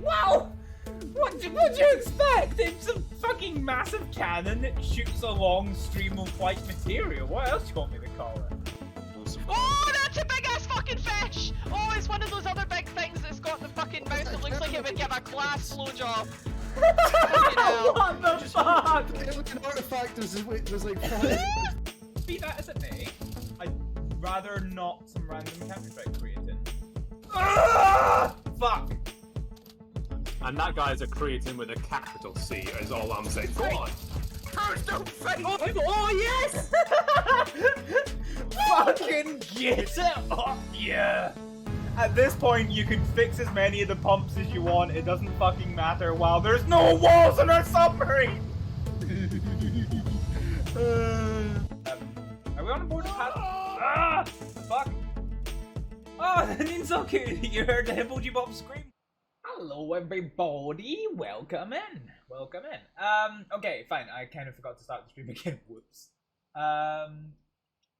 Wow! What'd you expect? It's a fucking massive cannon that shoots a long stream of white material. What else do you want me to call it? Oh, that's a big ass fucking fish! Oh, it's one of those other big things that's got the fucking mouth that looks like it would give a class blowjob. What the fuck? It was an artifact, there's like 5. Be that as it may, I'd rather not some random Counter-Strike creatine. Ah! Fuck! And that guy's a creatine with a capital C, is all I'm saying. Go on! Oh yes! Fucking get it up, yeah! At this point, you can fix as many of the pumps as you want. It doesn't fucking matter while there's no walls in our submarine! Are we on board the path? Ah! Fuck! Oh, that means so cute. You heard the Hibblejaybob scream. Hello, everybody. Welcome in. Welcome in. Okay, fine. I kind of forgot to start the stream again. Whoops. Okay.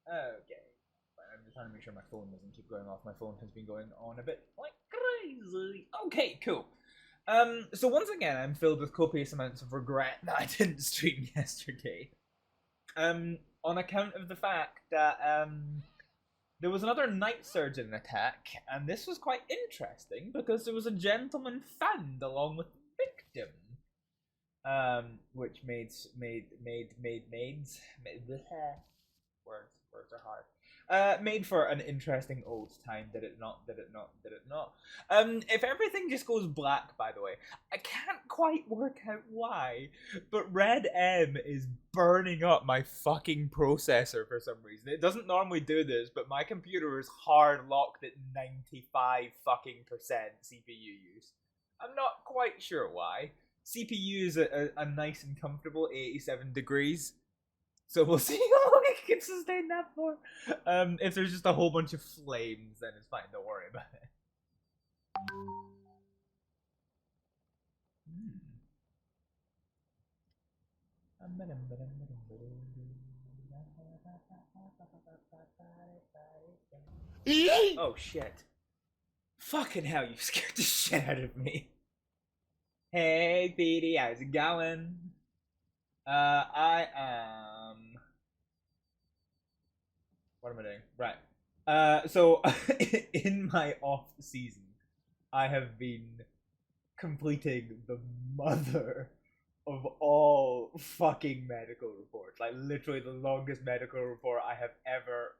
I'm just trying to make sure my phone doesn't keep going off. My phone has been going on a bit like crazy. Okay, cool. So once again, I'm filled with copious amounts of regret that I didn't stream yesterday. On account of the fact that, there was another night surgeon attack, and this was quite interesting because there was a gentleman found along with the victim. Which words are hard. Made for an interesting old time, did it not? If everything just goes black, by the way, I can't quite work out why, but RedM is burning up my fucking processor for some reason. It doesn't normally do this, but my computer is hard locked at 95% CPU use. I'm not quite sure why. CPU is a nice and comfortable 87 degrees. So we'll see how long it can sustain that for. If there's just a whole bunch of flames, then it's fine. Don't worry about it. Oh shit. Fucking hell, you scared the shit out of me. Hey, Petey, how's it going? I am... What am I doing? Right. So, in my off season, I have been completing the mother of all fucking medical reports. Like, literally the longest medical report I have ever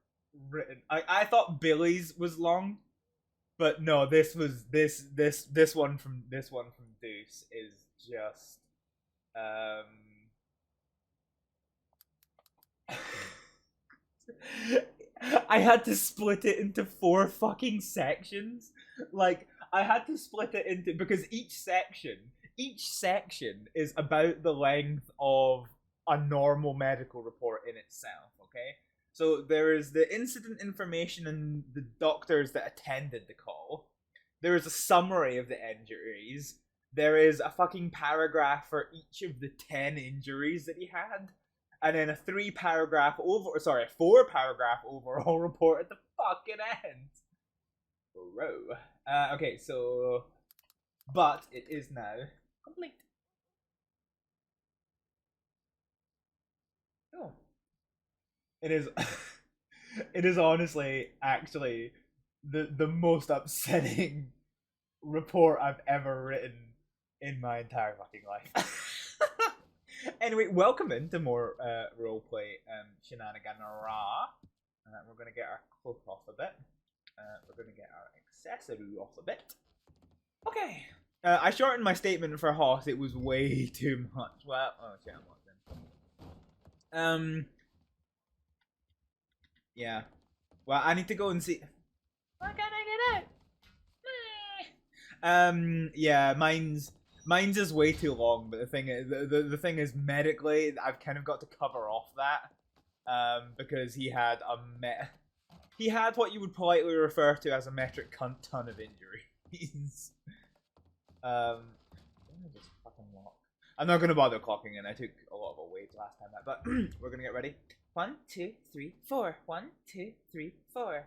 written. I thought Billy's was long, but no, this one from Deuce is just I had to split it into 4 fucking sections. Like, I had to split it into, because each section is about the length of a normal medical report in itself, okay? So there is the incident information and the doctors that attended the call. There is a summary of the injuries. There is a fucking paragraph for each of the 10 injuries that he had. And then a 4-paragraph overall report at the fucking end. Bro. Okay, so... But it is now complete. Oh. It is... it is honestly, actually, the most upsetting report I've ever written in my entire fucking life. Anyway, welcome into more roleplay shenanigan-ra. We're going to get our cloak off a bit. We're going to get our accessory off a bit. Okay. I shortened my statement for Hoth. It was way too much. Well, oh shit, I'm locked in. Yeah. Well, I need to go and see. Why can't I get out? Yeah, Mine's is way too long, but the thing is medically, I've kind of got to cover off that, because he had what you would politely refer to as a metric ton of injuries. Let me just fucking lock. I'm not gonna bother clocking in. I took a lot of weight last time, but we're gonna get ready. 1, 2, 3, 4. 1, 2, 3, 4.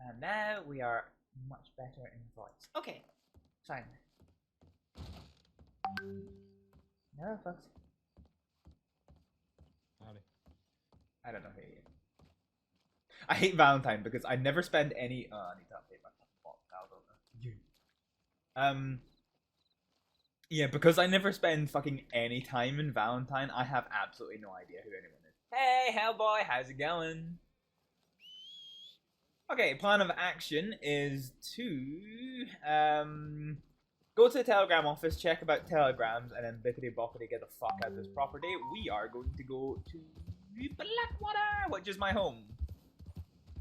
And now we are much better in voice. Okay, fine. No, folks. Howdy. I don't know who he is. I hate Valentine because I never spend any. Oh, I need to update my fucking yeah, because I never spend fucking any time in Valentine, I have absolutely no idea who anyone is. Hey, Hellboy, how's it going? Okay, plan of action is to go to the Telegram office, check about telegrams, and then bippity boppity get the fuck out of this property. We are going to go to Blackwater, which is my home.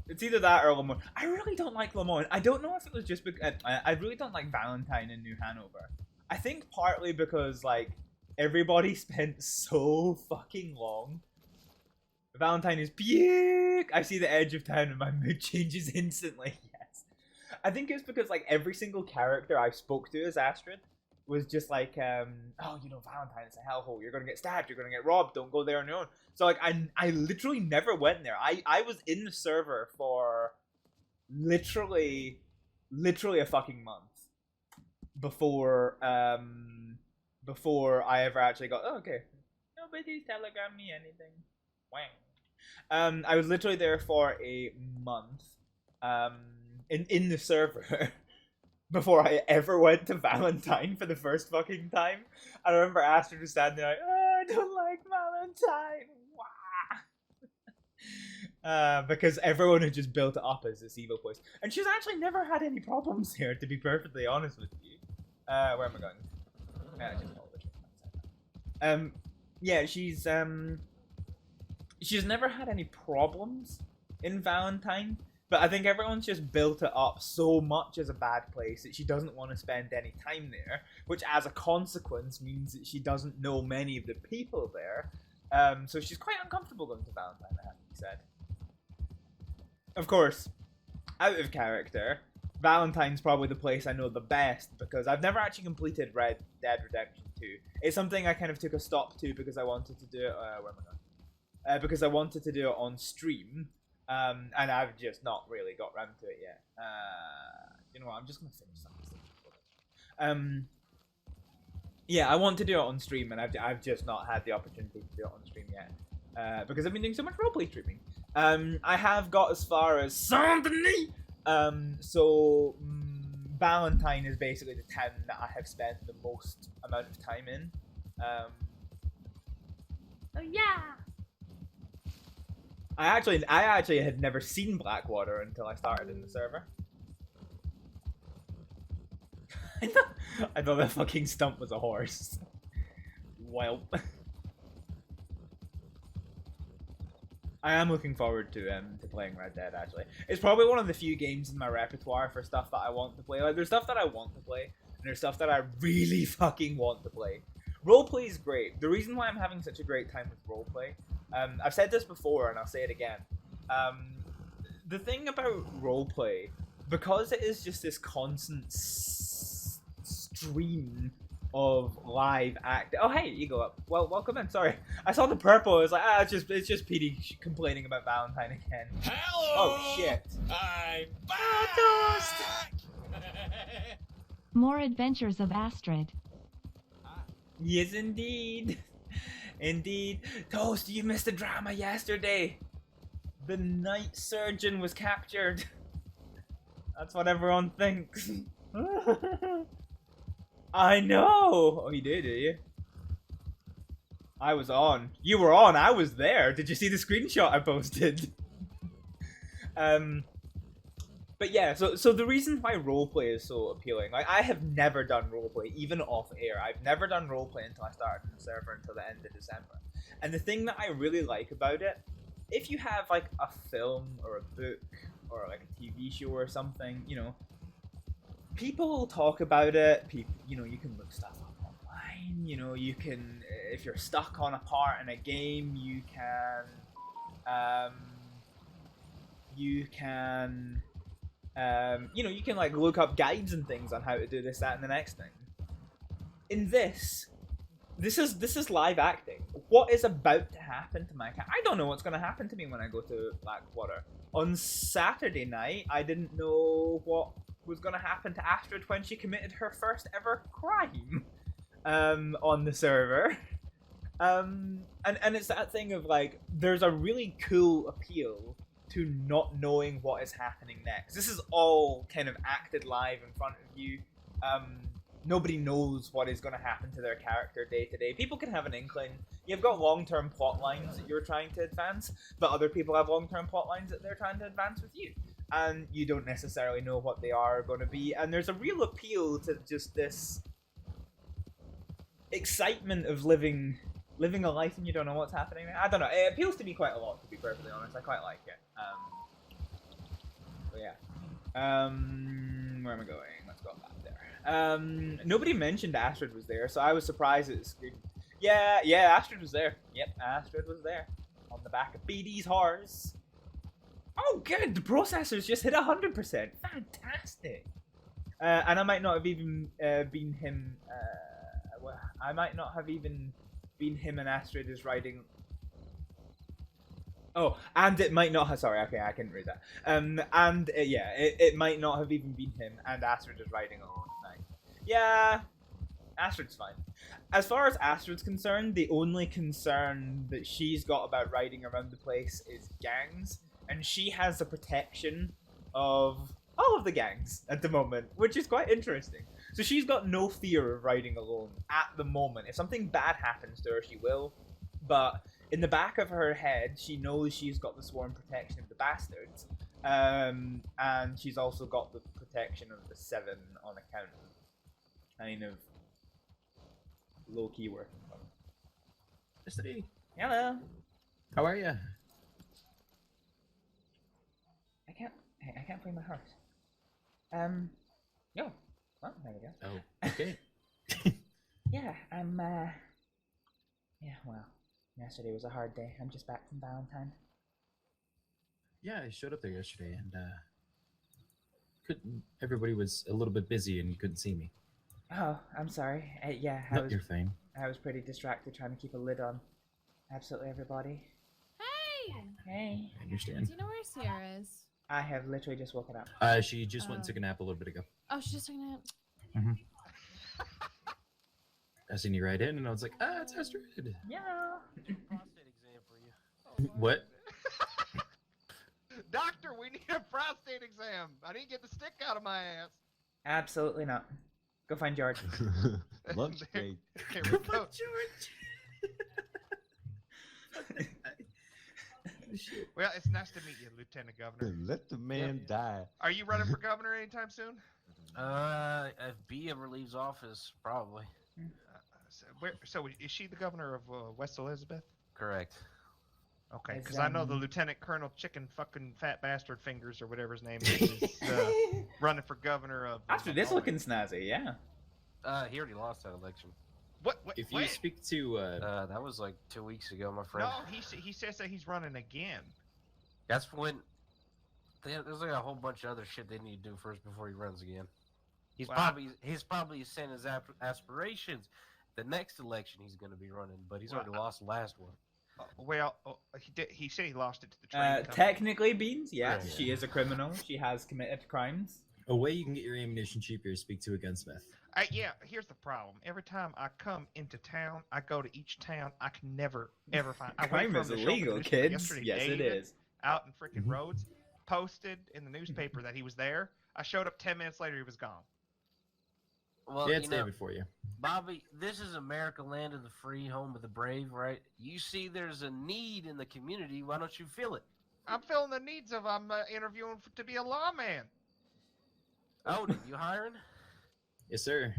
It's either that or Lemoyne. I really don't like Lemoyne. I don't know if it was just because I really don't like Valentine in New Hanover. I think partly because like everybody spent so fucking long. Valentine is puke. I see the edge of town and my mood changes instantly. Yes, I think it's because like every single character I spoke to as Astrид was just like, oh, you know, Valentine is a hellhole. You're gonna get stabbed. You're gonna get robbed. Don't go there on your own. So like, I literally never went there. I was in the server for literally a fucking month before before I ever actually got. Oh, okay, nobody's telegram me anything. Wang. I was literally there for a month, in the server. Before I ever went to Valentine for the first fucking time. I remember Astrид was standing there like, oh, I don't like Valentine. Wah. Because everyone had just built it up as this evil place. And she's actually never had any problems here, to be perfectly honest with you. Where am I going? Just hold it. Yeah, she's never had any problems in Valentine. But I think everyone's just built it up so much as a bad place that she doesn't want to spend any time there, which as a consequence means that she doesn't know many of the people there. So she's quite uncomfortable going to Valentine, I have to be said. Of course, out of character, Valentine's probably the place I know the best because I've never actually completed Red Dead Redemption 2. It's something I kind of took a stop to because I wanted to do it, where am I going? Because I wanted to do it on stream. And I've just not really got around to it yet. You know what? I'm just gonna finish something. Yeah, I want to do it on stream, and I've just not had the opportunity to do it on stream yet. Because I've been doing so much roleplay streaming. I have got as far as Saint-Denis. So Valentine is basically the town that I have spent the most amount of time in. Oh yeah. I actually had never seen Blackwater until I started in the server. I thought that fucking stump was a horse. Well, I am looking forward to playing Red Dead. Actually, it's probably one of the few games in my repertoire for stuff that I want to play. Like, there's stuff that I want to play, and there's stuff that I really fucking want to play. Roleplay is great. The reason why I'm having such a great time with roleplay. I've said this before, and I'll say it again. The thing about roleplay, because it is just this constant stream of live act. Oh, hey, you go up. Well, welcome in. Sorry, I saw the purple. I was like, it's just PD complaining about Valentine again. Hello. Oh shit. I'm back. More adventures of Astrид. Yes, indeed. Indeed. Toast, you missed the drama yesterday. The night surgeon was captured. That's what everyone thinks. I know. Oh, you did you? I was on. You were on. I was there. Did you see the screenshot I posted? But yeah, so the reason why roleplay is so appealing, like I have never done roleplay, even off air. I've never done roleplay until I started in the server until the end of December. And the thing that I really like about it, if you have like a film or a book or like a TV show or something, you know, people will talk about it. People, you know, you can look stuff up online. You know, you can, if you're stuck on a part in a game, you can you know, you can like look up guides and things on how to do this, that, and the next thing. In this is live acting. What is about to happen to my cat? I don't know what's going to happen to me when I go to Blackwater. On Saturday night, I didn't know what was going to happen to Astrид when she committed her first ever crime. on the server. And it's that thing of like, there's a really cool appeal to not knowing what is happening next. This is all kind of acted live in front of you. Nobody knows what is going to happen to their character day to day. People can have an inkling. You've got long-term plot lines that you're trying to advance, but other people have long-term plot lines that they're trying to advance with you. And you don't necessarily know what they are going to be. And there's a real appeal to just this excitement of living a life and you don't know what's happening. I don't know. It appeals to me quite a lot, to be perfectly honest. I quite like it. But yeah. Where am I going? Let's go back there. Nobody mentioned Astrид was there, so I was surprised at the screen. Yeah, Astrid was there. Yep, Astrid was there. On the back of BD's horse. Oh, good! The processors just hit 100%. Fantastic! And I might not have even been him... well, I might not have even been him and Astrid is riding... Oh, and it might not have... Sorry, okay, I couldn't read that. Yeah, it might not have even been him and Astrid is riding alone. Nice. Yeah, Astrid's fine. As far as Astrid's concerned, the only concern that she's got about riding around the place is gangs. And she has the protection of all of the gangs at the moment, which is quite interesting. So she's got no fear of riding alone at the moment. If something bad happens to her, she will. But in the back of her head, she knows she's got the sworn protection of the bastards. And she's also got the protection of the 7 on account of kind of low-key working for them. Astrið. Hello. How are you? I can't play my heart. Yo. Well, there we go. Oh, okay. Yeah, yeah, well, yesterday was a hard day. I'm just back from Valentine. Yeah, I showed up there yesterday and couldn't. Everybody was a little bit busy and you couldn't see me. Oh, I'm sorry. Yeah, No, you're fine. I was pretty distracted trying to keep a lid on absolutely everybody. Hey! Hey. I understand. Do you know where Sierra is? I have literally just woken up. She just went and took a nap a little bit ago. Oh, she's just taking a nap. Mm-hmm. I seen you right in, and I was like, it's Astrid. Yeah. Prostate exam for you. What? Doctor, we need a prostate exam. I didn't get the stick out of my ass. Absolutely not. Go find George. Lunch break. There we go. Well, it's nice to meet you, Lieutenant Governor. Let the man die. Are you running for governor anytime soon? If B ever leaves office, probably. So is she the governor of West Elizabeth? Correct. Okay, because I know the Lieutenant Colonel Chicken fucking Fat Bastard Fingers or whatever his name is running for governor of... After this looking snazzy, yeah. He already lost that election. What? If you speak to that was like 2 weeks ago, my friend. No, he says that he's running again. That's when there's like a whole bunch of other shit they need to do first before he runs again. He's probably sent his aspirations. The next election he's going to be running, but he's already lost the last one. He said he lost it to the train company. Technically, Beans, yes, Right. she is a criminal. She has committed crimes. a way you can get your ammunition cheaper is speak to a gunsmith. Yeah, here's the problem. Every time I come into town, I go to each town. I can never, ever find... I wait Crime for is him to show up illegal, in the kids. yesterday. Yes, it David, is. out in freaking Rhodes, posted in the newspaper that he was there. I showed up 10 minutes later, he was gone. Well, Yeah, it's David for you. Bobby, this is America, land of the free, home of the brave, right? You see there's a need in the community. Why don't you fill it? I'm filling the needs of... I'm interviewing to be a lawman. Oh, you hiring? Yes, sir.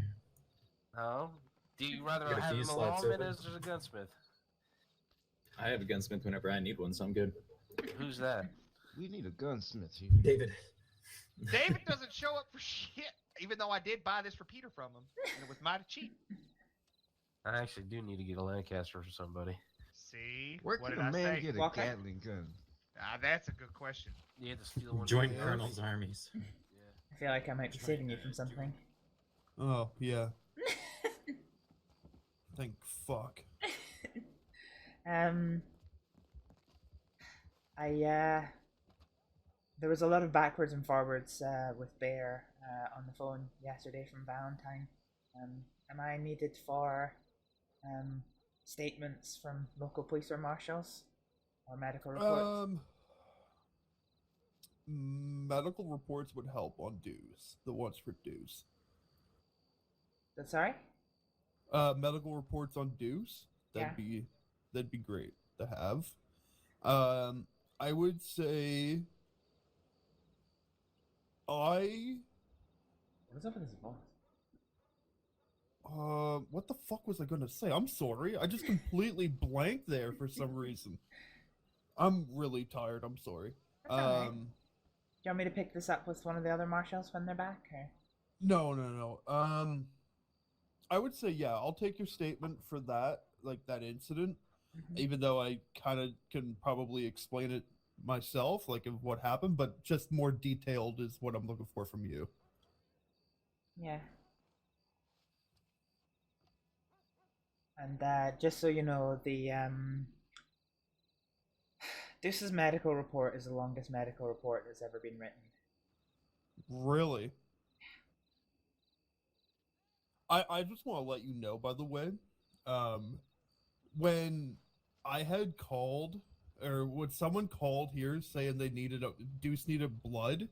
Oh, do you rather Got a have few him a slots lawman open. as a gunsmith? I have a gunsmith whenever I need one, so I'm good. Who's that? We need a gunsmith here. David. David doesn't show up for shit, even though I did buy this repeater from him, and it was mighty cheap. I actually do need to get a Lancaster for somebody. See? Where what can did a I man say? get a Walker? Gatling gun? That's a good question. You have to steal one. Join from the Colonel's armies. I feel like I might be saving you from something. Oh, yeah. Thank fuck. There was a lot of backwards and forwards with Bear on the phone yesterday from Valentine. Am I needed for statements from local police or marshals or medical reports? Medical reports would help on Deuce. The ones for Deuce. Sorry? Medical reports on Deuce. That'd be great to have. I would say What's up with his voice? what the fuck was I gonna say? I'm sorry. I just completely blanked there for some reason. I'm really tired. I'm sorry. That's all right. Do you want me to pick this up with one of the other marshals when they're back? Or? No. I would say, yeah, I'll take your statement for that, like that incident, even though I kind of can probably explain it myself, like of what happened, but just more detailed is what I'm looking for from you. Yeah. And just so you know, the Deuce's medical report is the longest medical report that's ever been written. Really? I just want to let you know, by the way, when I had called, or when someone called here saying they needed Deuce needed blood,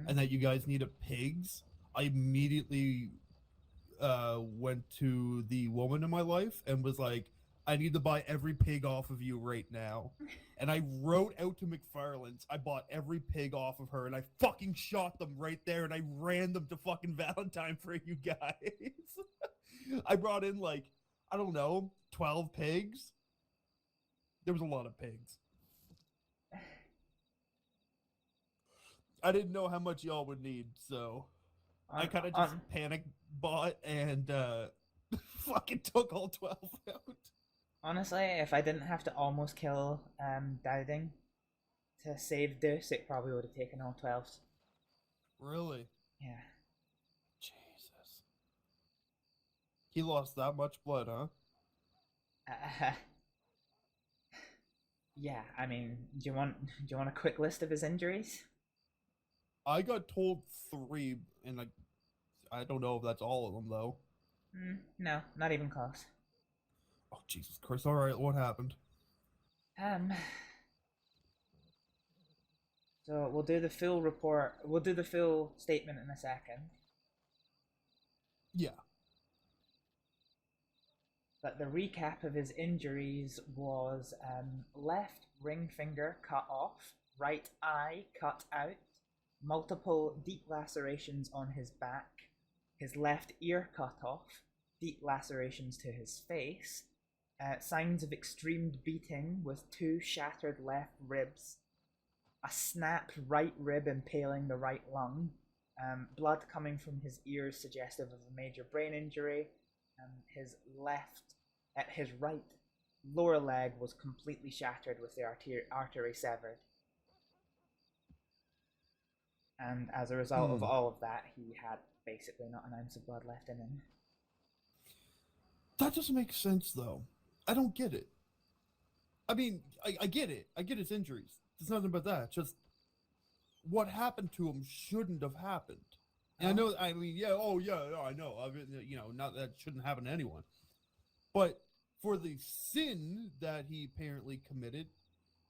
and that you guys needed pigs, I immediately went to the woman in my life and was like, I need to buy every pig off of you right now. And I wrote out to McFarland's, I bought every pig off of her, and I fucking shot them right there, and I ran them to fucking Valentine for you guys. I brought in, like, I don't know, 12 pigs. There was a lot of pigs. I didn't know how much y'all would need, so I kind of just panic bought and fucking took all 12 out. Honestly, if I didn't have to almost kill Dowding to save Deuce, it probably would have taken all 12s. Really? Yeah. Jesus. He lost that much blood, huh? Yeah, I mean, do you want a quick list of his injuries? I got told 3, and I don't know if that's all of them, though. No, not even close. Oh, Jesus Christ. All right, what happened? So we'll do the full report. We'll do the full statement in a second. Yeah. But the recap of his injuries was left ring finger cut off, right eye cut out, multiple deep lacerations on his back, his left ear cut off, deep lacerations to his face, signs of extreme beating with 2 shattered left ribs, a snapped right rib impaling the right lung, blood coming from his ears suggestive of a major brain injury, his right lower leg was completely shattered with the artery severed. And as a result of all of that, he had basically not an ounce of blood left in him. That doesn't make sense, though. I don't get it. I mean, I get it. I get his injuries. There's nothing but that. Just what happened to him shouldn't have happened. And I know, I mean, I know. I mean, not that shouldn't happen to anyone. But for the sin that he apparently committed,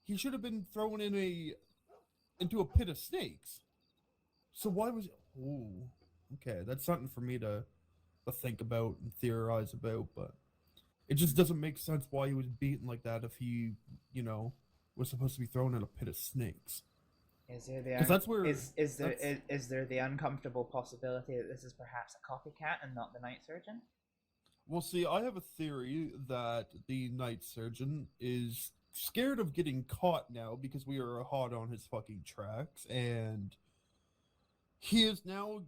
he should have been thrown into a pit of snakes. So why was it? Ooh, okay, that's something for me to think about and theorize about, but it just doesn't make sense why he was beaten like that if he, was supposed to be thrown in a pit of snakes. Is there the that's where is there the uncomfortable possibility that this is perhaps a copycat and not the night surgeon? Well, see, I have a theory that the night surgeon is scared of getting caught now because we are hot on his fucking tracks, and he is now...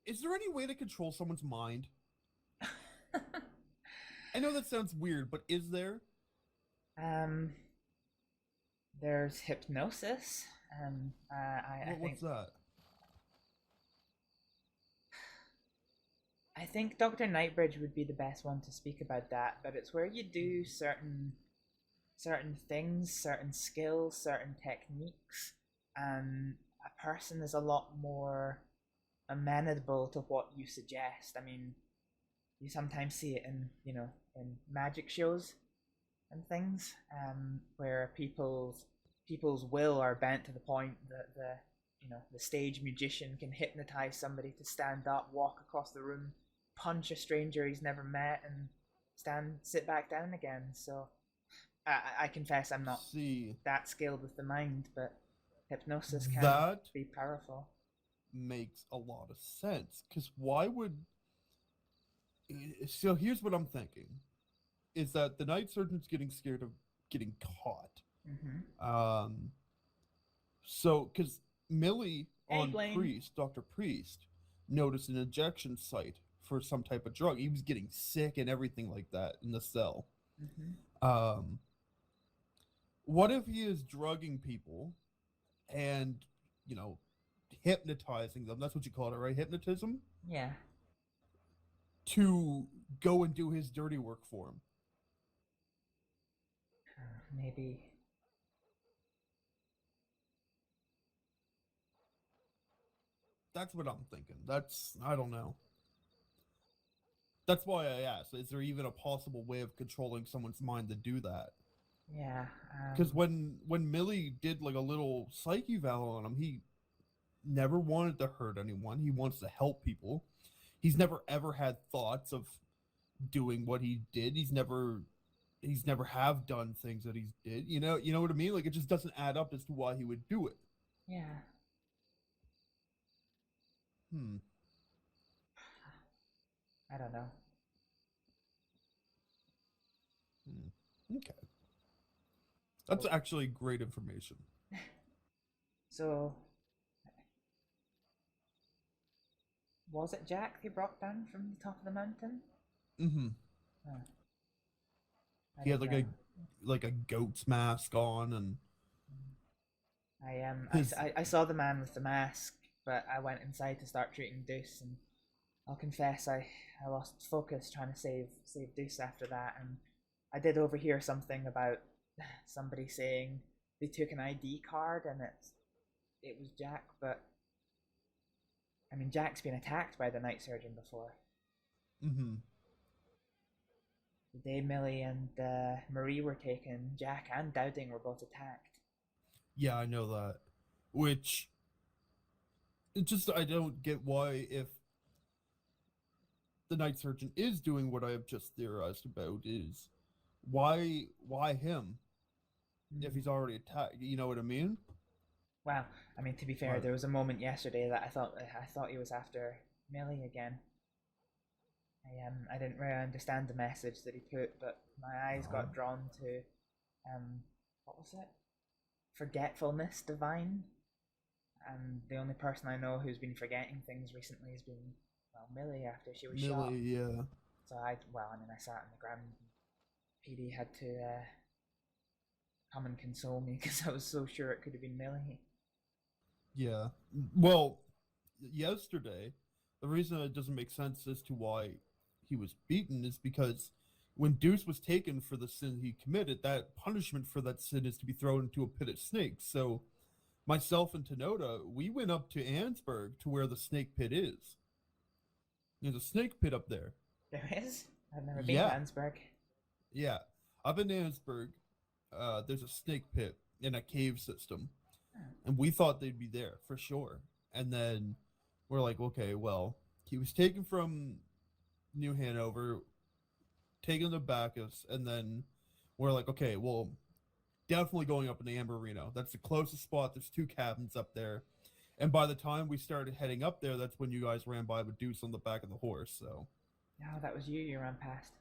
Is there any way to control someone's mind? I know that sounds weird, but is there? There's hypnosis. What's that? I think Dr. Nightbridge would be the best one to speak about that, but it's where you do certain things, certain skills, certain techniques, and a person is a lot more amenable to what you suggest. I mean, you sometimes see it in, you know, in magic shows and things, where people's will are bent to the point that the stage magician can hypnotize somebody to stand up, walk across the room, punch a stranger he's never met, and sit back down again. So I confess I'm not that skilled with the mind, but hypnosis can be powerful. Makes a lot of sense, because why would... So here's what I'm thinking, is that the night surgeon's getting scared of getting caught. So, because Millie on Priest, Dr. Priest, noticed an injection site for some type of drug. He was getting sick and everything like that in the cell. What if he is drugging people and, you know, hypnotizing them? That's what you call it, right? Hypnotism? Yeah. To go and do his dirty work for him. Maybe. That's what I'm thinking. I don't know. That's why I asked, is there even a possible way of controlling someone's mind to do that? Yeah. Because when Millie did like a little psyche eval on him, he never wanted to hurt anyone. He wants to help people. He's never ever had thoughts of doing what he did. He's never have done things that he did. You know what I mean? Like, it just doesn't add up as to why he would do it. Yeah. I don't know. Okay. That's actually great information. So, was it Jack they brought down from the top of the mountain? He had like a goat's mask on, and I saw the man with the mask, but I went inside to start treating Deuce, and I'll confess I lost focus trying to save Deuce after that, and I did overhear something about somebody saying they took an ID card and it was Jack, but I mean, Jack's been attacked by the night surgeon before. The day Millie and Marie were taken, Jack and Dowding were both attacked. Yeah, I know that. Which, I don't get why, if the night surgeon is doing what I have just theorized about, is why him? If he's already attacked, you know what I mean? Well, I mean, to be fair, there was a moment yesterday that I thought he was after Millie again. I didn't really understand the message that he put, but my eyes got drawn to, what was it? Forgetfulness divine. And the only person I know who's been forgetting things recently has been, well, Millie after she was shot. Yeah. So I sat on the ground. PD had to come and console me because I was so sure it could have been Millie. Yeah. Well, yesterday, the reason it doesn't make sense as to why he was beaten is because when Deuce was taken for the sin he committed, that punishment for that sin is to be thrown into a pit of snakes. So myself and Tenoda, we went up to Ansburg to where the snake pit is. There's a snake pit up there. There is? I've never been to Ansburg. Yeah. Up in Ansburg, there's a snake pit in a cave system. And we thought they'd be there for sure. And then we're like, okay, well, he was taken from New Hanover, taken to Bacchus, and then we're like, okay, well, definitely going up in the Amberino. That's the closest spot. There's 2 cabins up there. And by the time we started heading up there, that's when you guys ran by with Deuce on the back of the horse, so. No, that was you ran past.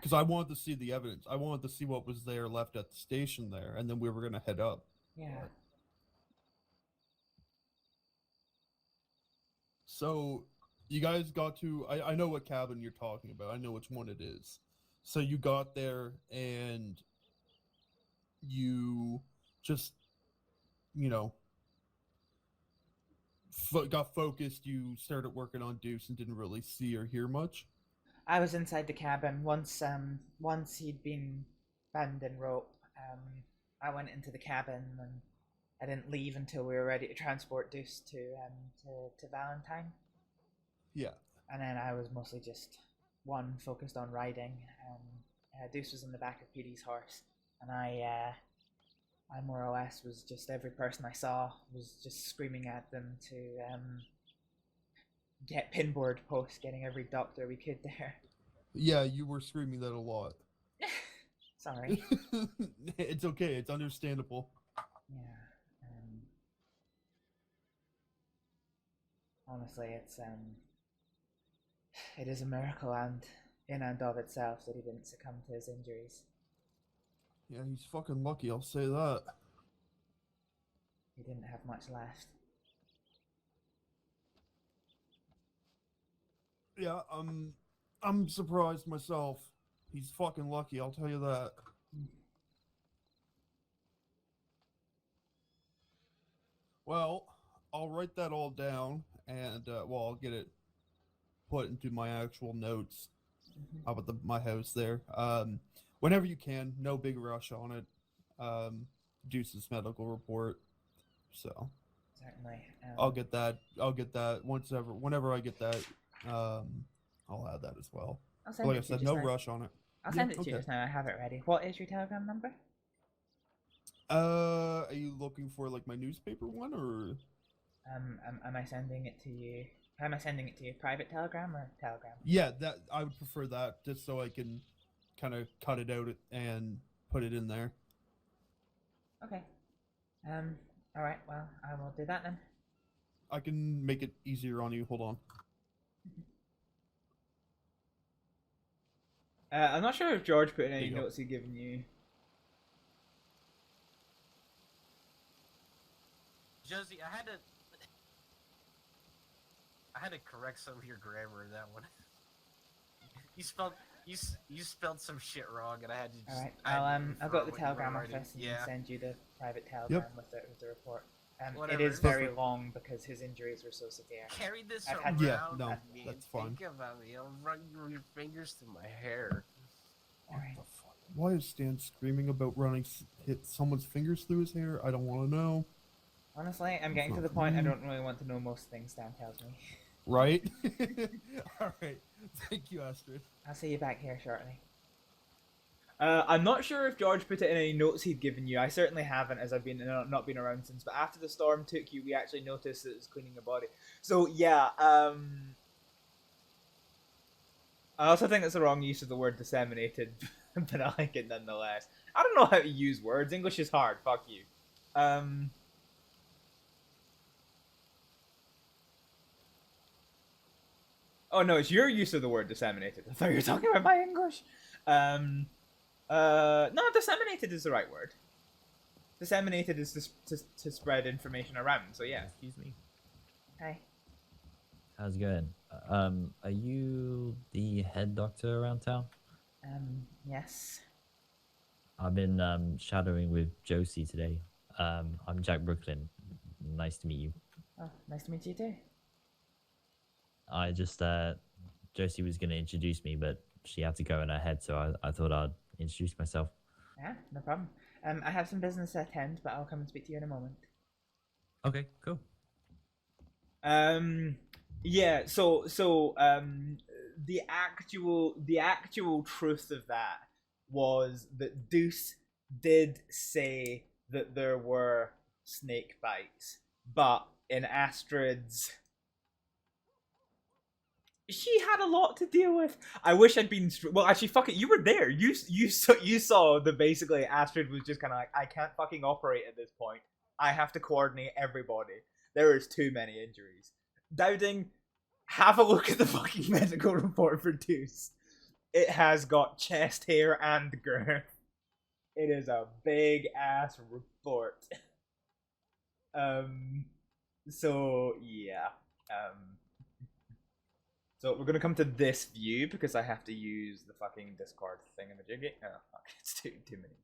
Because I wanted to see the evidence. I wanted to see what was there left at the station there, and then we were going to head up. Yeah. So, you guys got to... I know what cabin you're talking about. I know which one it is. So you got there, and you just, you know, got focused. You started working on Deuce and didn't really see or hear much. I was inside the cabin once he'd been bound in rope. I went into the cabin and I didn't leave until we were ready to transport Deuce to Valentine. Yeah. And then I was mostly just focused on riding. Deuce was in the back of PD's horse, and I more or less was just every person I saw was just screaming at them to get pinboard posts, getting every doctor we could there. Yeah, you were screaming that a lot. Sorry. It's okay. It's understandable. Yeah. Honestly, it is a miracle in and of itself that he didn't succumb to his injuries. Yeah, he's fucking lucky, I'll say that. He didn't have much left. Yeah, I'm surprised myself. He's fucking lucky, I'll tell you that. Well, I'll write that all down, and, well, I'll get it put into my actual notes about my house there. Whenever you can, no big rush on it. Deuce's medical report. So Certainly. I'll get that whenever I get that, I'll add that as well. I'll send Like I it to you said, just no now. rush on it. I'll send it to you just now. I have it ready. What is your Telegram number? Are you looking for like my newspaper one, or? Am I sending it to you? Am I sending it to you? Private Telegram or Telegram? Yeah, that I would prefer that, just so I can kind of cut it out and put it in there. Okay. All right. Well, I will do that then. I can make it easier on you. Hold on. I'm not sure if George put in any There you go. notes he'd given you. Josie, I had to correct some of your grammar in that one. You spelled some shit wrong, and I had to just. All right. I'll go to the what you were Telegram writing. office and Yeah. send you the private Telegram with the report. It Whatever. is very long because his injuries were so severe. Carry this I've around had- Yeah, no, with me that's and fine. think about me. I'll run your fingers through my hair. All right. What the fuck? Why is Stan screaming about hit someone's fingers through his hair? I don't want to know. Honestly, I'm getting to the point I don't really want to know most things Stan tells me. Right? Alright. Thank you, Astrид. I'll see you back here shortly. I'm not sure if George put it in any notes he'd given you. I certainly haven't, as I've not been around since. But after the storm took you, we actually noticed that it was cleaning your body. So yeah, I also think it's the wrong use of the word disseminated, but I like it nonetheless. I don't know how to use words. English is hard. Fuck you. Oh no, it's your use of the word disseminated. I thought you were talking about my English. No, disseminated is the right word. Disseminated is to spread information around. So yeah. Excuse me. Hi. How's it going? Are you the head doctor around town? Yes. I've been shadowing with Josie today. I'm Jack Brooklyn. Nice to meet you. Oh, nice to meet you too. I just Josie was gonna introduce me, but she had to go in her head, so I thought I'd introduce myself. Yeah, no problem. I have some business to attend, but I'll come and speak to you in a moment. Okay, cool. Yeah, so the actual truth of that was that Deuce did say that there were snake bites, but in Astrid's, she had a lot to deal with. I wish I'd been well. Actually, fuck it. You were there. You saw that basically Astrid was just kind of like, I can't fucking operate at this point. I have to coordinate everybody. There is too many injuries. Doubting, have a look at the fucking medical report for Deuce. It has got chest hair and girth. It is a big ass report. So yeah. So we're gonna come to this view because I have to use the fucking Discord thingamajiggy. Oh fuck, it's too many.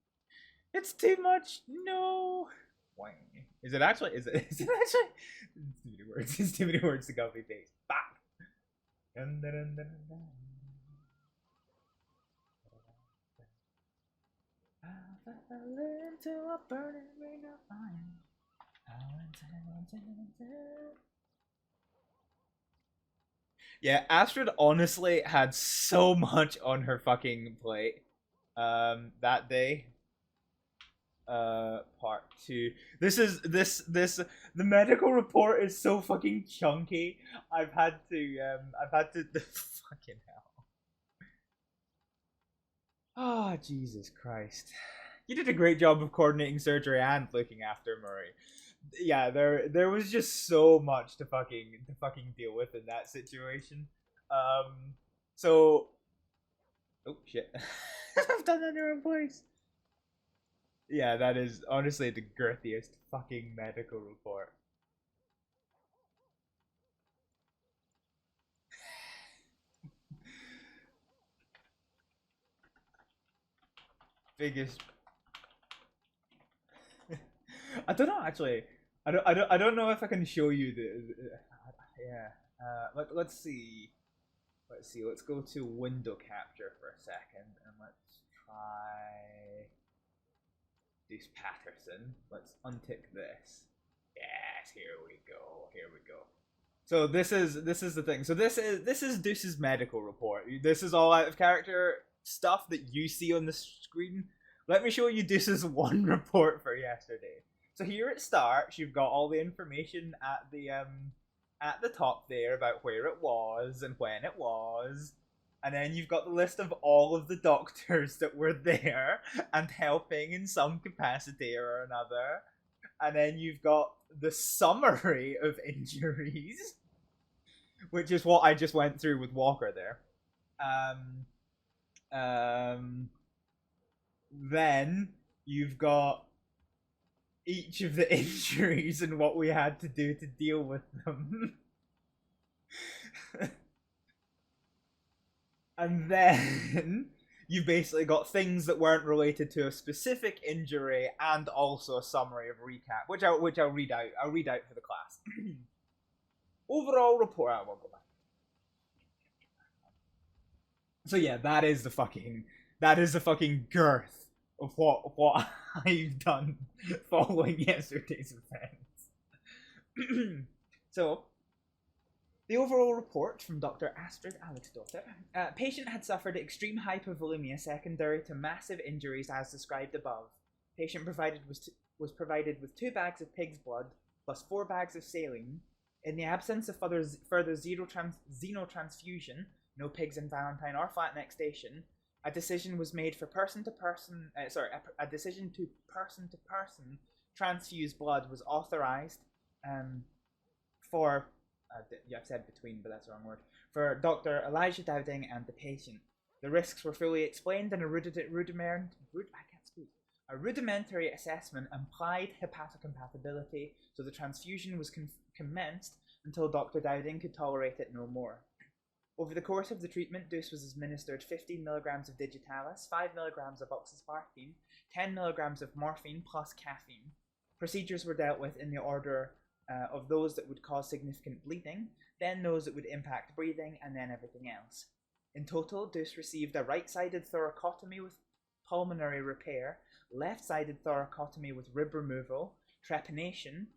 It's too much. No. Wang. Is it actually? Is it actually? It's too many words. It's too many words to copy paste. Bop. Dun, dun, dun, dun, dun. I fell into a burning ring of fire. Yeah, Astrид honestly had so much on her fucking plate that day. Part 2. The medical report is so fucking chunky. I've had to fucking hell. Oh, Jesus Christ. You did a great job of coordinating surgery and looking after Murray. Yeah, there was just so much to fucking deal with in that situation. So oh shit. I've done that in the wrong place. Yeah, that is honestly the girthiest fucking medical report. Biggest. I don't know actually. I don't know if I can show you the. Yeah. Let's see. Let's go to window capture for a second and let's try Deuce Patterson. Let's untick this. Yes, here we go. So this is the thing. So this is Deuce's medical report. This is all out of character stuff that you see on the screen. Let me show you Deuce's one report for yesterday. So here it starts. You've got all the information at the top there about where it was and when it was. And then you've got the list of all of the doctors that were there and helping in some capacity or another. And then you've got the summary of injuries, which is what I just went through with Walker there. Then you've got each of the injuries and what we had to do to deal with them. And then you've basically got things that weren't related to a specific injury and also a summary of recap, which I'll read out. I'll read out for the class. Overall report. I won't go back. So yeah, that is the fucking girth of what I've done following yesterday's events. So, the overall report from Dr. Astrид Aleksdóttir. Patient had suffered extreme hypovolemia secondary to massive injuries as described above. Patient was provided with 2 bags of pig's blood plus 4 bags of saline. In the absence of further xenotransfusion, no pigs in Valentine or Flatneck Station, a decision was made for person-to-person transfused blood was authorized for, I've said between, but that's the wrong word, for Dr. Elijah Dowding and the patient. The risks were fully explained in a rudimentary assessment implied hepatocompatibility, so the transfusion was commenced until Dr. Dowding could tolerate it no more. Over the course of the treatment, Deuce was administered 15 milligrams of digitalis, 5 milligrams of oxysparte, 10 milligrams of morphine plus caffeine. Procedures were dealt with in the order of those that would cause significant bleeding, then those that would impact breathing, and then everything else. In total, Deuce received a right-sided thoracotomy with pulmonary repair, left-sided thoracotomy with rib removal, trepanation,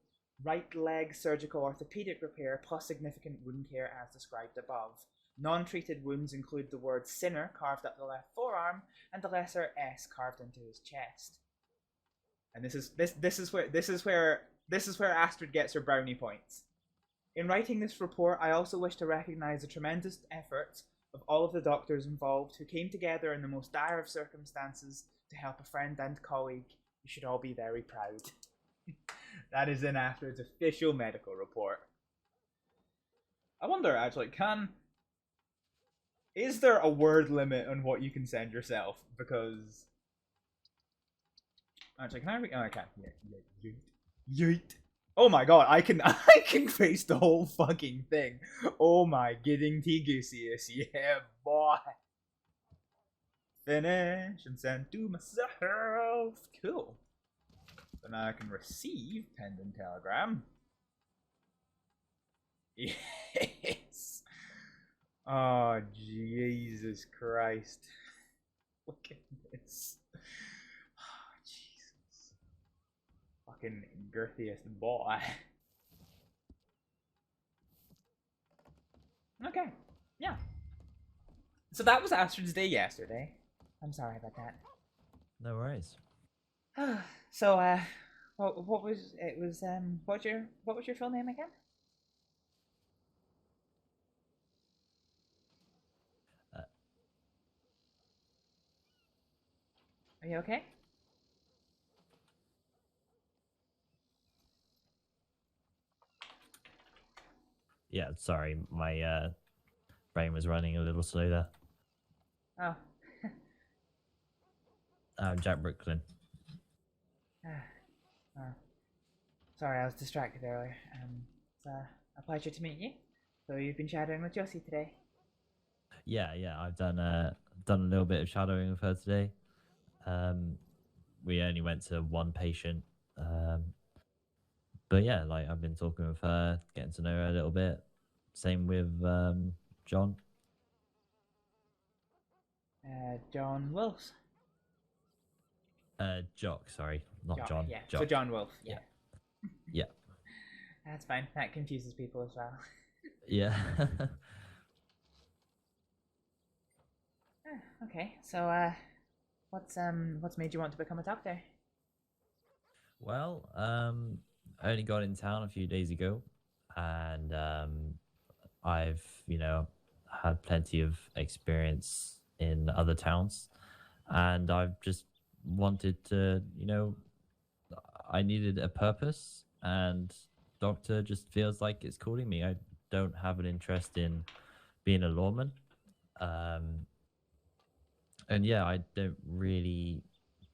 right leg surgical orthopedic repair, plus significant wound care as described above. Non-treated wounds include the word sinner carved up the left forearm and the lesser S carved into his chest. And this is where Astrид gets her brownie points. In writing this report, I also wish to recognize the tremendous efforts of all of the doctors involved who came together in the most dire of circumstances to help a friend and colleague. You should all be very proud. That is in Astrid's official medical report. I wonder, actually, is there a word limit on what you can send yourself? Because actually, can I read? Oh, I can. Yeah. Yeet. Oh my god, I can face the whole fucking thing. Oh my getting Tigisius, yeah boy. Finish and send to myself. Cool. So now I can receive pending telegram. Yes. Oh Jesus Christ. Look at this. Oh Jesus. fucking girthiest boy. Okay, yeah. So that was Astrid's day yesterday. I'm sorry about that. No worries. So, what was it? Was what was your full name again? Are you okay? Yeah, sorry, my brain was running a little slow there. Oh. Jack Brooklyn. Oh. Sorry, I was distracted earlier. It's a pleasure to meet you. So you've been shadowing with Josie today? Yeah, I've done a little bit of shadowing with her today. We only went to one patient, but yeah, like I've been talking with her, getting to know her a little bit. Same with John. John Wills. Jock, sorry, not Jock, John. Yeah. Jock. So John Wolf. Yeah. Yeah. That's fine. That confuses people as well. Yeah. Okay. So what's made you want to become a doctor? Well, I only got in town a few days ago, and I've had plenty of experience in other towns, and I've just wanted to, I needed a purpose, and doctor just feels like it's calling me. I don't have an interest in being a lawman, and yeah, I don't really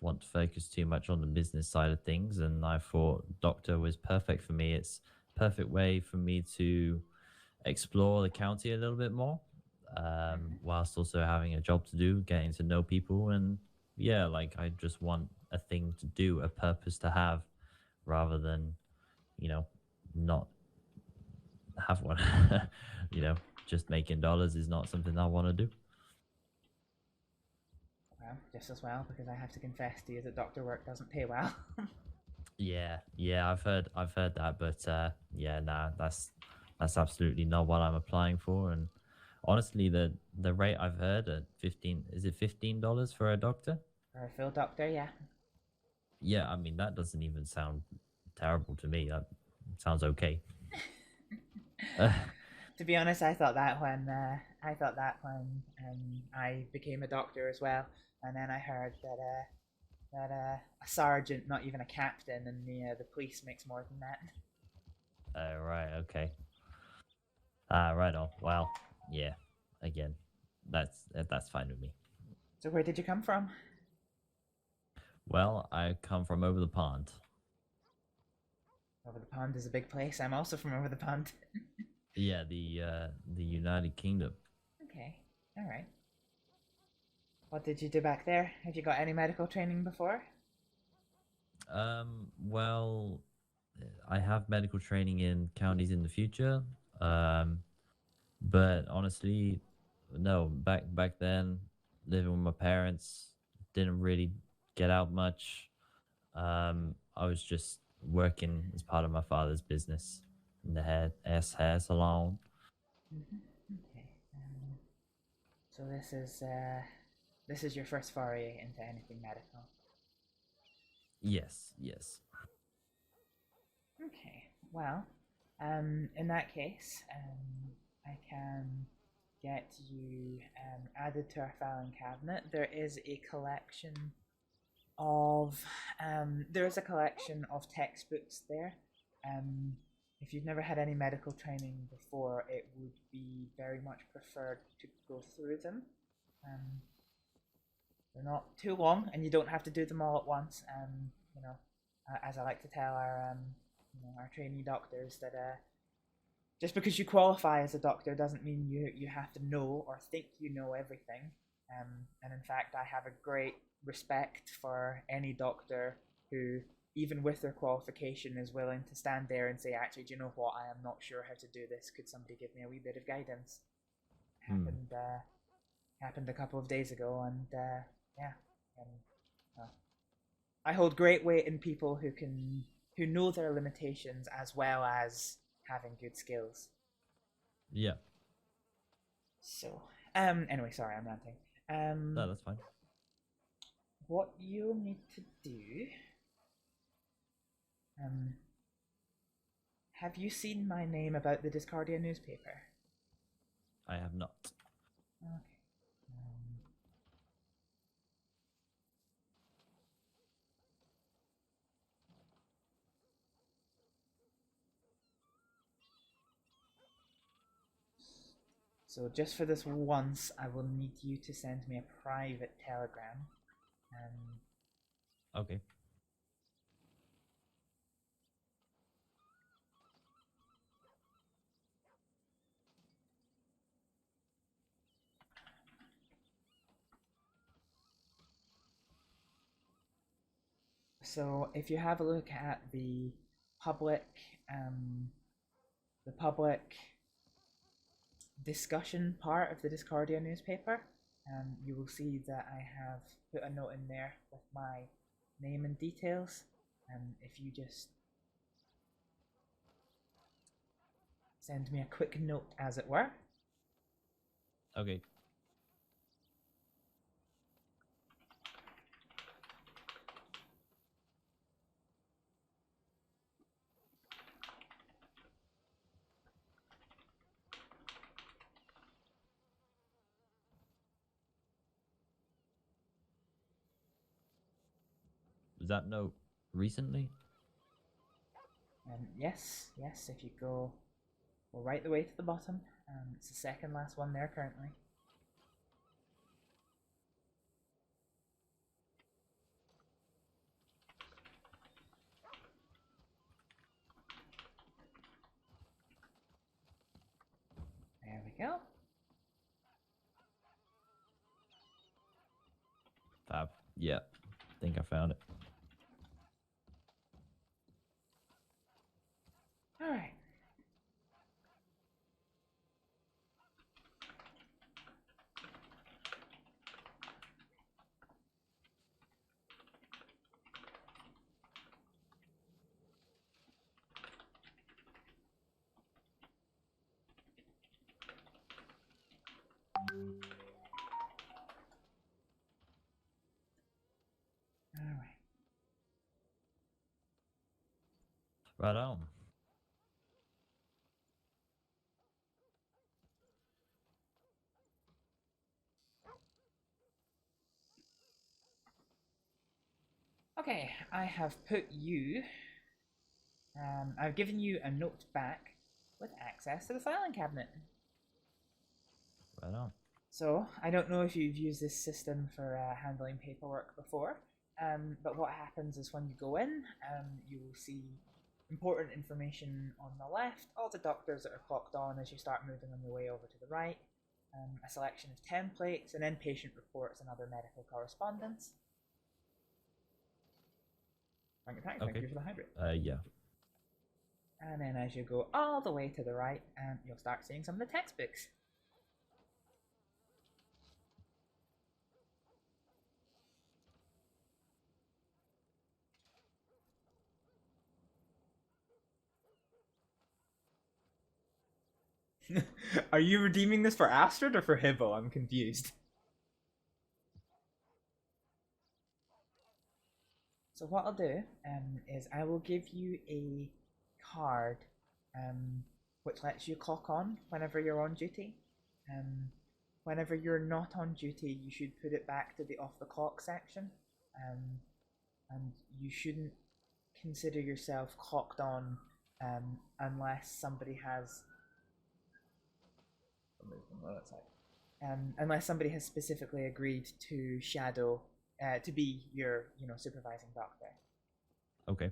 want to focus too much on the business side of things, and I thought doctor was perfect for me. It's a perfect way for me to explore the county a little bit more, whilst also having a job to do, getting to know people, and yeah, like I just want a thing to do, a purpose to have, rather than not have one. Just making dollars is not something I want to do. Well, just as well, because I have to confess to you that doctor work doesn't pay well. Yeah, I've heard that, but yeah, nah, that's absolutely not what I'm applying for. And honestly, the rate I've heard at $15 for a doctor? For a full doctor, yeah. Yeah, I mean that doesn't even sound terrible to me. That sounds okay. To be honest, I thought that when I became a doctor as well, and then I heard that a sergeant, not even a captain, in the police makes more than that. Oh, right, okay. Right on. Well, yeah. Again, that's fine with me. So where did you come from? Well, I come from over the pond. Over the pond is a big place. I'm also from over the pond. Yeah, the United Kingdom. Okay, all right. What did you do back there? Have you got any medical training before? Well, I have medical training in counties in the future. But honestly, no. Back then, living with my parents, didn't really get out much. I was just working as part of my father's business in the hair salon. Okay. So this is your first foray into anything medical. Yes. Okay. Well, in that case, I can get you added to our filing cabinet. There is a collection of textbooks there. If you've never had any medical training before, it would be very much preferred to go through them. They're not too long, and you don't have to do them all at once. As I like to tell our trainee doctors, that just because you qualify as a doctor doesn't mean you have to know or think you know everything. And in fact, I have a great respect for any doctor who, even with their qualification, is willing to stand there and say, actually, do you know what, I am not sure how to do this. Could somebody give me a wee bit of guidance? Happened a couple of days ago, and I hold great weight in people who who know their limitations as well as having good skills. Yeah. So, anyway, sorry, I'm ranting. No, that's fine. What you'll need to do, have you seen my name about the Discordia newspaper? I have not. Okay. So just for this once, I will need you to send me a private telegram. Okay. So if you have a look at the public discussion part of the Discordia newspaper, you will see that I have put a note in there with my name and details. If you just send me a quick note, as it were. Okay. Was that note recently? Yes, if you go right the way to the bottom. It's the second last one there currently. There we go. Fab. Yeah. I think I found it. All right. Right on. Okay, I have put you. I've given you a note back with access to the filing cabinet. Right on. So, I don't know if you've used this system for handling paperwork before, but what happens is when you go in, you will see important information on the left, all the doctors that are clocked on as you start moving on your way over to the right, a selection of templates, and then patient reports and other medical correspondence. Thank you for the hydrate. Yeah. And then as you go all the way to the right, you'll start seeing some of the textbooks. Are you redeeming this for Astrид or for Hibbo? I'm confused. So what I'll do is I will give you a card which lets you clock on whenever you're on duty. Whenever you're not on duty, you should put it back to the off the clock section, and you shouldn't consider yourself clocked on unless somebody has unless somebody has specifically agreed to shadow to be your supervising doctor. Okay.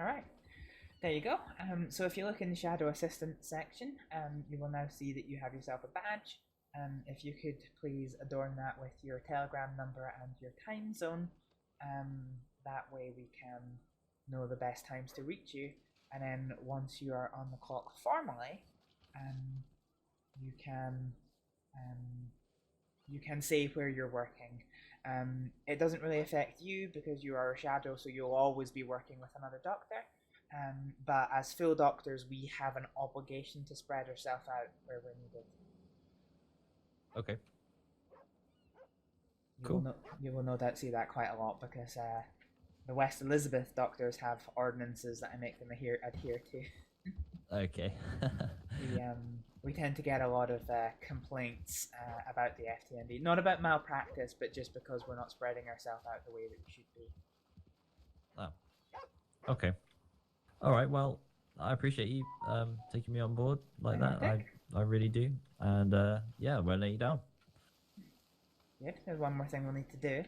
All right. There you go. So if you look in the Shadow Assistant section, you will now see that you have yourself a badge. If you could please adorn that with your telegram number and your time zone, that way we can know the best times to reach you. And then once you are on the clock formally, you can say where you're working. It doesn't really affect you because you are a shadow, so you'll always be working with another doctor. But as full doctors, we have an obligation to spread ourselves out where we're needed. Okay. You will no doubt see that quite a lot because the West Elizabeth doctors have ordinances that I make them adhere to. Okay. We tend to get a lot of complaints about the FTMD. Not about malpractice, but just because we're not spreading ourselves out the way that we should be. Oh. Okay. All right. Well, I appreciate you taking me on board like that. I really do. And yeah, we'll let you down. Good. There's one more thing we'll need to do,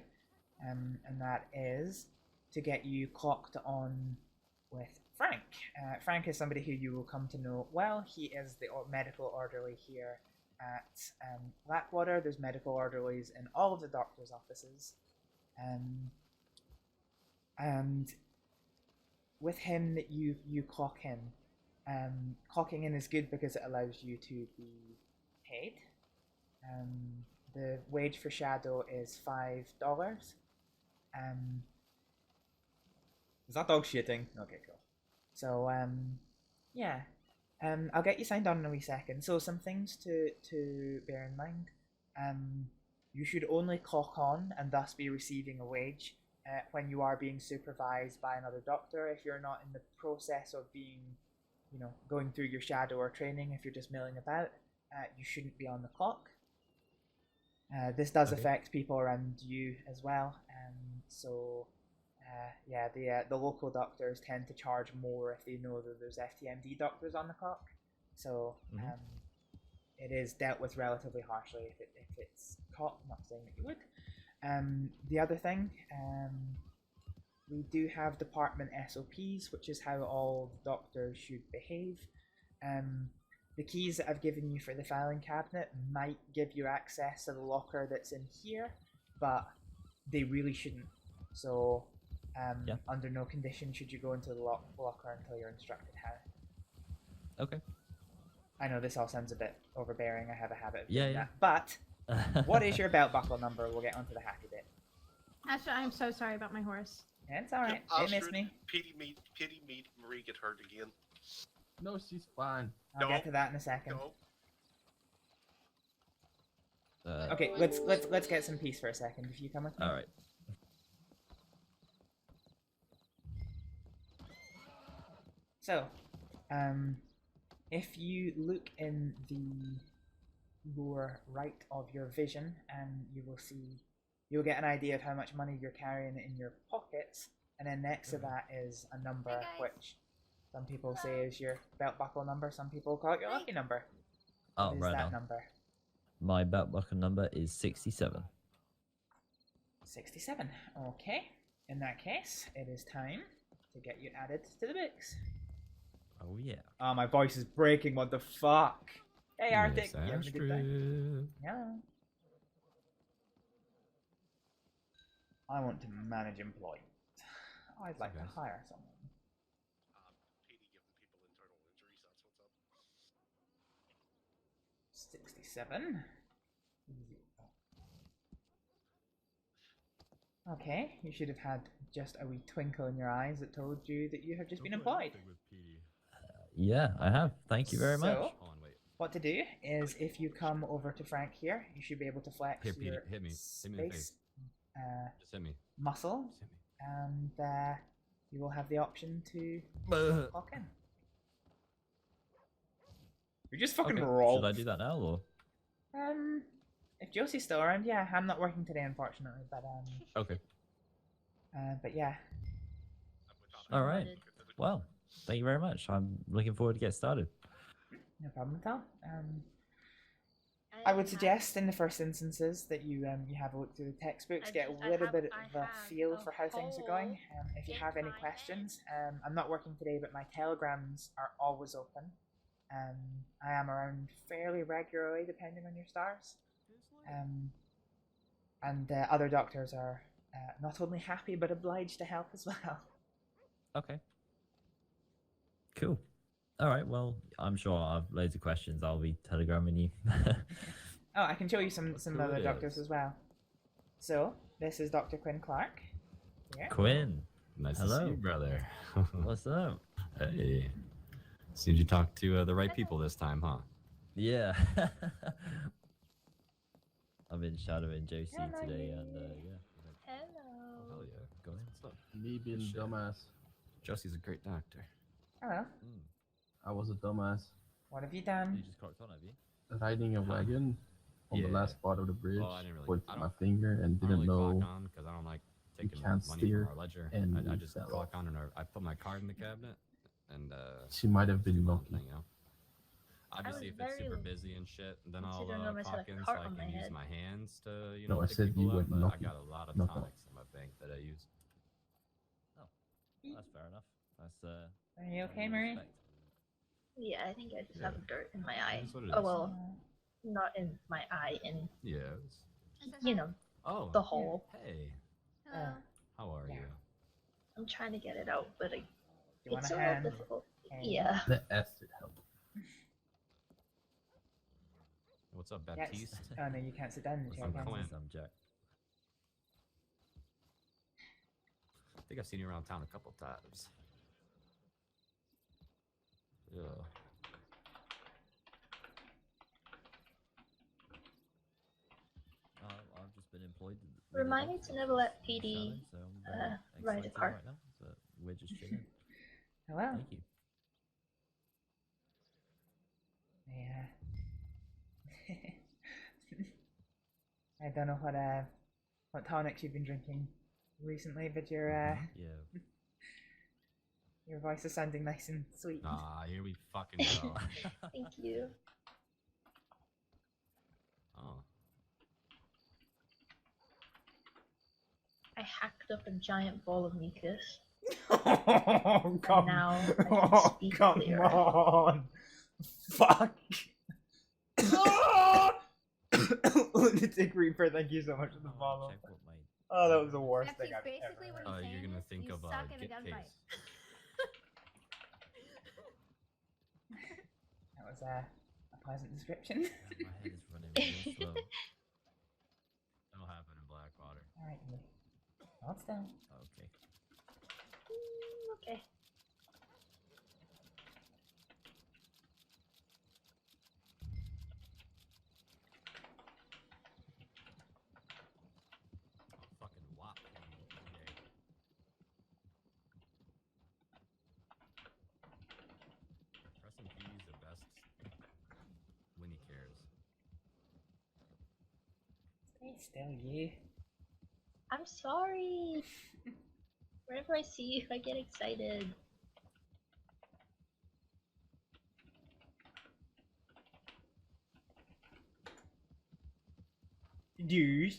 and that is to get you clocked on with Frank. Frank is somebody who you will come to know well. He is the medical orderly here at Blackwater. There's medical orderlies in all of the doctor's offices. And with him, you clock in. Clocking in is good because it allows you to be paid. The wage for Shadow is $5. Is that dog shitting? Okay, cool. So, yeah. I'll get you signed on in a wee second. So, some things to bear in mind. You should only clock on and thus be receiving a wage when you are being supervised by another doctor. If you're not in the process of being, going through your shadow or training, if you're just milling about, you shouldn't be on the clock. This does affect people around you as well. So, yeah, the local doctors tend to charge more if they know that there's FTMD doctors on the clock. So, it is dealt with relatively harshly if it's caught. I'm not saying that you would. The other thing, we do have department SOPs, which is how all doctors should behave. The keys that I've given you for the filing cabinet might give you access to the locker that's in here, but they really shouldn't. So, under no condition should you go into the locker until you're instructed how. Okay. I know this all sounds a bit overbearing. I have a habit of Yeah, doing yeah. that. But what is your belt buckle number? We'll get onto the happy bit. Actually, I'm so sorry about my horse. Yeah, it's alright. It missed me. Pity me, Marie get hurt again. No, she's fine. I'll get to that in a second. No. Okay, let's get some peace for a second. If you come with me. All right. So, if you look in the lower right of your vision, you will see, you'll get an idea of how much money you're carrying in your pockets, and then next to that is a number which some people say is your belt buckle number, some people call it your lucky number. Oh, What is right that on. number? My belt buckle number is 67. 67. Okay. In that case, it is time to get you added to the mix. Oh yeah. Oh, my voice is breaking. What the fuck? Hey, Arctic. Miss You having a good time? Astrид. Yeah. I want to manage employees. I'd like to hire someone. Pity giving people internal injuries, that's what's up. 67. Okay, you should have had just a wee twinkle in your eyes that told you that you have just been employed. Yeah, I have. Thank you very much. So, what to do is if you come over to Frank here, you should be able to flex Here, Petey, your hit me. Hit me in the face. space Just hit me. muscle, Just hit me. and you will have the option to clock in. You're just fucking Okay, roll. should I do that now or? If Josie's still around, yeah. I'm not working today, unfortunately, Okay. but yeah. All right. Well, thank you very much. I'm looking forward to get started. No problem at all. I would suggest in the first instances that you have a look through the textbooks, get a little bit of a feel for how things are going. If you have any questions, I'm not working today, but my telegrams are always open. I am around fairly regularly, depending on your stars. And other doctors are not only happy but obliged to help as well. Okay. Cool. All right. Well, I'm sure I have loads of questions. I'll be telegramming you. Oh, I can show you some Who other it doctors is? as well. So this is Dr. Quinn Clark. Here. Quinn. Nice Hello. to see you, brother. What's up? Hey. Seems you talked to the right people this time, huh? Yeah. I've been shadowing Josie today, and yeah. Hello. Hell yeah. Goes, what's up? Me being Shit. dumbass. Josie's a great doctor. Hello. I was a dumbass. What have you done? You just clocked on, have you? Riding a wagon on the last part of the bridge Well, I didn't really, with I my don't, finger and I don't didn't really know clock on because I don't like you taking can't money steer, from our ledger. and I you just fell clock off. on and I put my card in the cabinet and She might have been do my own lucky. thing, you know? Obviously, if it's super busy and shit, then I'll clock in so I can use my hands to, you know, No, I pick said people you up, went but I lucky. got a lot of Not tonics in my bank that I use. Oh, that's fair enough. That's Are you okay, Marie? Yeah, I think I just Yeah. have dirt in my eye. That's what it Oh is. well, not in my eye, in Yes. you know, Oh. the hole. Hey. How are you? I'm trying to get it out, but You want it's a a hand? little difficult. Okay. Yeah. The acid help. What's up, Yes. Baptiste? Oh no, you can't sit down in the What's chair. up, can you? Clint? some Jack. I think I've seen you around town a couple times. Yeah. I've just been employed. Remind me to never let PD so I'm ride a excited car. right now. So we're just chilling. Hello. Thank you. Yeah. I don't know what tonics you've been drinking recently, but your Yeah. your voice is sounding nice and sweet. Ah, here we fucking go. Thank you. Oh. I hacked up a giant ball of mucus. Oh, come, now I can oh, speak come clearer. on. Fuck. Lunatic Reaper, thank you so much for the follow. Check what my Oh, that was the worst That's thing I've basically ever what heard. he's You're saying gonna is think you of suck in a Get gunfight. Case. That was a pleasant description. my head is running really slow. That'll happen in Blackwater. Alright, hold still. Okay. Okay. Fucking wop. Preston P's the best when he cares. Stay still, you. I'm sorry. Whenever I see you, I get excited. Deuce.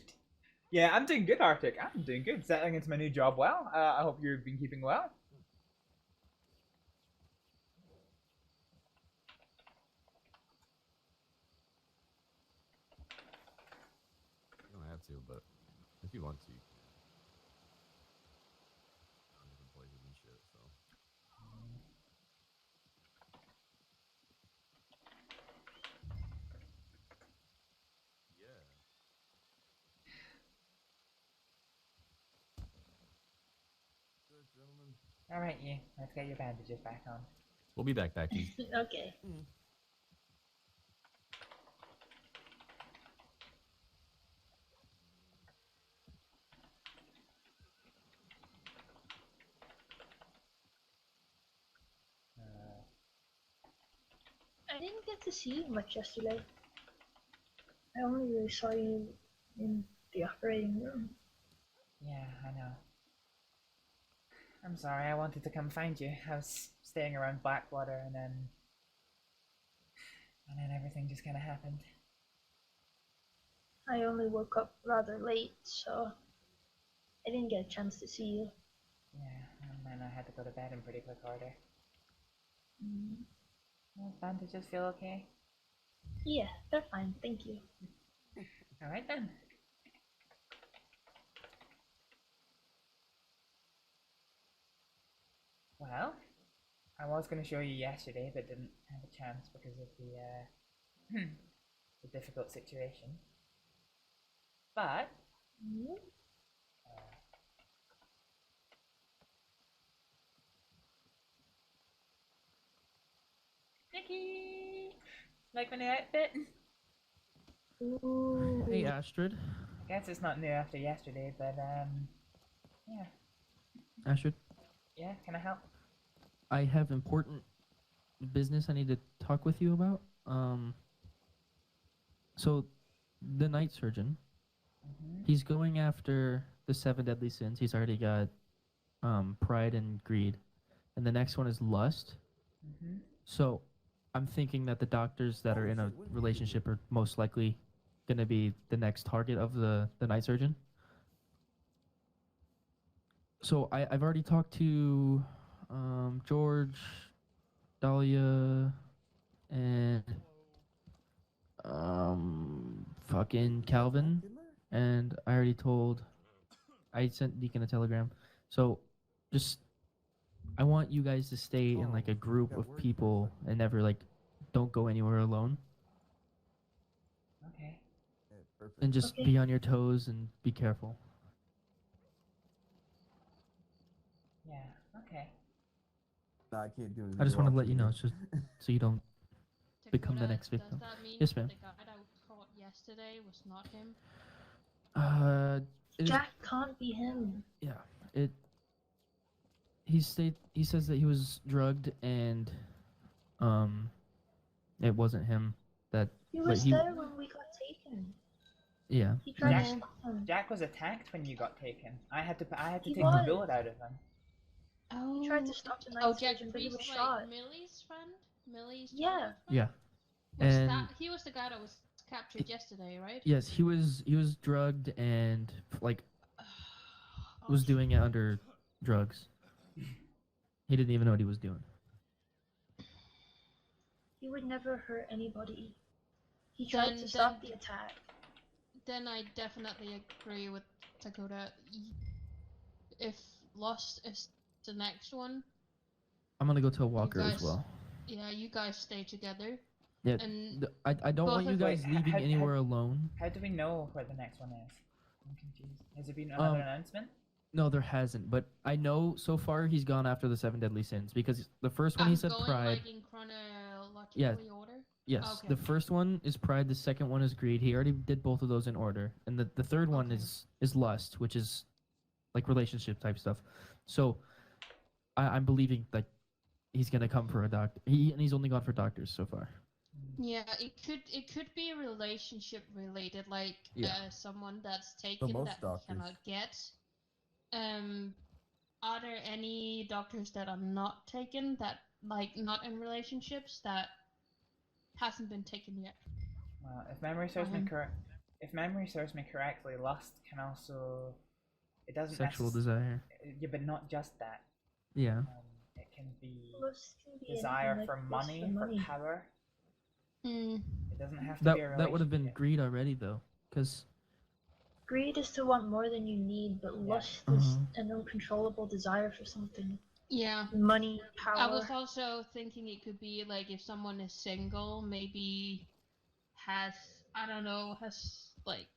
Yeah, I'm doing good, Arctic. I'm doing good. Settling into my new job well. I hope you've been keeping well. You don't have to, but if you want to, you can. Different places and shit, so. Yeah. Good, gentlemen. Alright, you. Let's get your bandages back on. We'll be back, Becky. Okay. I didn't get to see you much yesterday. I only really saw you in the operating room. Yeah, I know. I'm sorry, I wanted to come find you. I was staying around Blackwater and then everything just kind of happened. I only woke up rather late, so I didn't get a chance to see you. Yeah, and then I had to go to bed in pretty quick order. Mm. Bandages feel okay? Yeah, they're fine, thank you. Alright then. Well, I was going to show you yesterday, but didn't have a chance because of the difficult situation. But Nicky, like my new outfit? Ooh. Hey, Astrид. I guess it's not new after yesterday, but yeah. Astrid, Yeah, can I help? I have important business I need to talk with you about. So, the night surgeon, he's going after the 7 deadly sins. He's already got pride and greed, and the next one is lust. So, I'm thinking that the doctors that are in a relationship are most likely going to be the next target of the night surgeon. So I've already talked to George, Dahlia, and fucking Calvin, and I sent Deacon a telegram. So just I want you guys to stay in like a group of people and never like don't go anywhere alone. Okay. And just be on your toes and be careful. Yeah, okay. Nah, I can't do it. I just want to let you know, just so you don't become the next victim. Does that mean Yes, ma'am. the guy that was caught yesterday was not him? Jack can't be him. Yeah, he says that he was drugged and it wasn't him. He was there when we got taken. Yeah. He tried to stop him. Jack was attacked when you got taken. I had to He take was. the bullet out of him. Oh. He tried to stop the night Jack surgeon, but he was Priest, shot. like Millie's friend? Millie's Yeah. childhood friend? Yeah. He was the guy that was captured yesterday, right? Yes, he was drugged and like was doing it under drugs. He didn't even know what he was doing. He would never hurt anybody. He tried to stop the attack. Then I definitely agree with Dakota. If Lost is the next one, I'm gonna go tell Walker as guys- well. yeah, you guys stay together. Yeah, And I don't want you guys leaving anywhere alone. How do we know where the next one is? I'm confused. Has there been another announcement? No, there hasn't. But I know so far he's gone after the 7 deadly sins because the first one he said going, pride. like, in chronological Yeah. order? Yes, Okay. the first one is pride. The second one is greed. He already did both of those in order, and the third one is lust, which is like relationship type stuff. So I'm believing that he's gonna come for a doctor. He's only gone for doctors so far. Yeah, it could be relationship related, like Yeah. someone that's taken most that doctors. cannot get. Are there any doctors that are not taken that like not in relationships that hasn't been taken yet? Well, if memory serves me correctly, lust can also it doesn't Sexual desire. Yeah, but not just that. Yeah. It can be Lust can be desire anything, for like, money, lust for money. power. Mm. It doesn't have to be a relationship. That would have been greed already though, because Greed is to want more than you need, but lust is an uncontrollable desire for something. Yeah. Money, power. I was also thinking it could be like if someone is single, maybe has like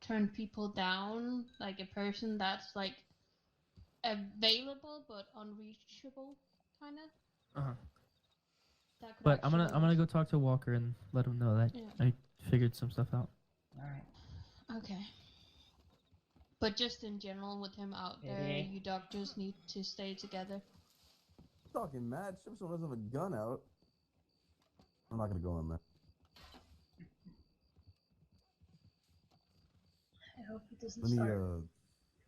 turned people down, like a person that's like available but unreachable, kind of. But I'm gonna go talk to Walker and let him know that I figured some stuff out. Alright. Okay. But just in general, with him out there, you doctors need to stay together. Talking mad. Ship someone doesn't have a gun out. I'm not gonna go in there. I hope he doesn't Let me start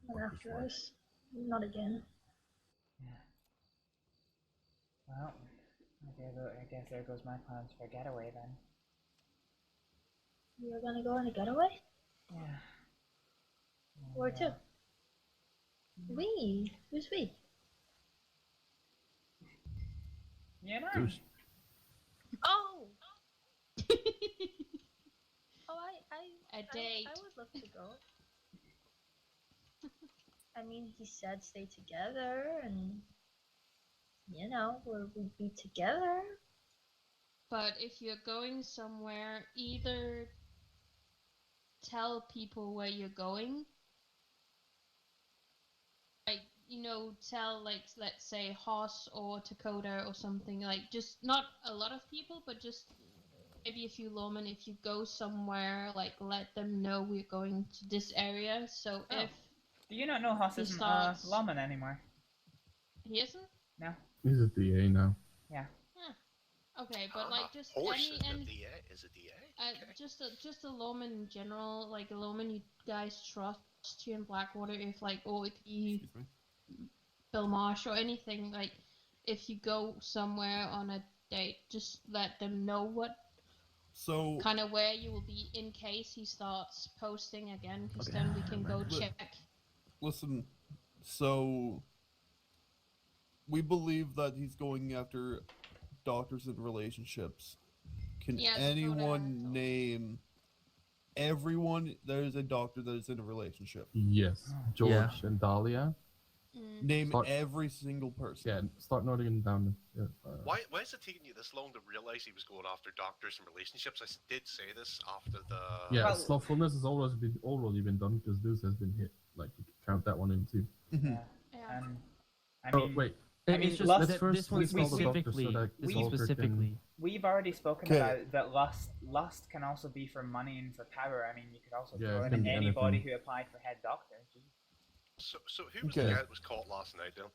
coming after us. Not again. Well, I guess there goes my plans for a getaway then. You're gonna go on a getaway? Yeah. Where to? We? Who's we? You know. Deuce. Oh! Oh, A date. I would love to go. I mean, he said stay together, and you know, we'd be together. But if you're going somewhere, either tell people where you're going. Like, you know, tell, like, let's say Hoss or Dakota or something. Like, just not a lot of people, but just maybe a few lawmen. If you go somewhere, like, let them know we're going to this area. So if Do you not know Hoss he isn't starts- lawman anymore? he isn't? No. He's a DA now. Yeah. Okay, but like just Horse any is a DA. just a lawman in general, like a lawman you guys trust here in Blackwater. If like, or it could be Bill Marsh or anything. Like, if you go somewhere on a date, just let them know what So kind of where you will be in case he starts posting again, because then we can go check. listen, so we believe that he's going after doctors in relationships. Can Yeah, that's what I anyone name everyone that is a doctor that is in a relationship? Yes, George and Dahlia. Name Start- every single person. Yeah, start noting them down. Why is it taking you this long to realize he was going after doctors and relationships? I did say this after the. Yeah, slothfulness has already been done because Deuce has been hit. Like you can count that one in too. Yeah. I Oh mean, wait. I mean, It's just lust, this one specifically. This one specifically. We've already spoken Okay. about that lust can also be for money and for power. I mean, you could also Yeah, throw it in can be anybody anything. who applied for head doctor. So who was the Okay. guy that was caught last night, then?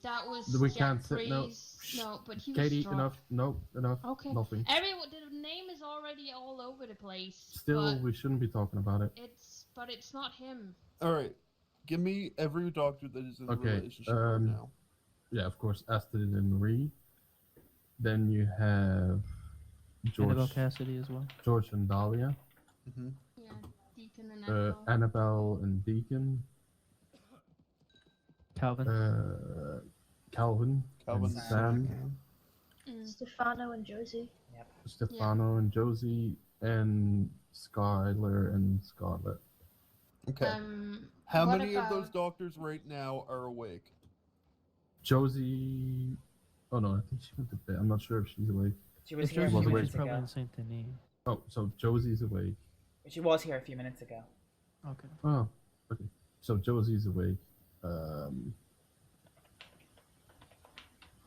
That was We can't say no. Jeffrey's. No, but he Katie, was drunk. enough. No, enough. Okay. Nothing. Everyone, the name is already all over the place. Still, but we shouldn't be talking about it. it's not him. All right, give me every doctor that is in a Okay. relationship right now. Yeah, of course, Astrид and Marie. Then you have Annabelle George, Cassidy as well. George and Dahlia. Mm-hmm. Yeah, Deacon and Annabelle. Annabelle and Deacon. Calvin. Calvin and Sam. Stefano and Josie. Yep. Stefano and Josie and Skylar and Scarlett. Okay. How what many of those about- doctors right now are awake? Josie. Oh no, I think she went to bed. I'm not sure if she's awake. She was If here a Josie few was minutes probably ago. in Saint Denis. Oh, so Josie's awake. She was here a few minutes ago. Okay. Oh, okay. So Josie's awake.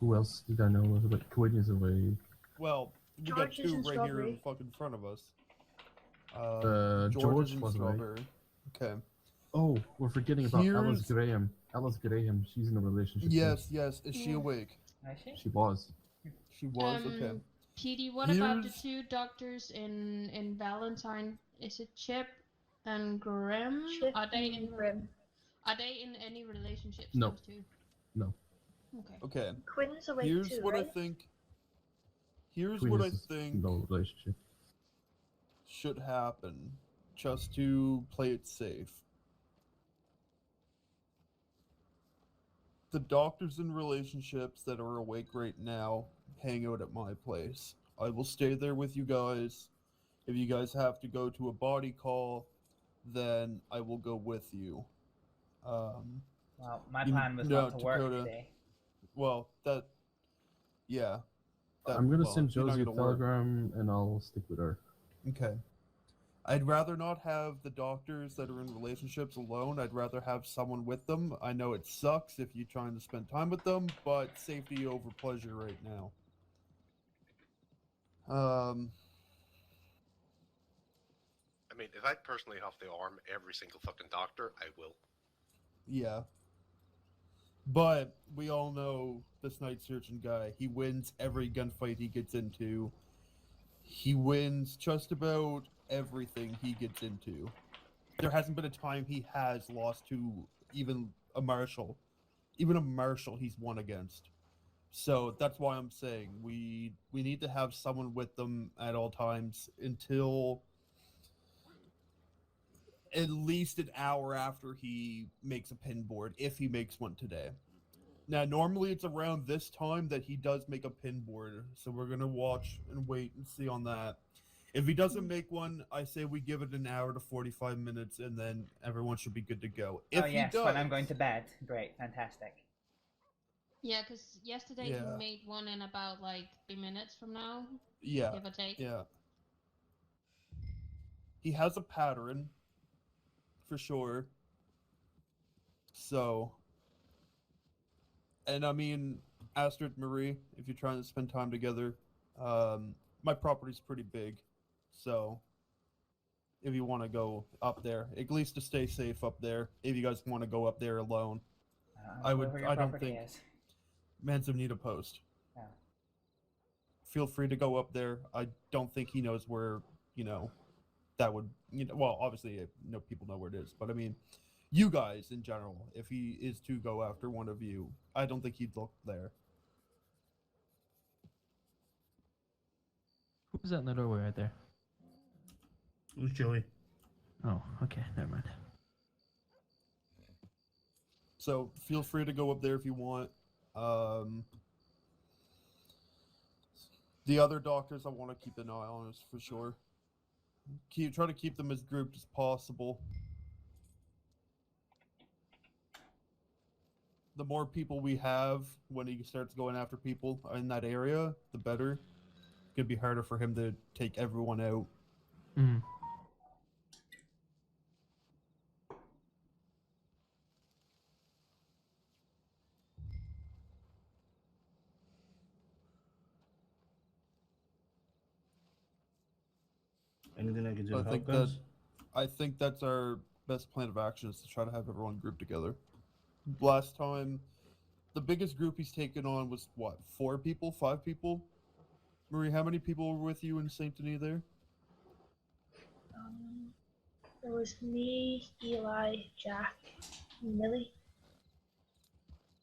Who else did I know was awake? Quinn is awake. Well, we got George is two in right here in Strawberry. fucking front of us. George is in was awake. Strawberry. Okay. Oh, we're forgetting about Alice Here's- Graham. Alice Graham, she's in a relationship. too. Yes, yes. Is she Yeah. awake? Is she? She was. She was. Okay. PD, what about the Here's- two doctors in Valentine? Is it Chip and Grim? Chip Are they and in Grim. Are they in any relationships? No. Those two. No. Okay. Okay. Quinn's awake Here's too, what right? I think. Here's Queen what I is think no relationship. should happen, just to play it safe. The doctors in relationships that are awake right now hang out at my place. I will stay there with you guys. If you guys have to go to a body call, then I will go with you. Well, my You- plan was no, not to work Dakota. today. Well, yeah. I'm gonna well, send you're not Josie a gonna work. telegram and I'll stick with her. Okay. I'd rather not have the doctors that are in relationships alone. I'd rather have someone with them. I know it sucks if you're trying to spend time with them, but safety over pleasure right now. I mean, if I personally have to arm every single fucking doctor, I will. Yeah. But we all know this night surgeon guy. He wins every gunfight he gets into. He wins just about everything he gets into. There hasn't been a time he has lost to even a marshal. Even a marshal he's won against. So that's why I'm saying we need to have someone with them at all times until at least an hour after he makes a pin board, if he makes one today. Now, normally it's around this time that he does make a pin board, so we're going to watch and wait and see on that. If he doesn't make one, I say we give it an hour to 45 minutes, and then everyone should be good to go. If Oh yes, he does, when I'm going to bed. Great, fantastic. Yeah, because yesterday Yeah. he made one in about like 3 minutes from now. Yeah, Give or take. yeah. He has a pattern, for sure. So, and I mean, Astrид, Marie, if you're trying to spend time together, my property's pretty big, so if you want to go up there, at least to stay safe up there, if you guys want to go up there alone, I don't think. Manzanita Post. Yeah. Feel free to go up there. I don't think he knows where, that would, well, obviously, people know where it is, but I mean, you guys in general, if he is to go after one of you, I don't think he'd look there. Who's that in the doorway right there? Who's Joey? Oh, okay, never mind. So feel free to go up there if you want. The other doctors, I want to keep an eye on us for sure. Try to keep them as grouped as possible. The more people we have when he starts going after people in that area, the better. It's gonna be harder for him to take everyone out. Mm. Anything I can do to help, guys? I think that's our best plan of action, is to try to have everyone grouped together. Last time, the biggest group he's taken on was what, 4 people, 5 people? Marie, how many people were with you in Saint Denis there? There was me, Eli, Jack, and Millie.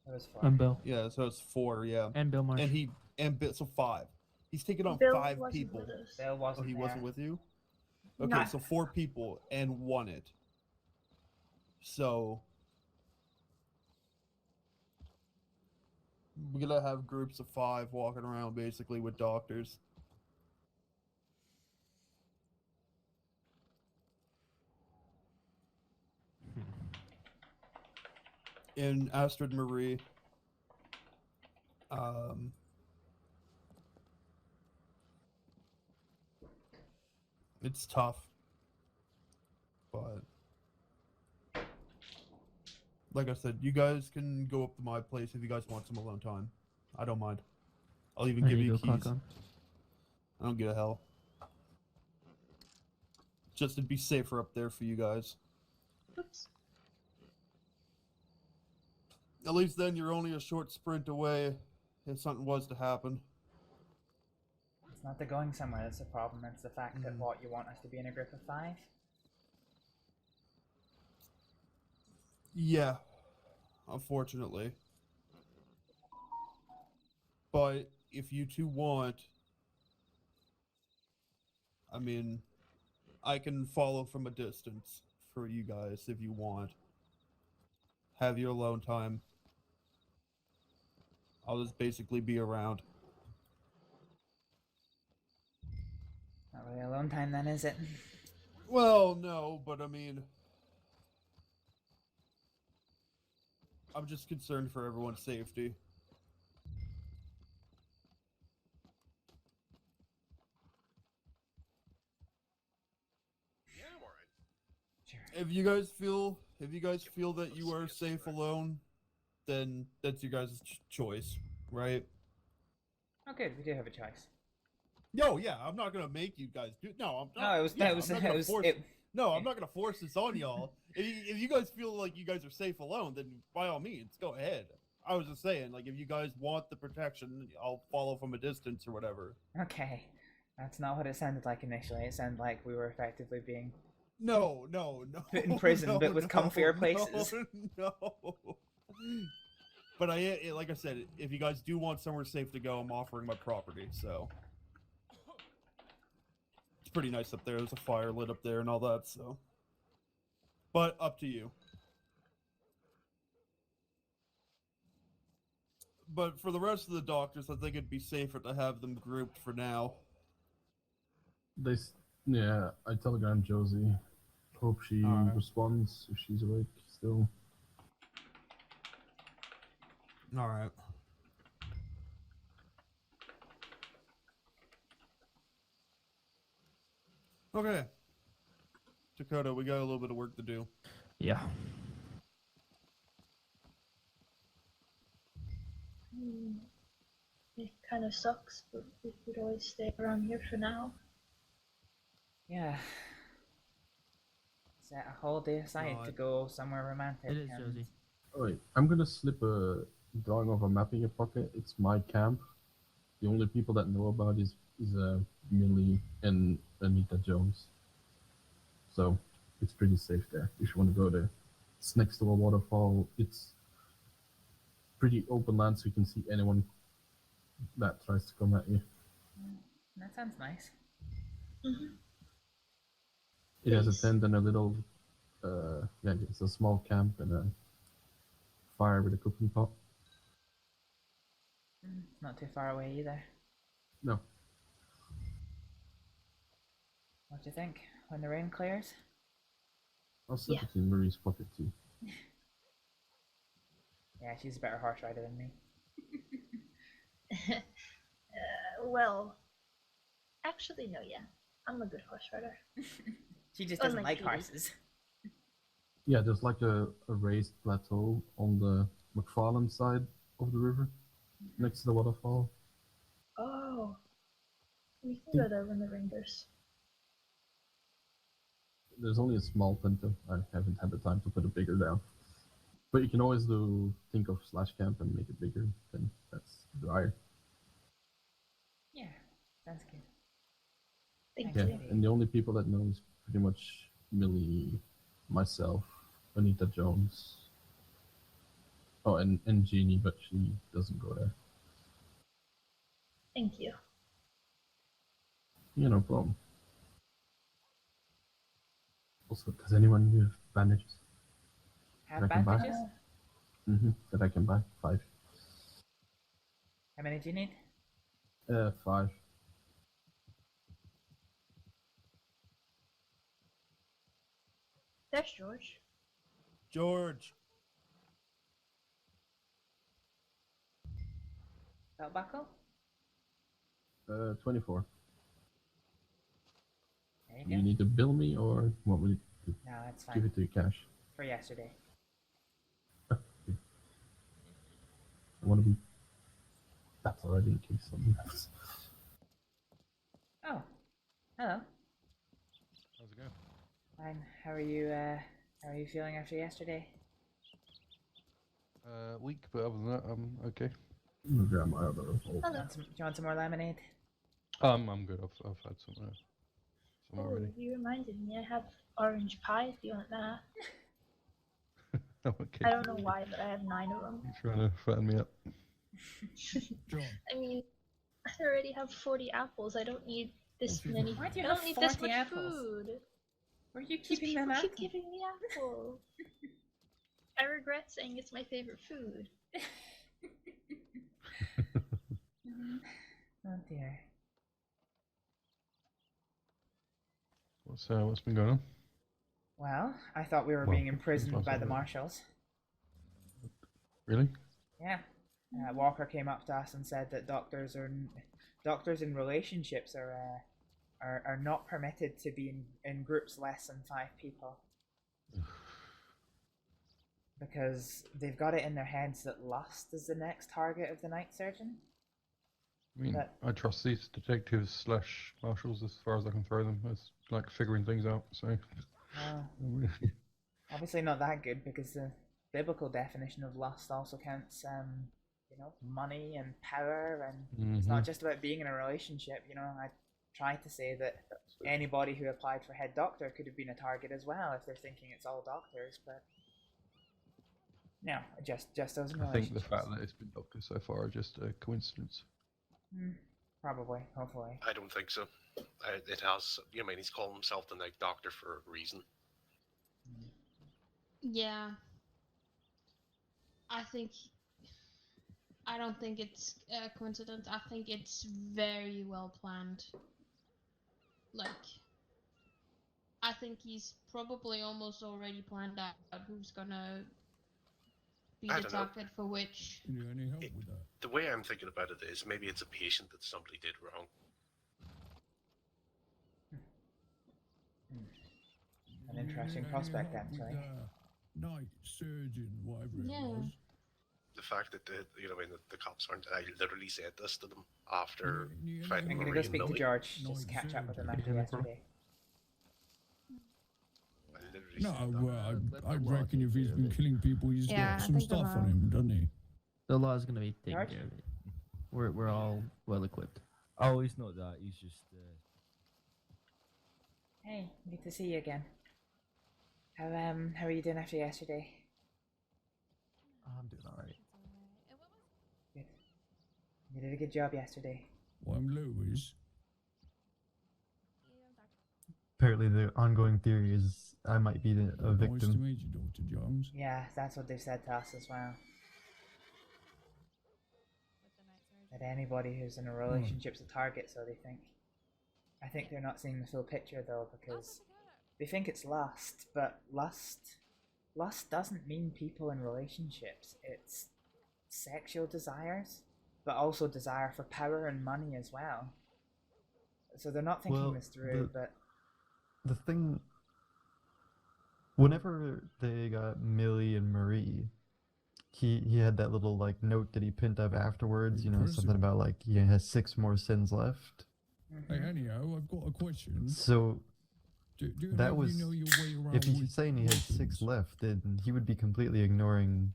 That was 4. And Bill. Yeah, so it's 4, yeah. And Bill Marsh. So 5. He's taken on Bill 5 wasn't people. with us. Bill wasn't he there. wasn't with you? Okay, No. so 4 people and won it. So we're gonna have groups of 5 walking around basically with doctors. In Astrид Marie, it's tough, but like I said, you guys can go up to my place if you guys want some alone time. I don't mind. I'll even give you keys. I don't give a hell. Just to be safer up there for you guys. Oops. At least then you're only a short sprint away if something was to happen. It's not the going somewhere that's the problem, it's the fact that what, you want us to be in a group of 5? Yeah, unfortunately. But if you two want, I mean, I can follow from a distance for you guys if you want. Have your alone time. I'll just basically be around. Not really alone time then, is it? Well, no, but I mean, I'm just concerned for everyone's safety. Yeah, I'm alright. Sure. If you guys feel that you are safe alone, then that's your guys' choice, right? Okay, we do have a choice. Yo, yeah, I'm not gonna make you guys do. No, I'm not. No, it was. Yeah, It was. I'm not It gonna was. force. It, No, I'm not gonna force this on y'all. If you guys feel like you guys are safe alone, then by all means, go ahead. I was just saying, like, if you guys want the protection, I'll follow from a distance or whatever. okay, that's not what it sounded like initially. It sounded like we were effectively being No. put in prison, but with comfier places. No. But like I said, if you guys do want somewhere safe to go, I'm offering my property, so. It's pretty nice up there. There's a fire lit up there and all that, so. But up to you. But for the rest of the doctors, I think it'd be safer to have them grouped for now. Yeah, I telegram Josie. Hope she responds if she's awake still. Alright. Okay. Dakota, we got a little bit of work to do. Yeah. It kind of sucks, but we could always stay around here for now. Yeah. Set a whole day aside to go somewhere romantic. It is, Josie. Alright, I'm gonna slip a drawing of a map in your pocket. It's my camp. The only people that know about is Millie and Anita Jones. So it's pretty safe there if you want to go there. It's next to a waterfall. It's pretty open land, so you can see anyone that tries to come at you. That sounds nice. It has a tent and a little, yeah, it's a small camp and a fire with a cooking pot. Not too far away either. No. What do you think when the rain clears? I'll slip it in Marie's pocket too. Yeah, she's a better horse rider than me. Well, actually, no, yeah. I'm a good horse rider. She just doesn't like Katie. horses. Yeah, there's like a raised plateau on the McFarland side of the river, next to the waterfall. Oh. We can go there when the rain goes. There's only a small tent though. I haven't had the time to put a bigger down. But you can always think of slash camp and make it bigger, then that's drier. Yeah, sounds good. Yeah, and the only people that know is pretty much Millie, myself, Anita Jones. Oh, and Jeannie, but she doesn't go there. Thank you. Yeah, no problem. Also, does anyone have bandages? Have that I can buy? bandages? That I can buy? 5. How many do you need? 5. There's George. George. Belt buckle? 24. There you Do go. you need to bill me or want me to No, that's fine. give it to you cash? For yesterday. I want to be. That's already in case something happens. Oh, hello. How's it going? Fine. How are you feeling after yesterday? Weak, but other than that, I'm okay. I'm gonna grab my other hole. Do you want some more lemonade? I'm good. I've had some Oh, already. you reminded me. I have orange pie if you want that. Okay. I don't know why, but I have 9 of them. You're trying to fatten me up. I mean, I already have 40 apples. I don't need this many. Why do you I have don't need this 40 much apples? food. Where are you Because keeping them people apples? keep giving me apples. I regret saying it's my favorite food. Oh dear. What's been going on? Well, I thought we were being imprisoned by the marshals. Really? Yeah. Walker came up to us and said that doctors in relationships are not permitted to be in groups less than 5 people. Because they've got it in their heads that lust is the next target of the night surgeon. I mean, I trust these detectives / marshals as far as I can throw them as like figuring things out. So. Well, obviously not that good, because the biblical definition of lust also counts, money and power, and it's not just about being in a relationship. I tried to say that anybody who applied for head doctor could have been a target as well if they're thinking it's all doctors, but No, just those I think the relationships. fact that it's been doctor so far are just a coincidence. Probably, hopefully. I don't think so. It has. I mean, he's calling himself the Night Doctor for a reason. Yeah. I don't think it's a coincidence. I think it's very well planned. Like, I think he's probably almost already planned out who's gonna be I the don't know. target for which. Can you any help with that? The way I'm thinking about it is maybe it's a patient that somebody did wrong. An interesting prospect, actually. Night surgeon, whatever it Yeah. was. The fact that the cops aren't. I literally said this to them after finding I'm gonna Marie go speak and to Millie. George, just catch up with him after yesterday. I literally No, said that. well, I reckon if he's been killing people, he's Yeah, got I some think the stuff law- on him, doesn't he? The law is gonna be taking George? care of it. We're all well equipped. Oh, he's not that. He's just. Hey, good to see you again. How are you doing after yesterday? I'm doing alright. Good. You did a good job yesterday. Well, I'm Lewis. Apparently, the ongoing theory is I might be a Nice to victim. meet you, Dr. Jones. Yeah, that's what they've said to us as well. That anybody who's in a relationship's a target, so they think. I think they're not seeing the full picture though, because they think it's lust, but lust doesn't mean people in relationships. It's sexual desires, but also desire for power and money as well. So they're not thinking Well, this through, but The thing. Whenever they got Millie and Marie, he had that little like note that he pinned up afterwards. You know, something about like he has 6 more sins left. Hey, anyhow, I've got a question. So Do that you was know your way around if he's with saying he had 6 left, then he would be completely ignoring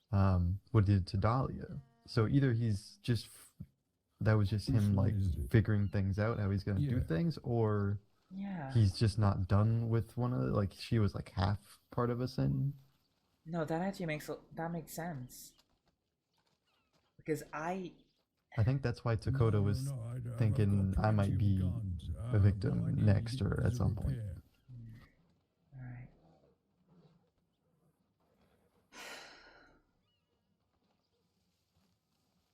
what he did to Dahlia. So either he's just that was just him like figuring things out how he's gonna do things, or yeah. he's just not done with one of the, like she was like half part of a sin. No, that actually makes sense. Because I think that's why Dakota was thinking I might be a victim next or at some point. Alright.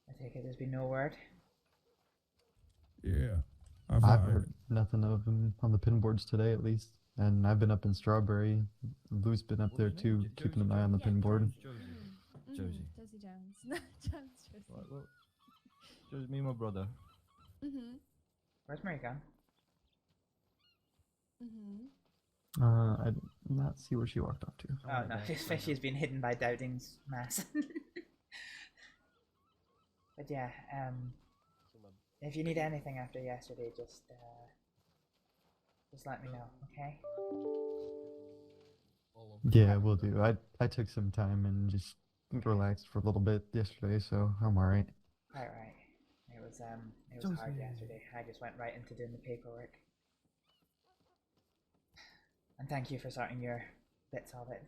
I take it there's been no word. Yeah. I've heard nothing of him on the pinboards today, at least. And I've been up in Strawberry. Lou's been up there too, keeping an eye on the pinboard. Josie. Josie Jones. Not Jones, Josie. Well, Josie, me and my brother. Where's Mary gone? I did not see where she walked off to. Oh no, she's been hidden by Dowding's mass. But yeah, if you need anything after yesterday, just let me know, okay? Yeah, we'll do. I took some time and just relaxed for a little bit yesterday, so I'm alright. Right. It was hard yesterday. I just went right into doing the paperwork. And thank you for sorting your bits of it.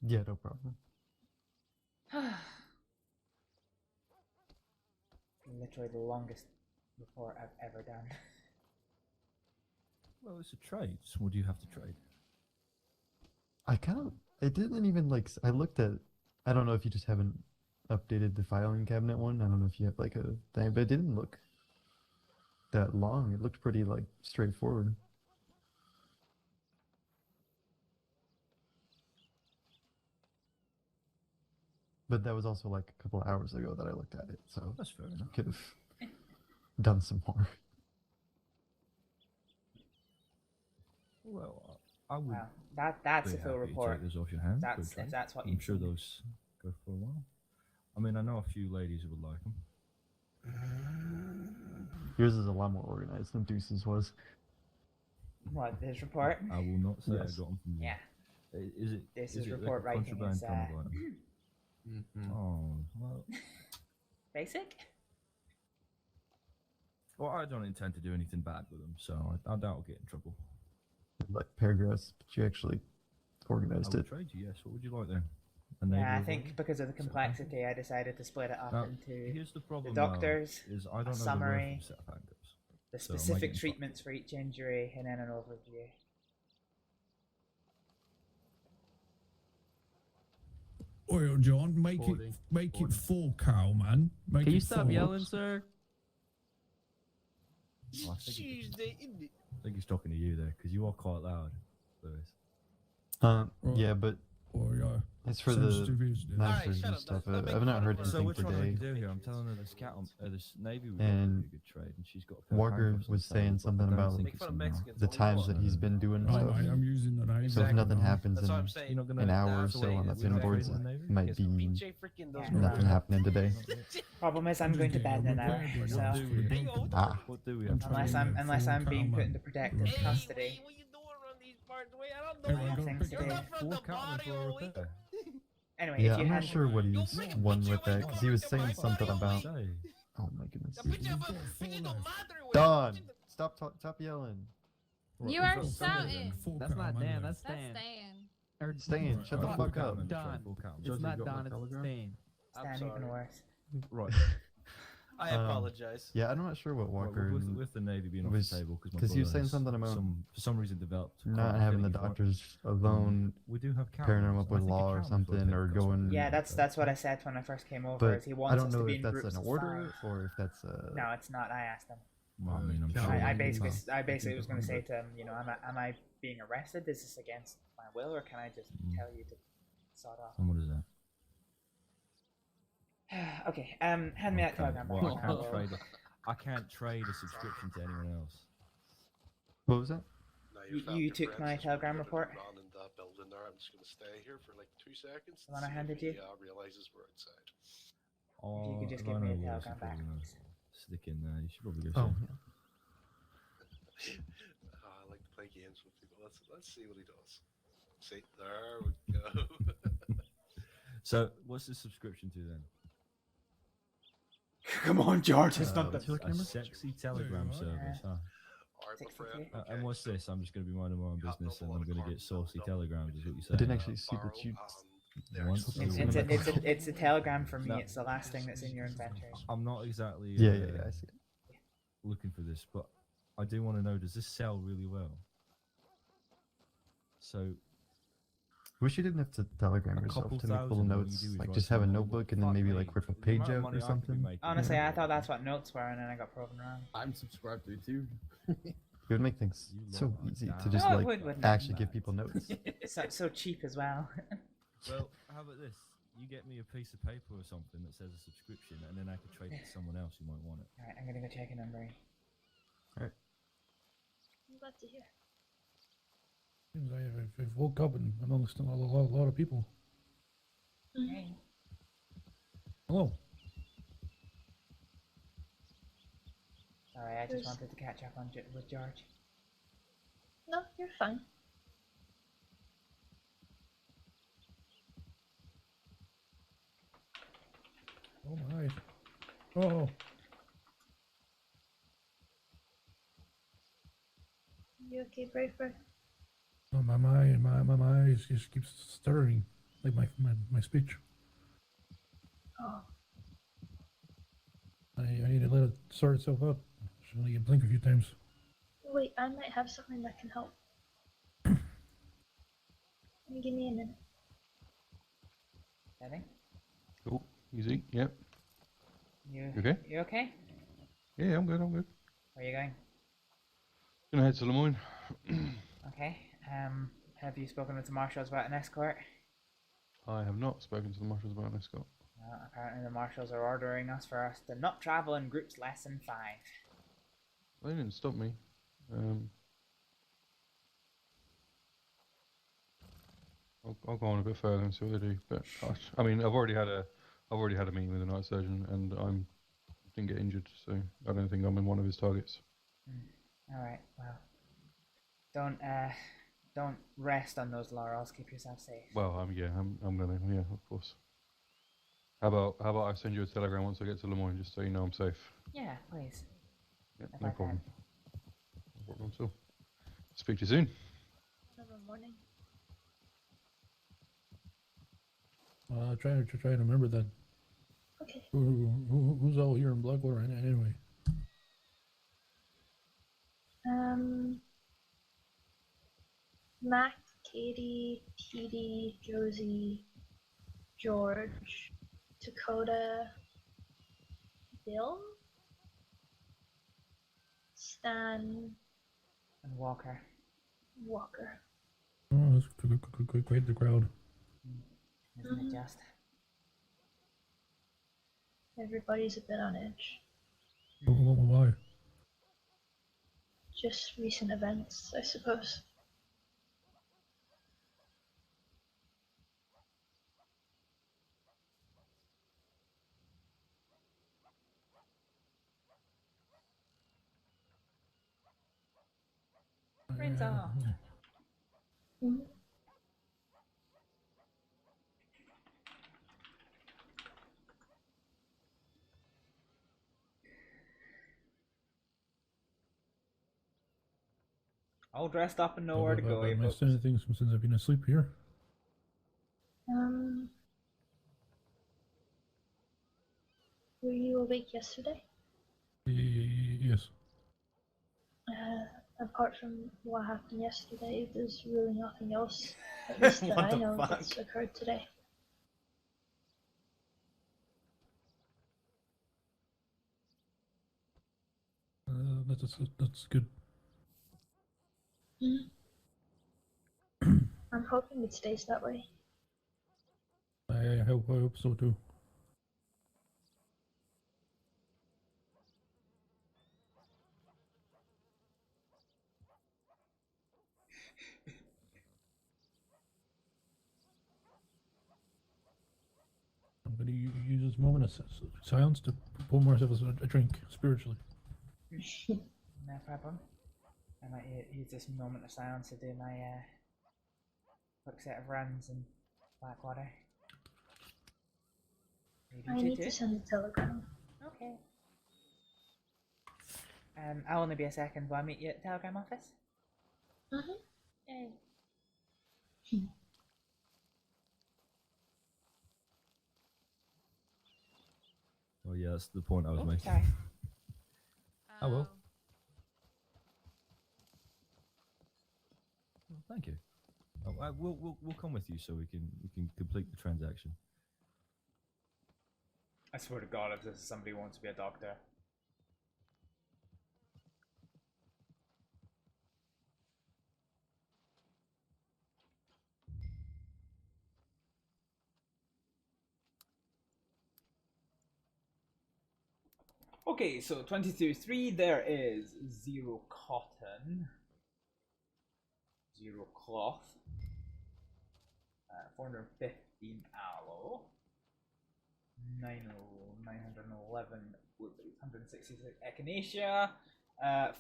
Yeah, no problem. Literally the longest report I've ever done. Well, it's a trade. So what do you have to trade? It didn't even like, I looked at, I don't know if you just haven't updated the filing cabinet one. I don't know if you have like a thing, but it didn't look that long. It looked pretty like straightforward. But that was also like a couple of hours ago that I looked at it, so that's fair enough. Could have done some more. Well, I would. Wow, that's be a full happy to report. Take those off your hands. That's for a trade. if that's what I'm you sure need. those go for a while. I mean, I know a few ladies who would like them. Yours is a lot more organized than Deuce's was. What, his report? I will not say Yes. I got them from you. Yeah. Is it? This is is it report like a writing contraband is kind of item? Oh well. Basic? Well, I don't intend to do anything bad with them, so I doubt I'll get in trouble. Like paragraphs, but you actually organized I will it. trade you, yes. What would you like then? Yeah, I think because of the complexity, I decided to split it up Now, into here's the problem, the doctors, is I don't a know the worth summary, of set of handcuffs. the So am I specific getting fucked? treatments for each injury, and then an overview. Well, John, make it full, Carl, man. Make Can you it stop full. yelling, sir? Oh, I think he's talking to you there, because you are quite loud, Lewis. Yeah, but it's for the sensitive, isn't it? managers and stuff. I've not heard So anything which one are we today. do here? I'm telling her this cat on this navy would be And a good trade, and she's got a pair of Walker handcuffs on was the table, saying but I something don't about think it's the times that he's been doing Oh, stuff. I am using the name. So if nothing happens That's what in I'm saying. You're not gonna an hour or that's so the way on it the is. pin We're boards, not it might be PJ freaking does nothing happening today. Problem is, I'm going to bed in an hour, so What do we have? unless I'm being put into protective custody. I have things to do. Anyway, Yeah, if you I'm had not sure what he's won with that because he was saying something about. Oh my goodness. Don, stop yelling. You are shouting. That's not Dan, that's That's Stan. Stan. Or Stan, shut the fuck up. Don. It's not Don, it's Stan. Stand even worse. Right. I apologize. Yeah, I'm not sure what Walker with the Navy being off was the table because he was saying something about for some reason developed not having the doctors alone we do have pairing him up with law or something or going. Yeah, that's what I said when I first came over. But Is he I wants don't us know to be if in that's groups an of order 5. or if that's a. No, it's not. I asked him. Well, I mean, I'm sure I basically was going to say to him, you know, am I being arrested? Is this against my will, or can I just tell you to sod off? And what is that? Okay, hand me that telegram back. Well, I can't trade a subscription to anyone else. What was that? You took my telegram report. In that building there. I'm just going to stay here for like 2 seconds. The one I handed you? Realizes we're outside. If you could just if give I me a know Lewis, telegram he's back. probably gonna stick in there. You should probably go. Oh, see him. I like to play games with people. Let's see what he does. See, there we go. So, what's the subscription to then? Come on, George, it's not a the sexy telegram service, huh? And what's this? I'm just going to be minding my own business and I'm going to get saucy telegrams, is what you say? I didn't actually see that you. It's a telegram for me. It's the last thing that's in your inventory. I'm not exactly Yeah, I see it. looking for this, but I do want to know, does this sell really well? So, Wish you didn't have to telegram yourself to make little notes. Like just have a notebook and then maybe like rip a page out or something. Honestly, I thought that's what notes were, and then I got proven wrong. I'm subscribed to it too. It would make things so easy to just No, it like wouldn't. actually give people notes. So cheap as well. well, how about this? You get me a piece of paper or something that says a subscription, and then I could trade it to someone else who might want it. Alright, I'm gonna go check a number. Alright. I'm glad to hear. Seems like I've woke up and I know there's still a lot of people. Mm-hmm. Hello. Sorry, I just wanted to catch up on with George. No, you're fine. Oh my. Oh. You okay, Braver? Oh, my eyes just keeps stirring, like my speech. Oh. I need to let it sort itself out. Should only blink a few times. Wait, I might have something that can help. Give me a minute. Anything? Oh, easy. Yep. You okay? You okay? Yeah, I'm good. Where are you going? Gonna head to Lemoyne. Okay. Have you spoken with the marshals about an escort? I have not spoken to the marshals about an escort. Apparently the marshals are ordering us to not travel in groups less than 5. They didn't stop me. I'll go on a bit further and see what they do. But I mean, I've already had a meeting with the night surgeon, and didn't get injured, so I don't think I'm in one of his targets. All right. Well, don't rest on those laurels. Keep yourself safe. Well, I'm gonna, of course. How about I send you a telegram once I get to Lemoyne, just so you know I'm safe. Yeah, please. Yeah, If no I problem. can. No problem at all. Speak to you soon. Have a morning. Try to remember that. Okay. Who's all here in Blackwater anyway? Mac, Katie, Petey, Josie, George, Dakota, Bill, Stan, And Walker. Walker. Oh, that's quite the crowd. Isn't it just? Everybody's a bit on edge. Why? Just recent events, I suppose. Rinse off. Mhm. All dressed up and nowhere to go. I eh, missed folks? anything since I've been asleep here. Were you awake yesterday? Yes. Apart from what happened yesterday, there's really nothing else, at least that What I the know, fuck? that's occurred today. That's good. I'm hoping it stays that way. I hope so too. I'm going to use this moment of silence to pour myself a drink spiritually. No problem. I might use this moment of silence to do my quick set of runs in Blackwater. I need to send a telegram. Okay. I'll only be a second. Will I meet you at the telegram office? Yay. Well, yeah, that's the point I was making. Sorry. I will. Well, thank you. We'll come with you so we can complete the transaction. I swear to God, if this is somebody who wants to be a doctor. Okay, so 22.3, there is 0 cotton, 0 cloth, 415 aloe, 911 wood, 166 echinacea,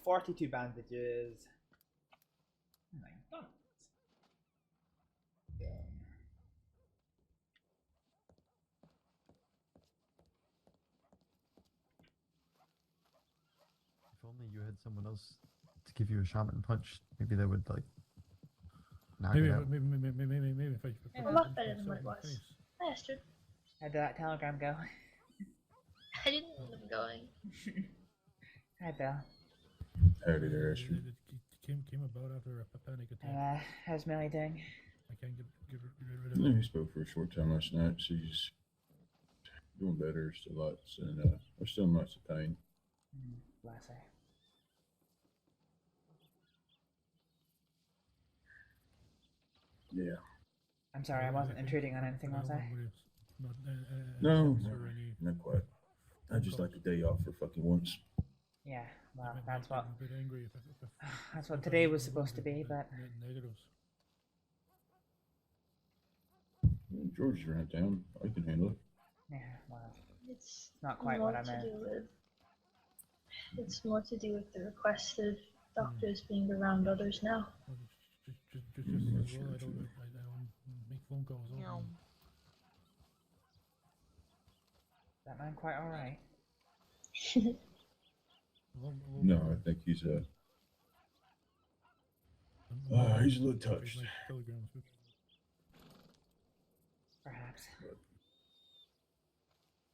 42 bandages, 9 donuts. If only you had someone else to give you a shaman punch, maybe they would like knock Maybe it out. maybe if I A lot better than what it was. Hi, Astrид. How'd that telegram go? I didn't know them going. Hi, Bill. Howdy there, Astrid. It came about after a panic attack. How's Millie doing? I can't get rid of it. We spoke for a short time last night. She's doing better, still lots, and we're still in lots of pain. Bless her. Yeah. I'm sorry, I wasn't intruding on anything, was I? No, not quite. I'd just like a day off for fucking once. Yeah, well, that's what today was supposed to be, but negatives. George's around town. I can handle it. Yeah, well, It's not quite more what I to meant. do with. It's more to do with the request of doctors being around others now. Just as well, I don't make phone calls. That man quite alright. No, I think he's a little touched. Perhaps.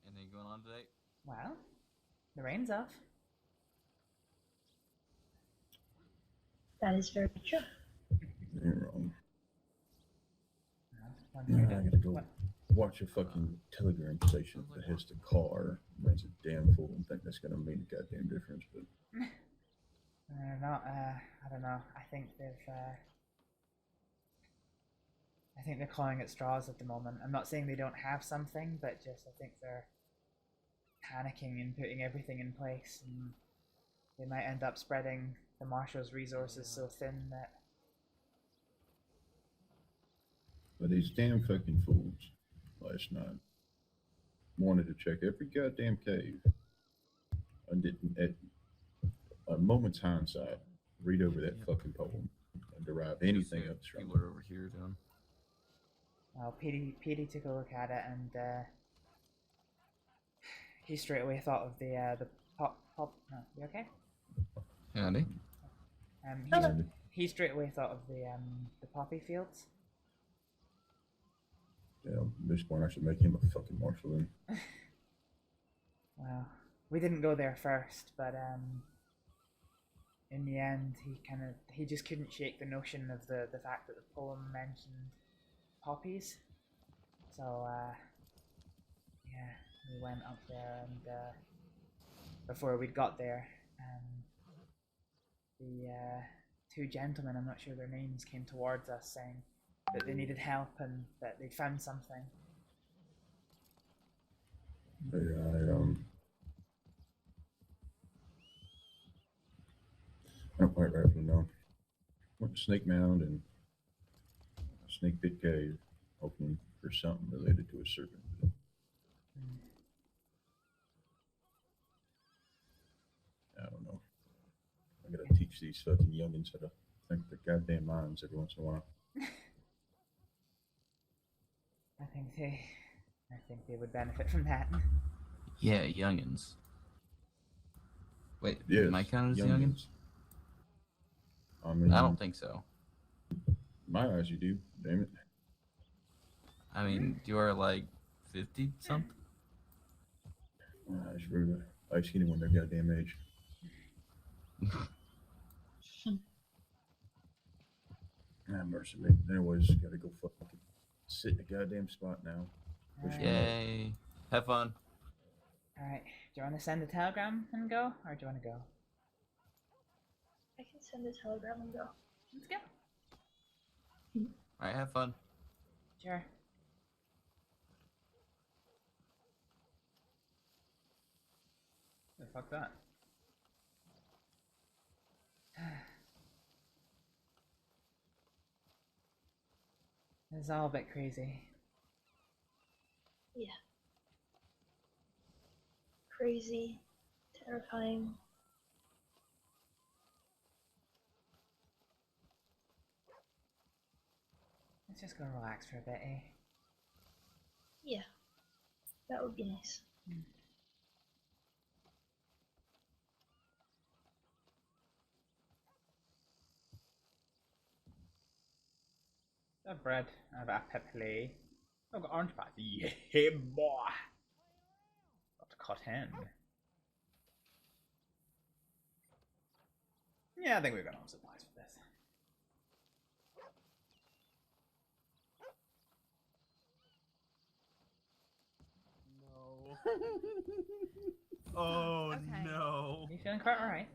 Anything going on today? Well, the rain's off. That is very true. You're wrong. Wondering I gotta go watch a fucking telegram station that has the car, runs it damn full, and think that's gonna make a goddamn difference. But I don't know. I think they're clawing at straws at the moment. I'm not saying they don't have something, but just I think they're panicking and putting everything in place, and they might end up spreading the marshal's resources so thin that. But these damn fucking fools last night wanted to check every goddamn cave and didn't, at a moment's hindsight, read over that fucking poem and derive anything else from it. People are over here doing. Well, Petey took a look at it, and he straight away thought of the pop. No, you okay? Andy? He straight away thought of the poppy fields. Yeah, at this point I should make him a fucking marshal then. Well, we didn't go there first, but in the end, he just couldn't shake the notion of the fact that the poem mentioned poppies. So yeah, we went up there, and before we got there, the two gentlemen, I'm not sure their names, came towards us saying that they needed help and that they'd found something. But I don't quite rightfully know. Went to Snake Mound and Snake Pit Cave, hoping for something related to a serpent. I don't know. I gotta teach these fucking youngins how to think with their goddamn minds every once in a while. I think they would benefit from that. Yeah, youngins. Wait, Yes, am I counted as youngins? I mean, I don't think so. My eyes, you do. Damn it. I mean, you are like 50 something. I just really like anyone their goddamn age. Mercy me. Anyways, gotta go fucking sit in the goddamn spot now. Yay. Have fun. Alright, do you want to send a telegram and go, or do you want to go? I can send a telegram and go. Let's go. Alright, have fun. Sure. The fuck that? It's all a bit crazy. Yeah. Crazy, terrifying. Let's just go relax for a bit, eh? Yeah. That would be nice. I have bread. I have a pepperly. I've got orange pies. Yeah, boy. Got to cut him. Yeah, I think we've got enough supplies for this. No. Oh Okay. no. You feeling quite alright?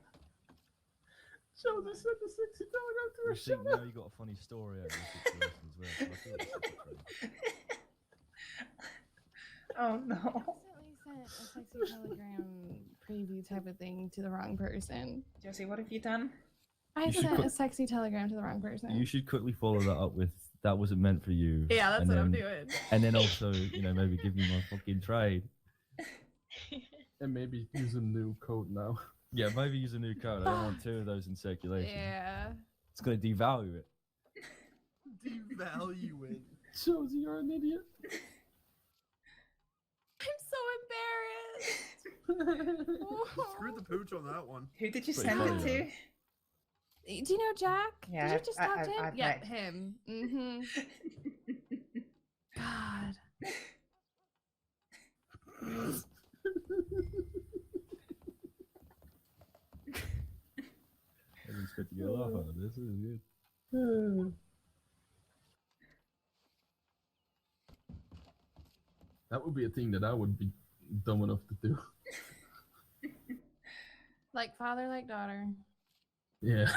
Joe just sent the 60 telegram to I her think show. now you got a funny story out of this situation as well. So I feel it's pretty funny. Oh no. Accidentally sent a sexy telegram preview type of thing to the wrong person. Josie, what have you done? I You should sent put- a sexy telegram to the wrong person. You should quickly follow that up with that wasn't meant for you. Yeah, that's and what I'm then- doing. And then also, maybe give me my fucking trade. And maybe use a new code now. Yeah, maybe use a new code. I don't want two of those in circulation. Yeah. It's gonna devalue it. Devalue it. Josie, you're an idiot. I'm so embarrassed. Screw the pooch on that one. Who did you Pretty send funny, it to? Do you know Jack? Yeah, Did you just talk to him? I've Yep, met- him. Mm-hmm. God. is good. That would be a thing that I would be dumb enough to do. Like father, like daughter. Yeah.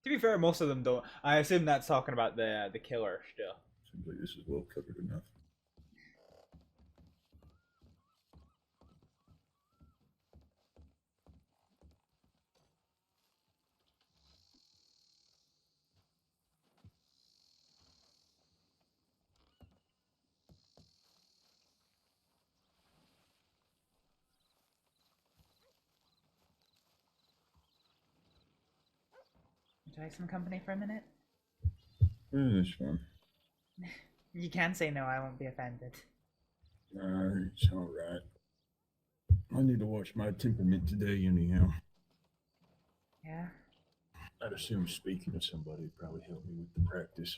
To be fair, most of them don't. I assume that's talking about the killer still. Seems like this is well covered enough. Would you like some company for a minute? It's fun. You can say no, I won't be offended. It's alright. I need to watch my temperament today anyhow. Yeah? I'd assume speaking to somebody would probably help me with the practice.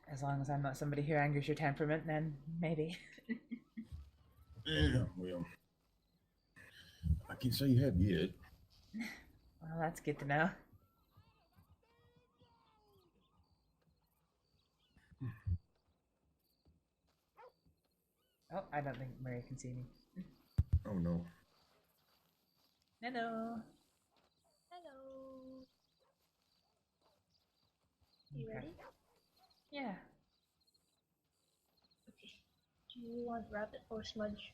As long as I'm not somebody who angers your temperament, then maybe. Yeah, well, I can't say you have yet. Well, that's good to know. Oh, I don't think Maria can see me. Oh no. Hello. Hello. You Okay. ready? Yeah. Okay. Do you want rabbit or smudge?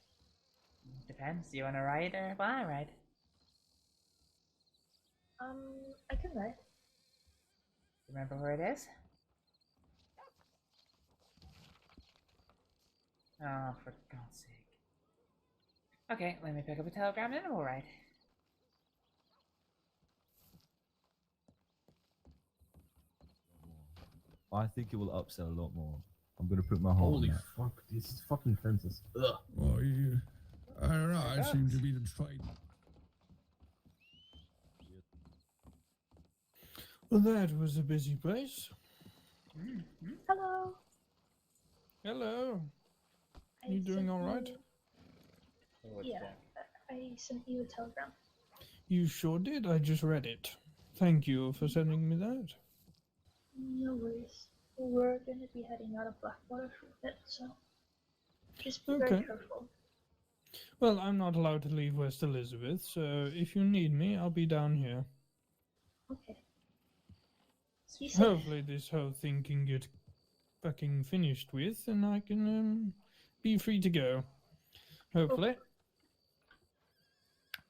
Depends. Do you want to ride or will I ride? I can ride. Remember where it is? Oh, for God's sake. Okay, let me pick up a telegram and we'll ride. I think it will upsell a lot more. I'm gonna put my heart on Holy that. fuck, these fucking fences. Ugh. Well, I don't know. I seem to be the trade. Well, that was a busy place. Hello. Hello. I You doing sent all right? Yeah, I sent you a telegram. You sure did. I just read it. Thank you for sending me that. No worries. We're gonna be heading out of Blackwater for a bit, so just be very Okay. careful. Well, I'm not allowed to leave West Elizabeth, so if you need me, I'll be down here. Okay. Be safe. Hopefully this whole thing can get fucking finished with, and I can be free to go. Hopefully.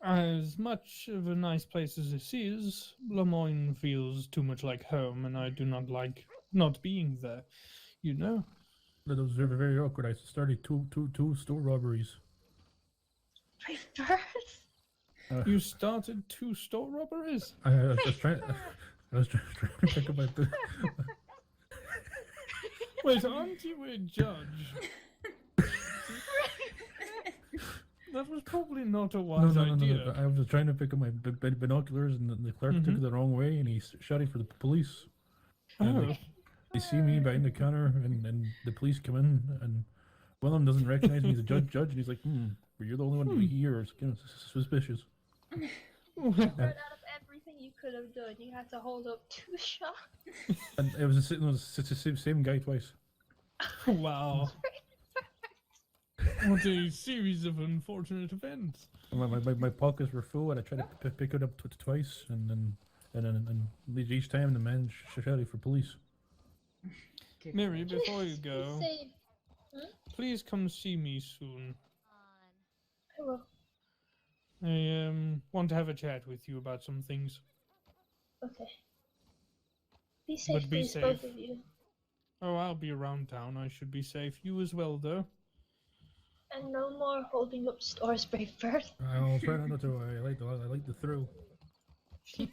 As much of a nice place as this is, Lemoyne feels too much like home, and I do not like not being there, you know? That was very, very awkward. I started two store robberies. You started 2 store robberies? I was just trying. I was trying to pick up my. Wait, aren't you a judge? That was probably not a wise idea. No. I was trying to pick up my binoculars, and the clerk took it the wrong way, and he shouted for the police. And they see me behind the counter, and the police come in, and one of them doesn't recognize me. He's a judge, and he's like, but you're the only one to be here. It's kind of suspicious. Out of everything you could have done, you had to hold up 2 shots. And it was the same guy twice. Wow. What a series of unfortunate events. My pockets were full, and I tried to pick it up twice, and each time the man shouted for police. Mary, before you go, Safe. please come see me soon. I will. I want to have a chat with you about some things. Okay. Be safe, But be please, safe. both of you. Oh, I'll be around town. I should be safe. You as well, though. And no more holding up stores, brave bird. I'll try not to. I like the thrill. Poor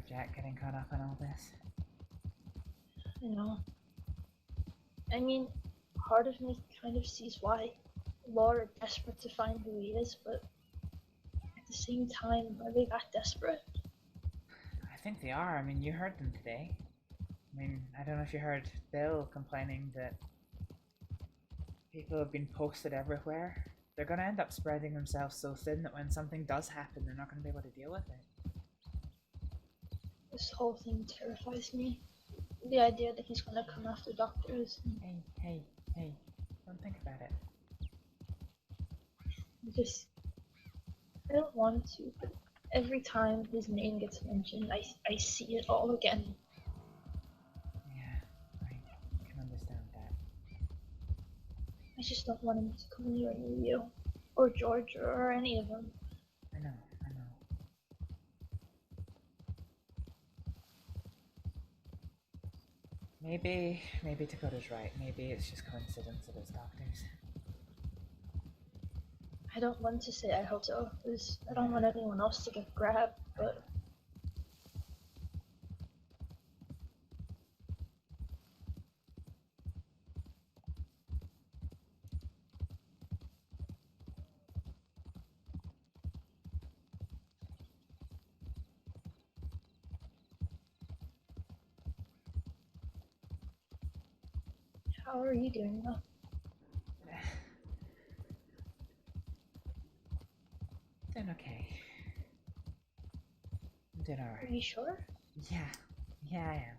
Jack getting caught up in all this. I know. I mean, part of me kind of sees why Law are desperate to find who he is, but at the same time, are they that desperate? I think they are. I mean, you heard them today. I mean, I don't know if you heard Bill complaining that people have been posted everywhere. They're going to end up spreading themselves so thin that when something does happen, they're not going to be able to deal with it. This whole thing terrifies me. The idea that he's going to come after doctors. Hey, don't think about it. I don't want to, but every time his name gets mentioned, I see it all again. Yeah, I can understand that. I just don't want him to come anywhere near you, or George, or any of them. I know. Maybe Dakota's right. Maybe it's just coincidence that it's doctors. I don't want to say I hope so, because I don't want anyone else to get grabbed, but... How are you doing now? Doing okay. I'm doing alright. Are you sure? Yeah, I am.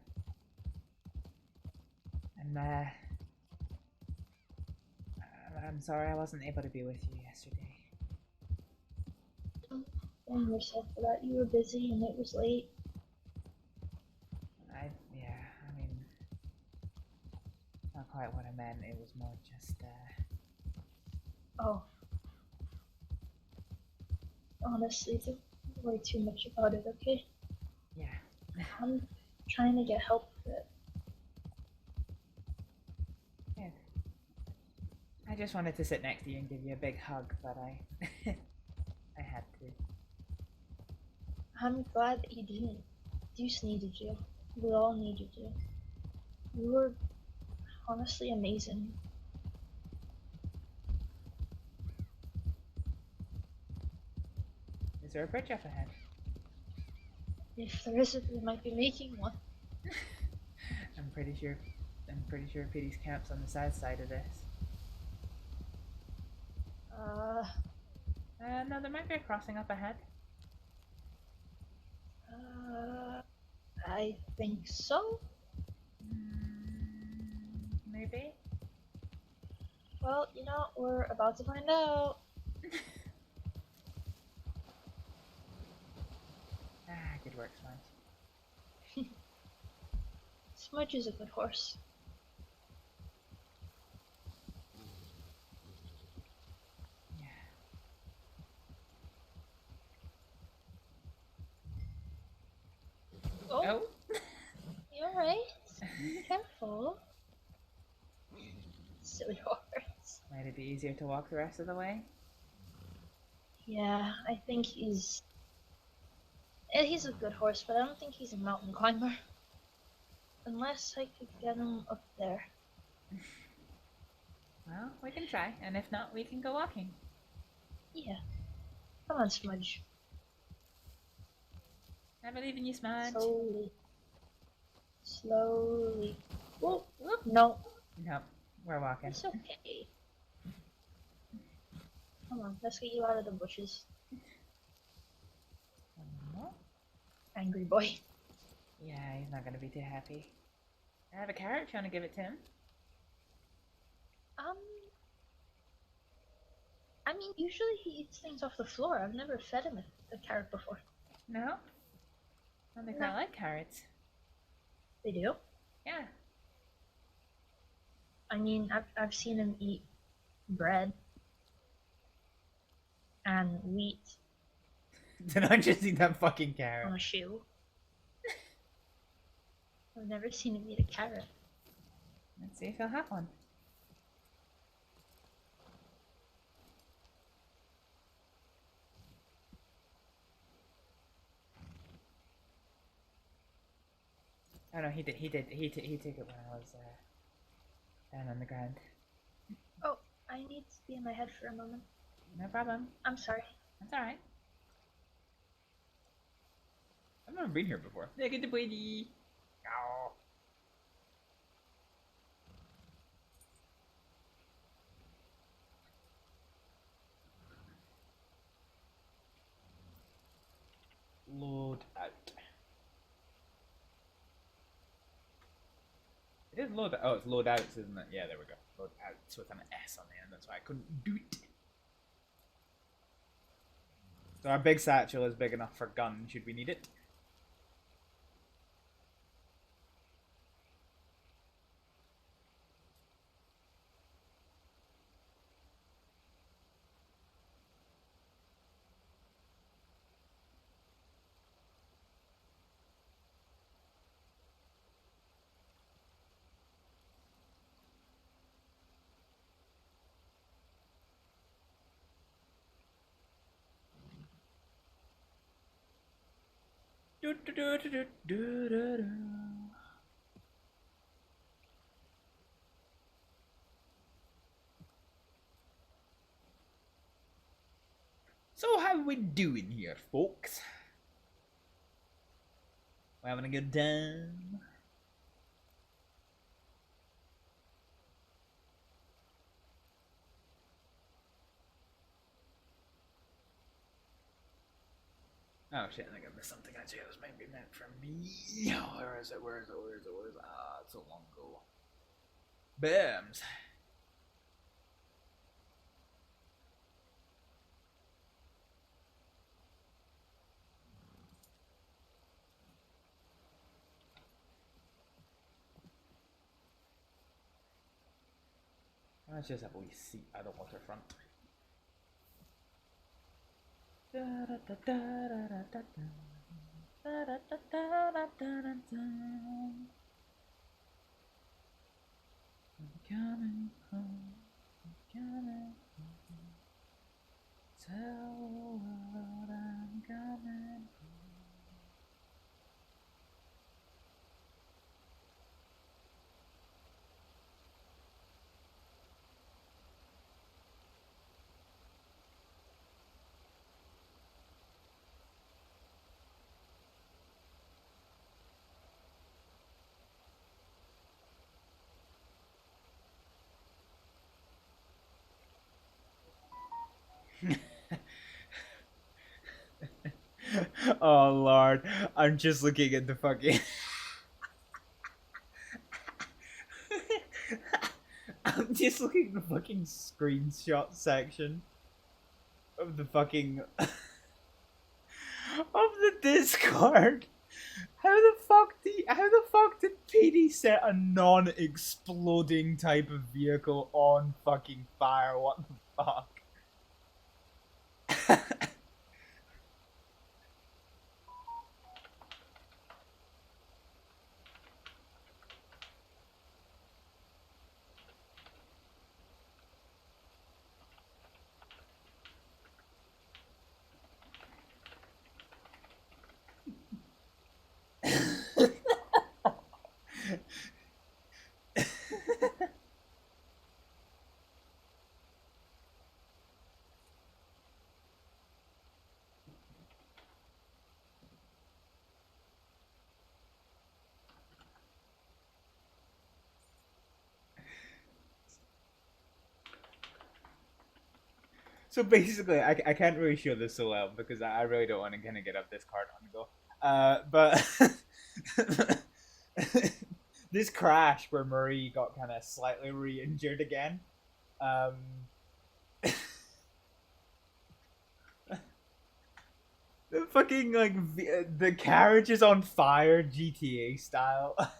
I'm sorry I wasn't able to be with you yesterday. Don't blame yourself for that. You were busy and it was late. I mean, not quite what I meant. It was more just, Oh. Honestly, don't worry too much about it, okay? Yeah. I'm trying to get help with it. Yeah. I just wanted to sit next to you and give you a big hug, but I had to. I'm glad that you didn't. Deuce needed you. We all needed you. You were honestly amazing. Is there a bridge up ahead? If there isn't, we might be making one. I'm pretty sure Petey's camp's on the south side of this. No, there might be a crossing up ahead. I think so. Maybe? Well, you know, we're about to find out. Good work, Smudge. Smudge is a good horse. Oh. You alright? Be careful. Silly horse. Might it be easier to walk the rest of the way? Yeah, I think he's a good horse, but I don't think he's a mountain climber. Unless I could get him up there. Well, we can try, and if not, we can go walking. Yeah. Come on, Smudge. I believe in you, Smudge. Slowly. Whoop, whoop. No. Nope, we're walking. It's okay. Come on, let's get you out of the bushes. Angry boy. Yeah, he's not gonna be too happy. I have a carrot if you want to give it to him. I mean, usually he eats things off the floor. I've never fed him a carrot before. No? Well, they quite like carrots. They do? Yeah. I mean, I've seen him eat bread. and wheat Did I just eat that fucking carrot? on a shoe. I've never seen him eat a carrot. Let's see if he'll have one. Oh no, he took it when I was down on the ground. Oh, I need to be in my head for a moment. No problem. I'm sorry. That's alright. I've never been here before. Look at the buddy. Oh. Load out. It is load out. Oh, it's load outs, isn't it? Yeah, there we go. Load outs with an S on the end. That's why I couldn't do it. So our big satchel is big enough for guns, should we need it? Do, do, do, do, do, do, do. So how we doing here, folks? We're having a good time. Oh shit, I think I missed something actually. It was maybe meant for me. Oh, where is it? Where is it? Where is it? Where is it? Ah, it's so long ago. Bams. Let's just have a wee seat at the waterfront. I'm coming home. I'm coming home. Tell the world I'm coming home. Oh lord, I'm just looking at the fucking I'm just looking at the fucking screenshot section of the fucking of the Discord. How the fuck did PD set a non-exploding type of vehicle on fucking fire? What the fuck? So basically, I can't really show this so well because I really don't want to kind of get up this card on the go. But this crash where Marie got kind of slightly re-injured again. The fucking like the carriage is on fire, GTA style. Oh,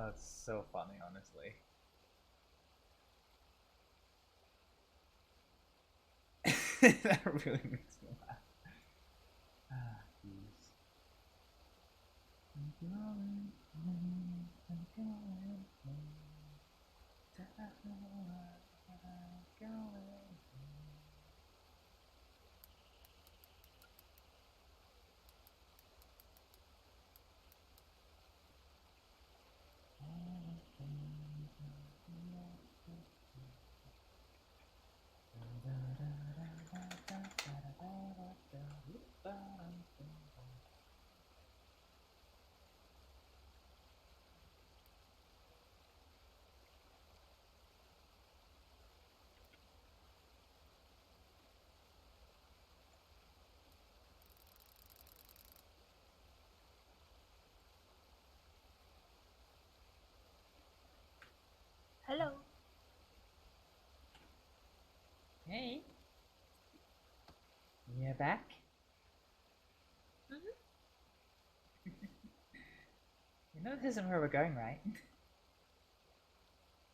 that's so funny, honestly. That really makes me laugh. Ah, jeez. I'm going. Hello. Hey. You're back? You know this isn't where we're going, right?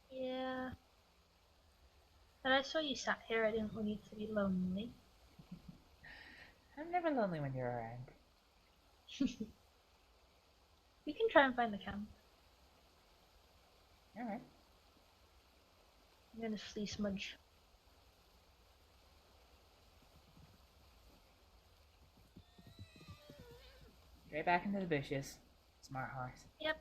Yeah. But I saw you sat here. I didn't want you to be lonely. I'm never lonely when you're around. We can try and find the camp. Alright. I'm gonna flee Smudge. Straight back into the bushes. Smart horse. Yep.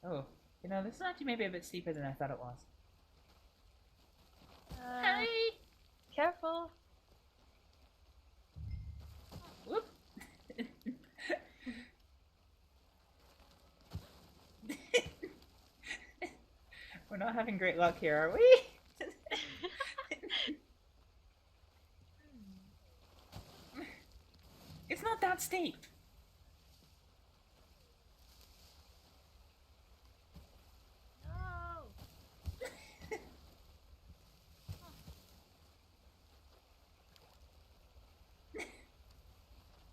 Oh, you know, this is actually maybe a bit steeper than I thought it was. Hey! Careful. Whoop! We're not having great luck here, are we? It's not that steep. No.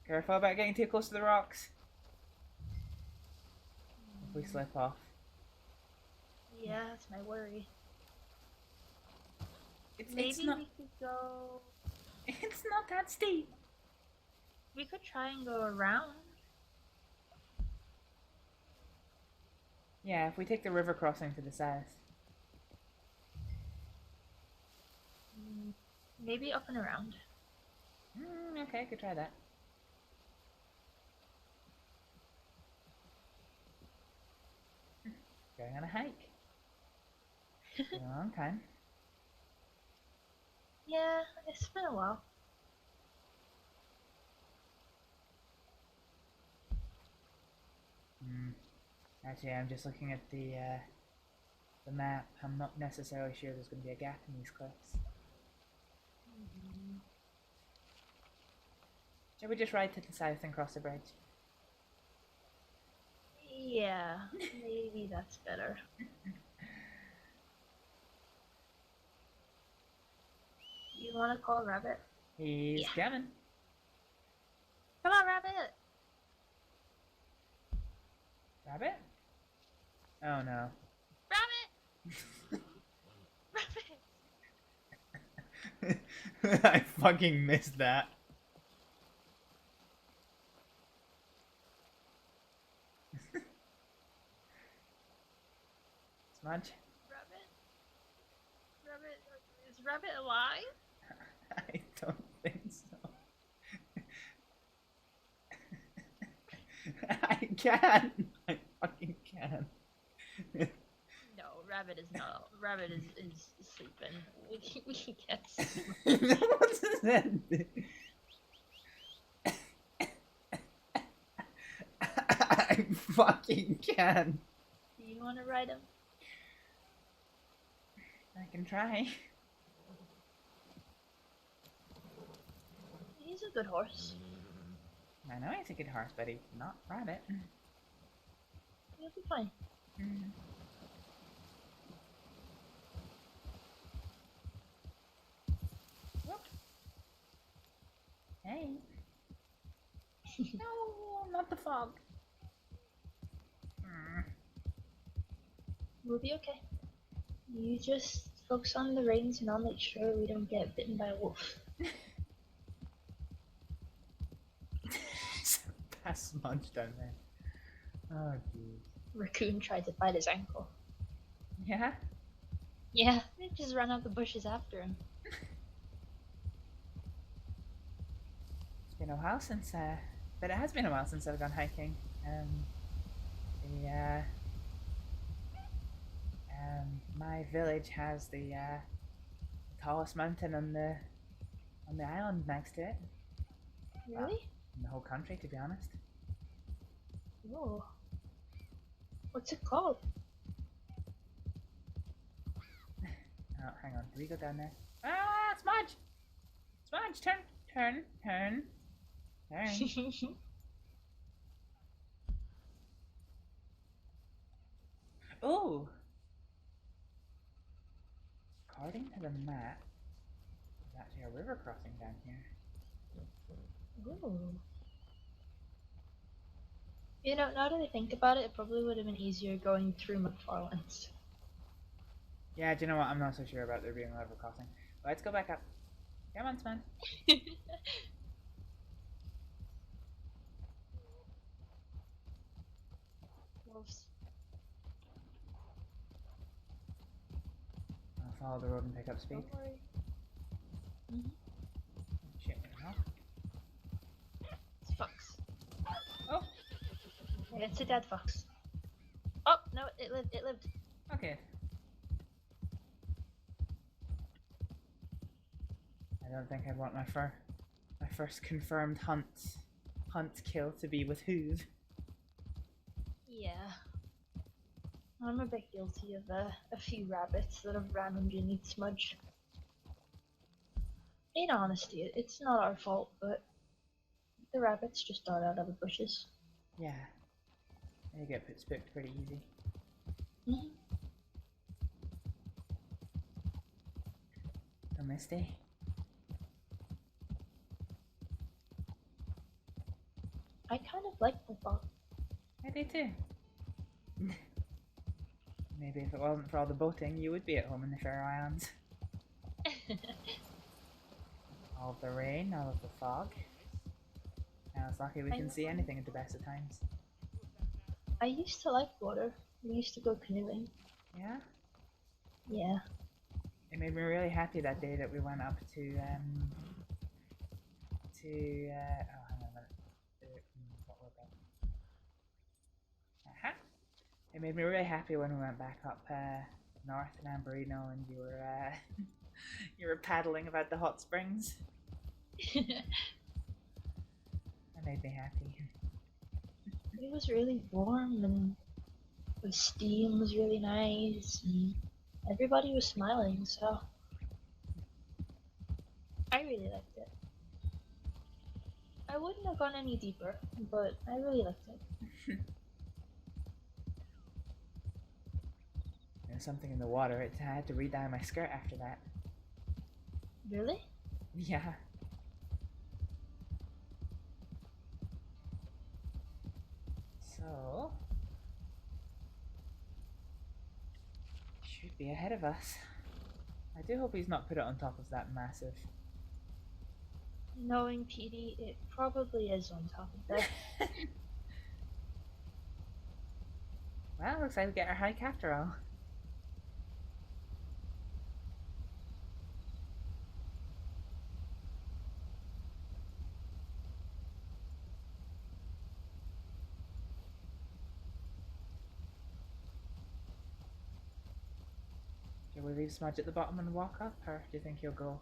Careful about getting too close to the rocks. If we slip off. Yeah, that's my worry. Maybe we could go. It's not that steep. We could try and go around. Yeah, if we take the river crossing to the south. Maybe up and around. Okay, I could try that. Going on a hike. Been a long time. Yeah, it's been a while. Actually, I'm just looking at the map. I'm not necessarily sure there's going to be a gap in these cliffs. Shall we just ride to the south and cross the bridge? Yeah, maybe that's better. You want to call Rabbit? He's coming. Come on, Rabbit! Rabbit? Oh no. Rabbit! Rabbit! I fucking missed that. Smudge? Rabbit? Rabbit? Is Rabbit alive? I don't think so. I can. I fucking can. No, Rabbit is not. Rabbit is sleeping. We can get What's that? I fucking can. Do you want to ride him? I can try. He's a good horse. I know he's a good horse, but he's not Rabbit. He'll be fine. Hey. No, not the fog. We'll be okay. You just focus on the reins and I'll make sure we don't get bitten by a wolf. Pass Smudge down there. Oh, jeez. Raccoon tried to bite his ankle. Yeah? Yeah, they just ran out the bushes after him. It's been a while since, but it has been a while since I've gone hiking. My village has the tallest mountain on the island next to it. Really? In the whole country, to be honest. Oh. What's it called? Oh, hang on. Do we go down there? Ah, Smudge! Smudge, turn. Oh! According to the map, there's actually a river crossing down here. Ooh. You know, now that I think about it, it probably would have been easier going through McFarland's. Yeah, do you know what? I'm not so sure about there being a river crossing. Let's go back up. Come on, Smudge. Wolves. I'll follow the road and pick up speed. Don't worry. Shit, no. It's a fox. Oh! Yeah, it's a dead fox. Oh, no, it lived. Okay. I don't think I'd want my first confirmed hunt kill to be with hooves. Yeah. I'm a bit guilty of a few rabbits that have ran underneath Smudge. In honesty, it's not our fault, but the rabbits just dart out of the bushes. Yeah. They get spooked pretty easy. Mm-hmm. So Misty. I kind of like the fox. I do too. Maybe if it wasn't for all the boating, you would be at home in the Faroe Islands. All of the rain, all of the fog. Now it's lucky we can see anything at the best of times. I used to like water. We used to go canoeing. Yeah? Yeah. It made me really happy that day that we went up to oh, hang on a minute. What were they? Aha! It made me really happy when we went back up north in Amberino and you were you were paddling about the hot springs. That made me happy. It was really warm and the steam was really nice and everybody was smiling, so I really liked it. I wouldn't have gone any deeper, but I really liked it. There's something in the water. I had to re-dye my skirt after that. Really? Yeah. So should be ahead of us. I do hope he's not put it on top of that massive. Knowing Petey, it probably is on top of that. Well, looks like we get our hike after all. Shall we leave Smudge at the bottom and walk up, or do you think he'll go?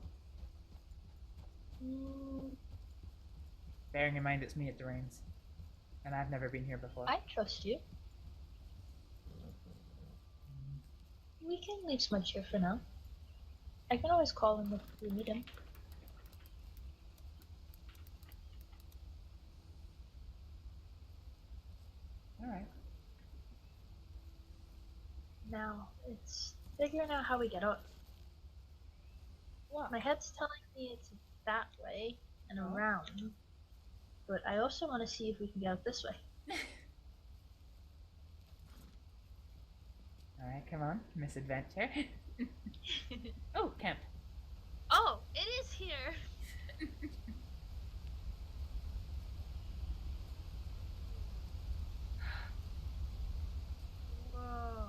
Bearing in mind it's me at the reins, and I've never been here before. I trust you. We can leave Smudge here for now. I can always call him if we need him. Alright. Now, it's figuring out how we get up. What? My head's telling me it's that way and around, but I also want to see if we can get up this way. Alright, come on, misadventure. Oh, camp. Oh, it is here. Whoa.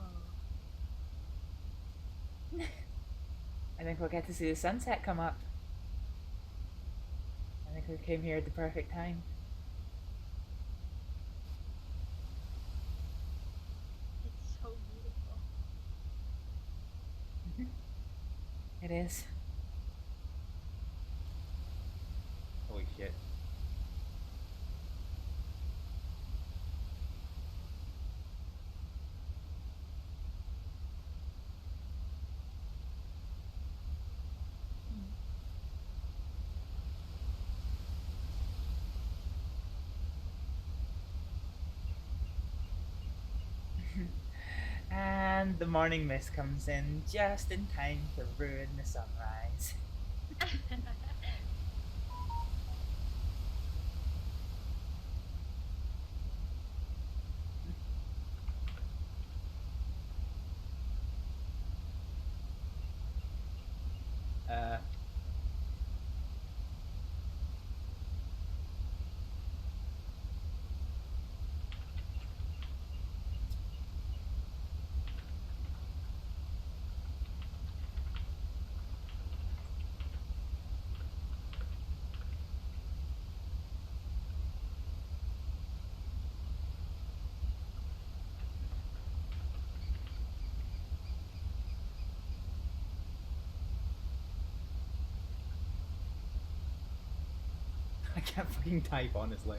I think we'll get to see the sunset come up. I think we came here at the perfect time. It's so beautiful. It is. Holy shit. And the morning mist comes in just in time to ruin the sunrise. Uh. I can't fucking type, honestly.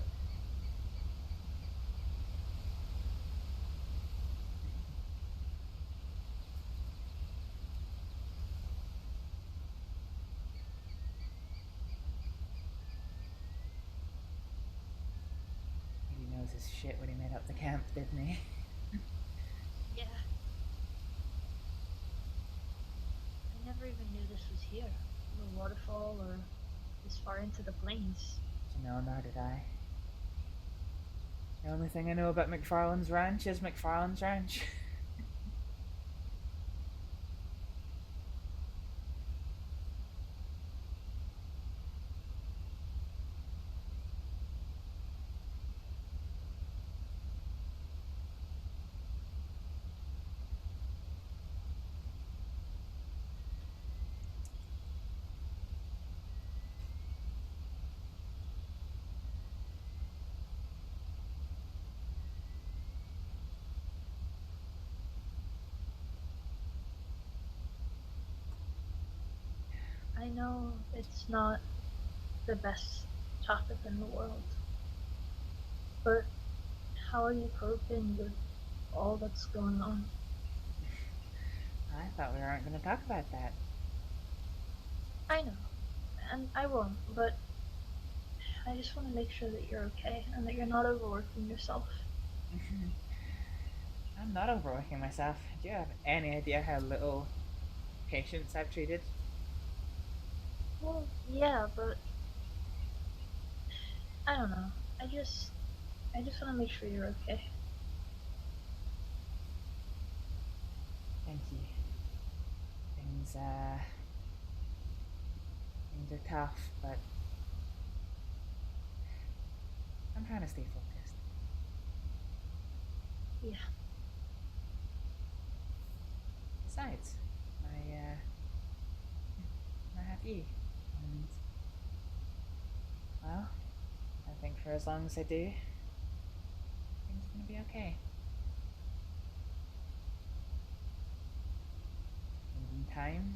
He knows his shit when he made up the camp, didn't he? Yeah. I never even knew this was here. The waterfall or this far into the plains. No, nor did I. The only thing I know about McFarlane's Ranch is McFarlane's Ranch. I know it's not the best topic in the world, but how are you coping with all that's going on? I thought we weren't going to talk about that. I know, and I won't, but I just want to make sure that you're okay and that you're not overworking yourself. I'm not overworking myself. Do you have any idea how little patients I've treated? Well, yeah, but I don't know. I just want to make sure you're okay. Thank you. Things are tough, but I'm trying to stay focused. Yeah. Besides, I have you, and well, I think for as long as I do, things are gonna be okay. And in time,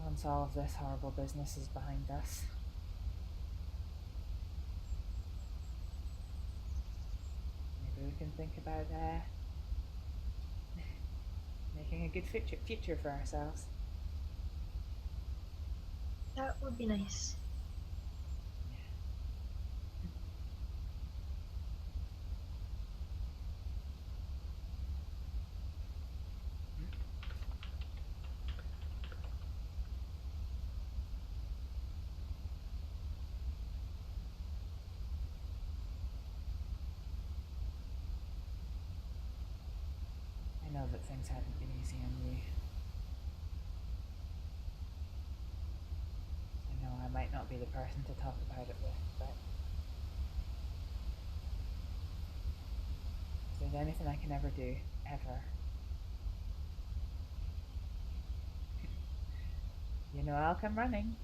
once all of this horrible business is behind us, maybe we can think about making a good future for ourselves. That would be nice. I know know that things haven't been easy on you. I know I might not be the person to talk about it with, but if there's anything I can ever do, ever, you know I'll come running.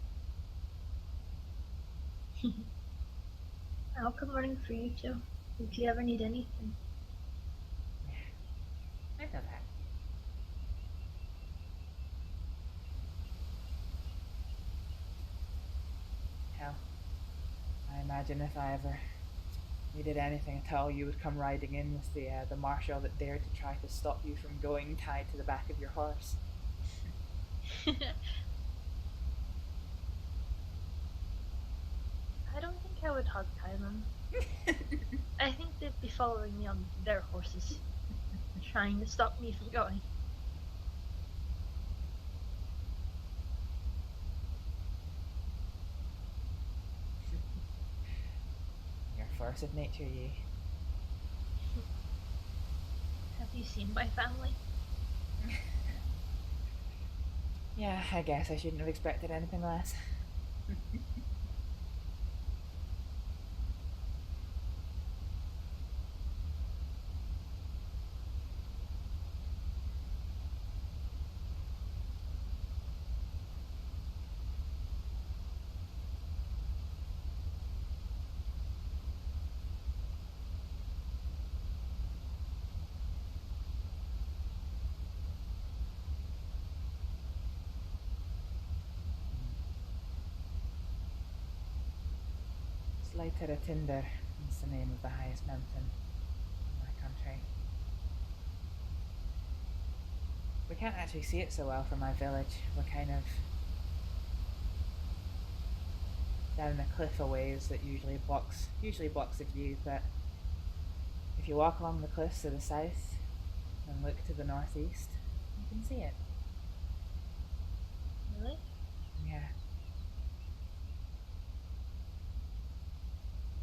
I'll come running for you too, if you ever need anything. I know that. Hell, I imagine if I ever needed anything at all, you would come riding in with the marshal that dared to try to stop you from going tied to the back of your horse. I don't think I would hog tie them. I think they'd be following me on their horses, trying to stop me from going. You're a force of nature, you. Have you seen my family? Yeah, I guess I shouldn't have expected anything less. Slighter Tinder is the name of the highest mountain in my country. We can't actually see it so well from my village. We're kind of down a cliff a ways that usually blocks the view, but if you walk along the cliffs to the south and look to the northeast, you can see it. Really? Yeah.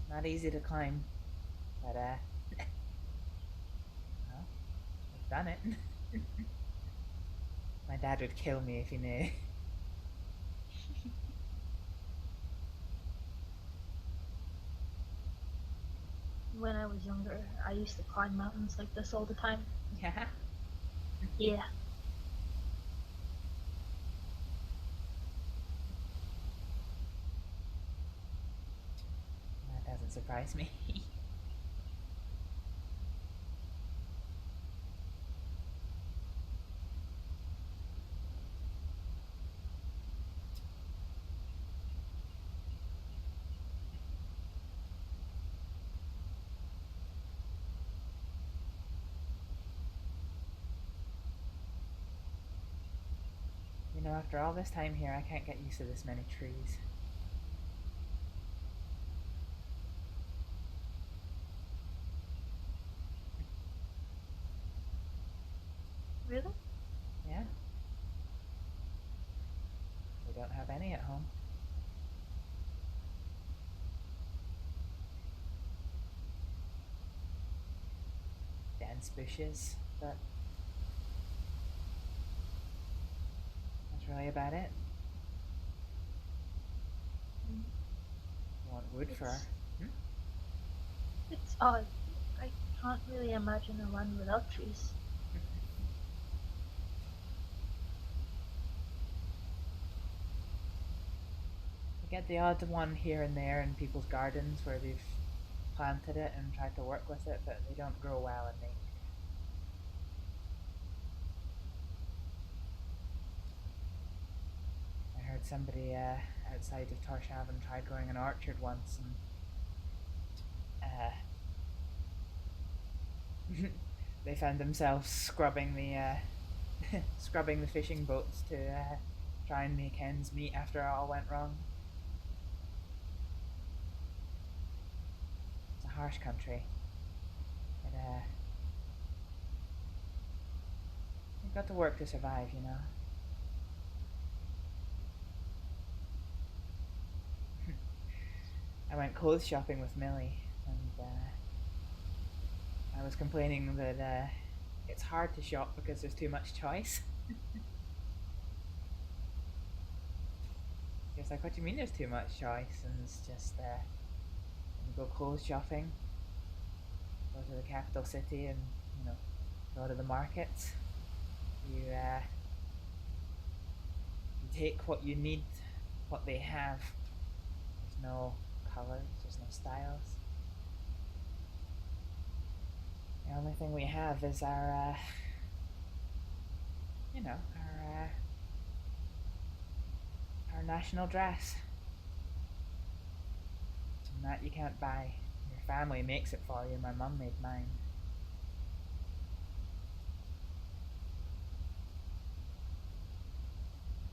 Not easy to climb, but well, I've done it. My dad would kill me if he knew. When I was younger, I used to climb mountains like this all the time. Yeah? Yeah. That doesn't surprise me. You know, after all this time here, I can't get used to this many trees. Really? Yeah. We don't have any at home. Dense bushes, but that's really about it. Want wood for? It's odd. I can't really imagine a land without trees. You get the odd one here and there in people's gardens where they've planted it and tried to work with it, but they don't grow well in nature. I heard somebody outside of Torshavn tried growing an orchard once, and they found themselves scrubbing the scrubbing the fishing boats to try and make ends meet after it all went wrong. It's a harsh country, but you've got to work to survive, you know. I went clothes shopping with Millie, and I was complaining that it's hard to shop because there's too much choice. It's like, what do you mean there's too much choice? And it's just, when you go clothes shopping, go to the capital city and, you know, go to the markets, you take what you need, what they have. There's no colors, there's no styles. The only thing we have is our, you know, our national dress. And that you can't buy. Your family makes it for you. My mum made mine.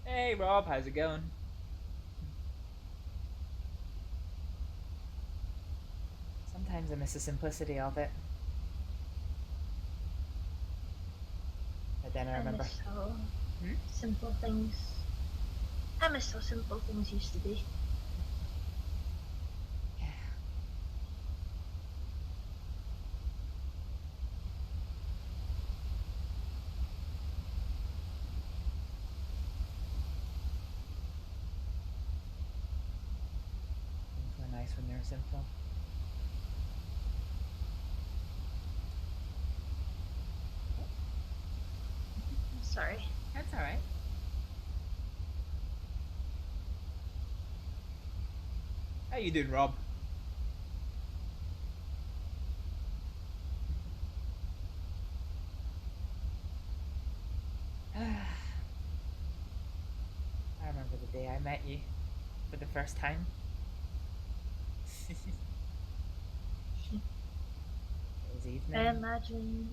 Hey Rob, how's it going? Sometimes I miss the simplicity of it. But then I remember. miss how simple things. I miss how simple things used to be. Things were nice when they were simple. Sorry. That's alright. How you doing, Rob? I remember the day I met you for the first time. It was evening. I imagine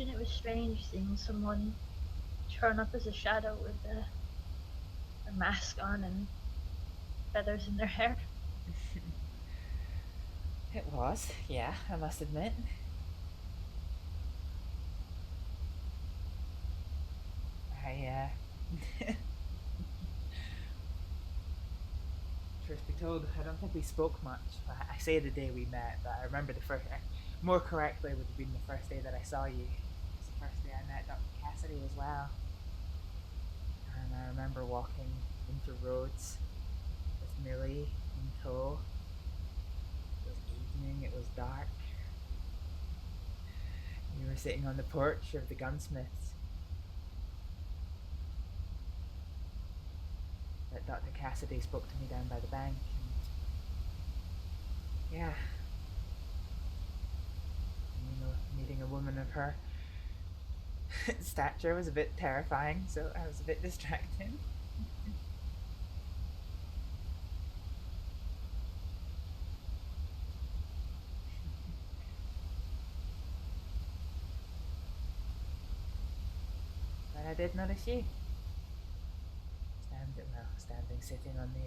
it was strange seeing someone turn up as a shadow with a mask on and feathers in their hair. It was, yeah, I must admit. Truth be told, I don't think we spoke much. I say the day we met, but I remember the first, more correctly would have been the first day that I saw you. It was the first day I met Dr. Cassidy as well. And I remember walking into Rhodes with Millie in tow. It was evening, it was dark. We were sitting on the porch of the gunsmiths. That Dr. Cassidy spoke to me down by the bank. And yeah. You know, meeting a woman of her stature was a bit terrifying, so I was a bit distracted. But I did notice you. Standing, sitting on the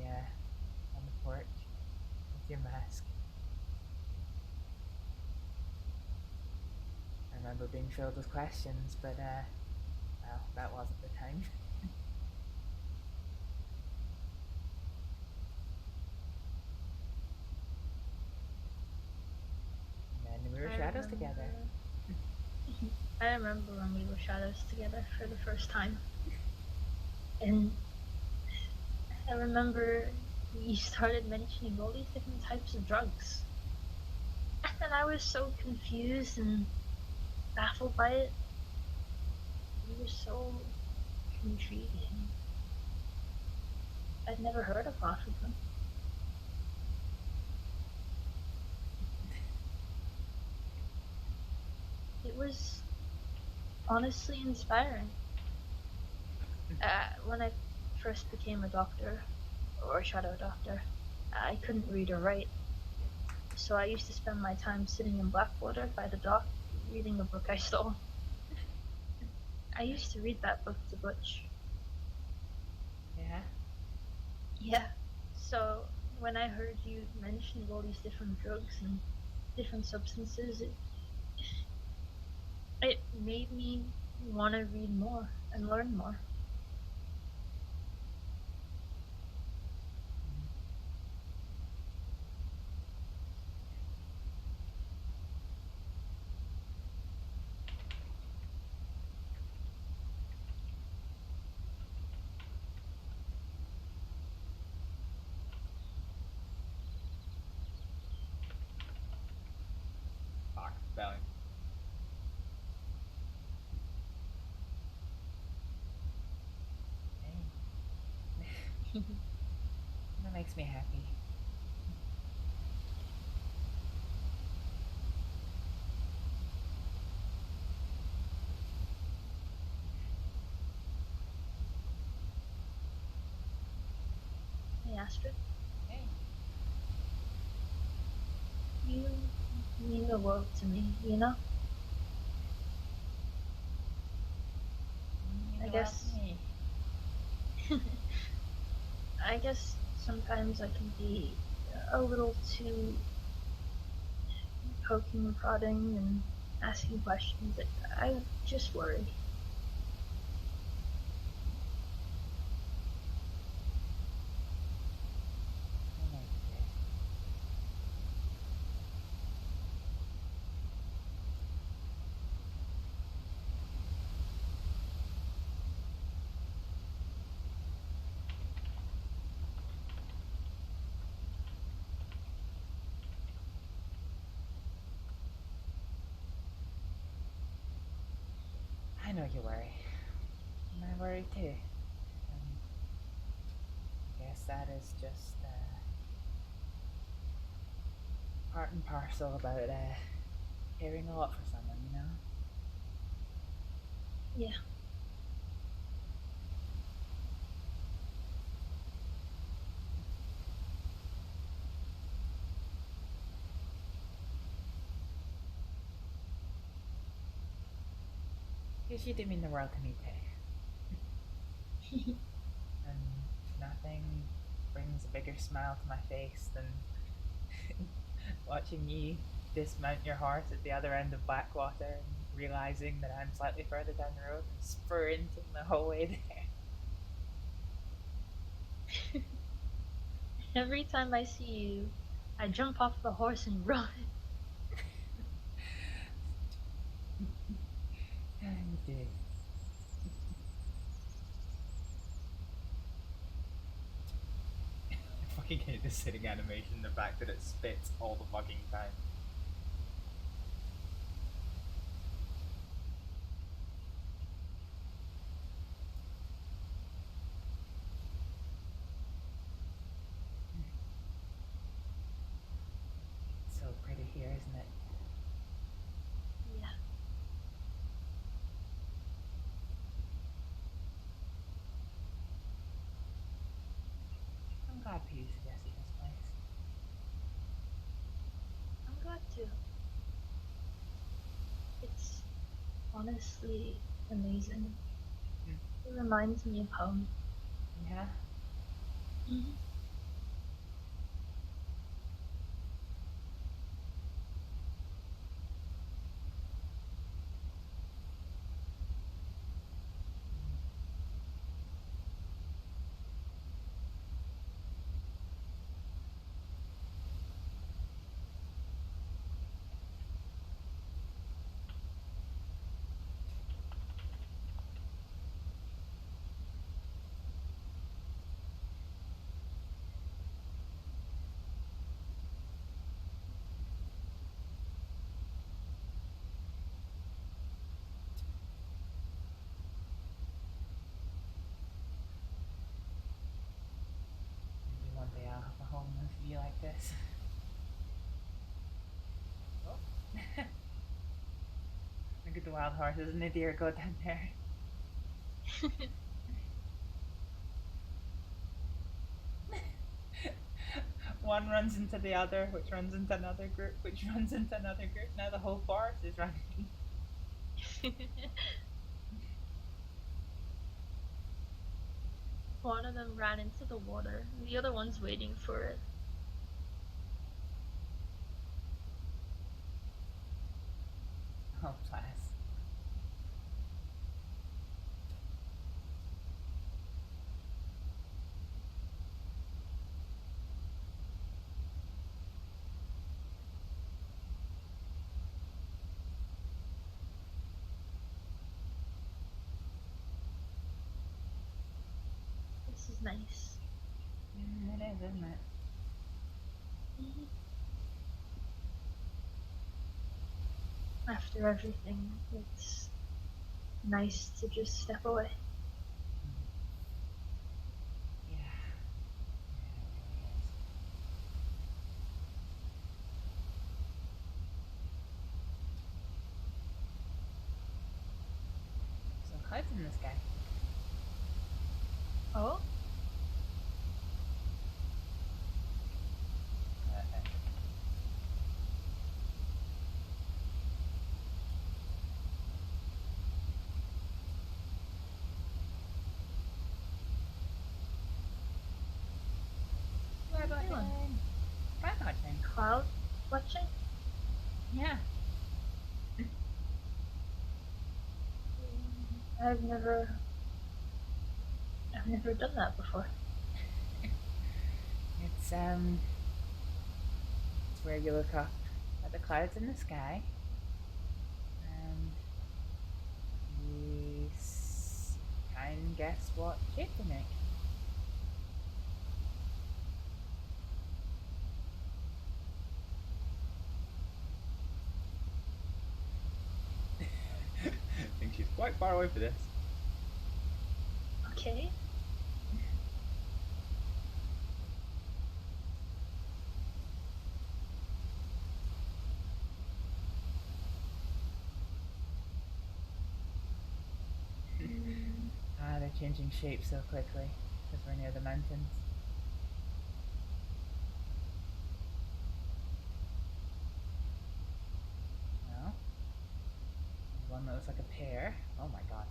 porch with your mask. I remember being filled with questions, but well, that wasn't the time. And then we were shadows together. I remember when we were shadows together for the first time. And I remember you started mentioning all these different types of drugs. And I was so confused and baffled by it. You were so intriguing. I'd never heard of half of them. It was honestly inspiring. When I first became a doctor, or a shadow doctor, I couldn't read or write. So I used to spend my time sitting in Blackwater by the dock, reading a book I stole. I used to read that book to Butch. Yeah? Yeah. So when I heard you mention all these different drugs and different substances, it made me want to read more and learn more. spelling. That makes me happy. Hey, Astrid. Hey. You mean the world to me, you know? I guess. I guess sometimes I can be a little too poking and prodding and asking questions. I just worry. I know you worry. And I worry too. I guess that is just part and parcel about caring a lot for someone, you know? Yeah. Because you do mean the world to me too. And nothing brings a bigger smile to my face than watching you dismount your horse at the other end of Blackwater and realizing that I'm slightly further down the road and sprinting the whole way there. Every time I see you, I jump off the horse and run. You do. I fucking hate the sitting animation, the fact that it spits all the fucking time. It's so pretty here, isn't it? Yeah. I'm glad for you suggested this place. I'm glad too. It's honestly amazing. It reminds me of home. Yeah? Mm-hmm. Maybe one day I'll have a home with a view like this. Oh. Look at the wild horses and the deer go down there. One runs into the other, which runs into another group, which runs into another group. Now the whole forest is running. One of them ran into the water, and the other one's waiting for it. Oh, class. This is nice. It is, isn't it? Mm-hmm. After everything, it's nice to just step away. Yeah. Some clouds in the sky. Oh? Cloud watching. Cloud watching. Cloud watching? Yeah. I've never done that before. It's where you look up at the clouds in the sky, and you try and guess what shape they make. I think she's quite far away for this. Okay. They're changing shape so quickly because we're near the mountains. Well, there's one that looks like a pear. Oh my god.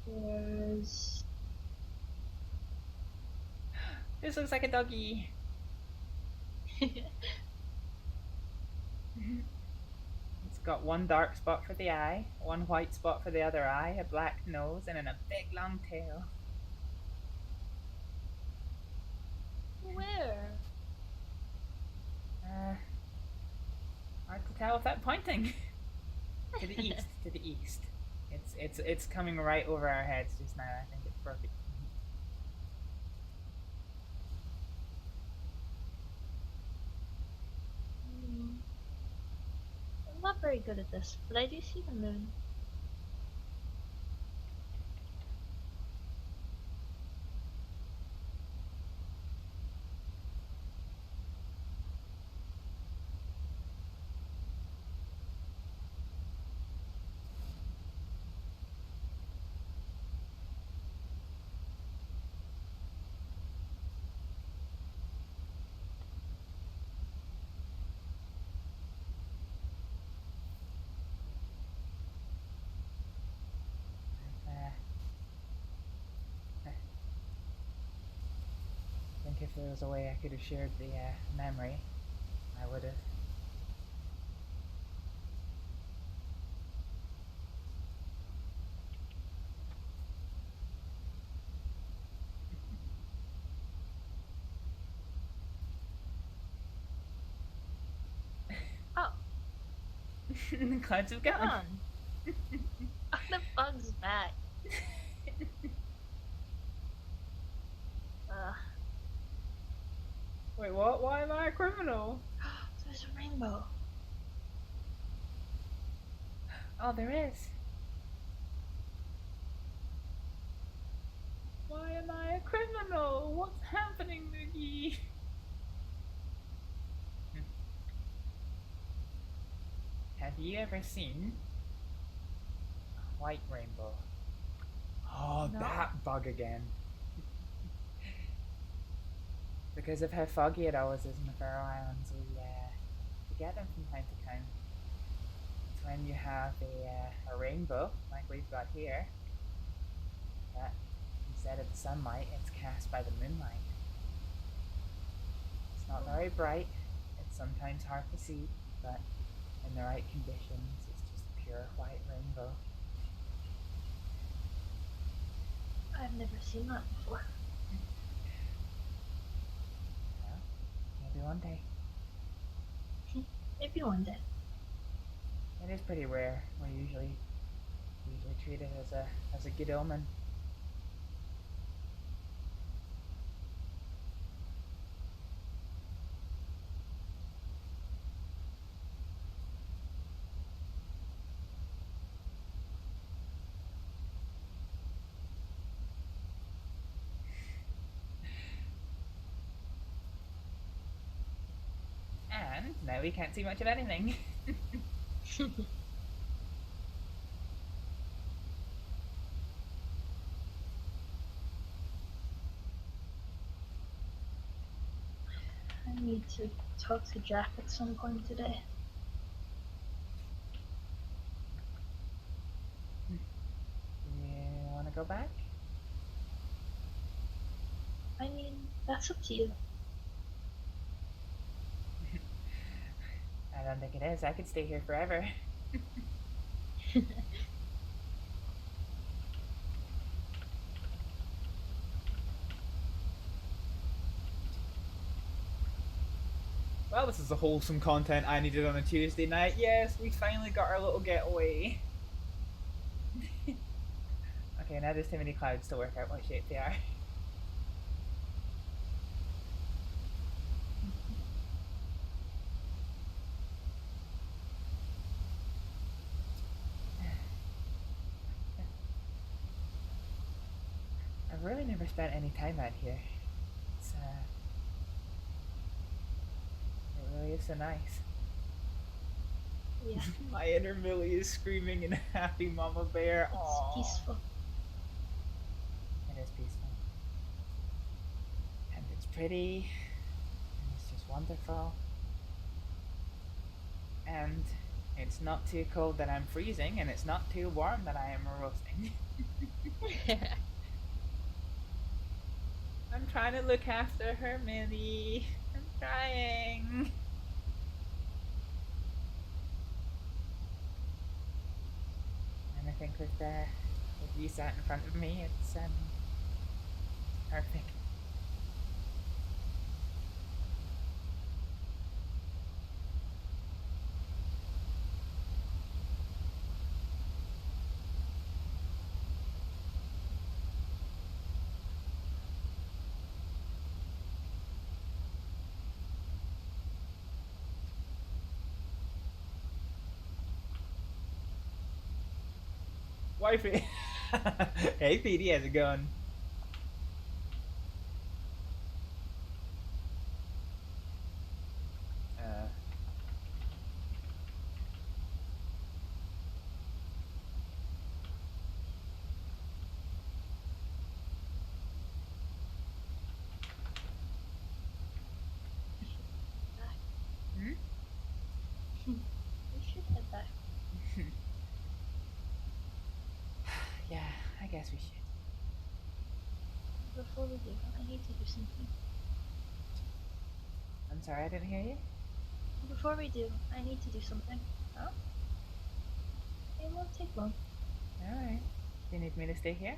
There's... This looks like a doggy. It's got one dark spot for the eye, one white spot for the other eye, a black nose, and then a big long tail. Where? Hard to tell without pointing. To the east, to the east. It's coming right over our heads just now. I think it's perfect. I'm not very good at this, but I do see the moon. I think if there was a way I could have shared the memory, I would have. Oh. The clouds have gone. Come on. The bug's back. Wait, what? Why am I a criminal? There's a rainbow. Oh, there is. Why am I a criminal? What's happening, Moogie? Have you ever seen a white rainbow? Oh, No. that bug again. Because of how foggy it always is in the Faroe Islands, we get them from time to time. It's when you have a rainbow, like we've got here, that instead of the sunlight, it's cast by the moonlight. It's not very bright, it's sometimes hard to see, but in the right conditions, it's just a pure white rainbow. I've never seen that before. Maybe one day. Maybe one day. It is pretty rare. We usually treat it as a good omen. And now we can't see much of anything. I need to talk to Jack at some point today. You wanna go back? I mean, that's up to you. I don't think it is. I could stay here forever. Well, this is the wholesome content I needed on a Tuesday night. Yes, we finally got our little getaway. Okay, now there's too many clouds to work out what shape they are. I've really never spent any time out here. It's, it really is so nice. Yeah. My inner Millie is screaming in happy mama bear. Aww. It's peaceful. It is peaceful. And it's pretty. And it's just wonderful. And it's not too cold that I'm freezing, and it's not too warm that I am roasting. I'm trying to look after her, Millie. I'm trying. And I think with you sat in front of me, it's perfect. Wifey. Hey, Petey, how's it going? We should head back. Yeah, I guess we should. Before we do, I need to do something. I'm sorry, I didn't hear you. Before we do, I need to do something. Oh? It won't take long. Alright. Do you need me to stay here?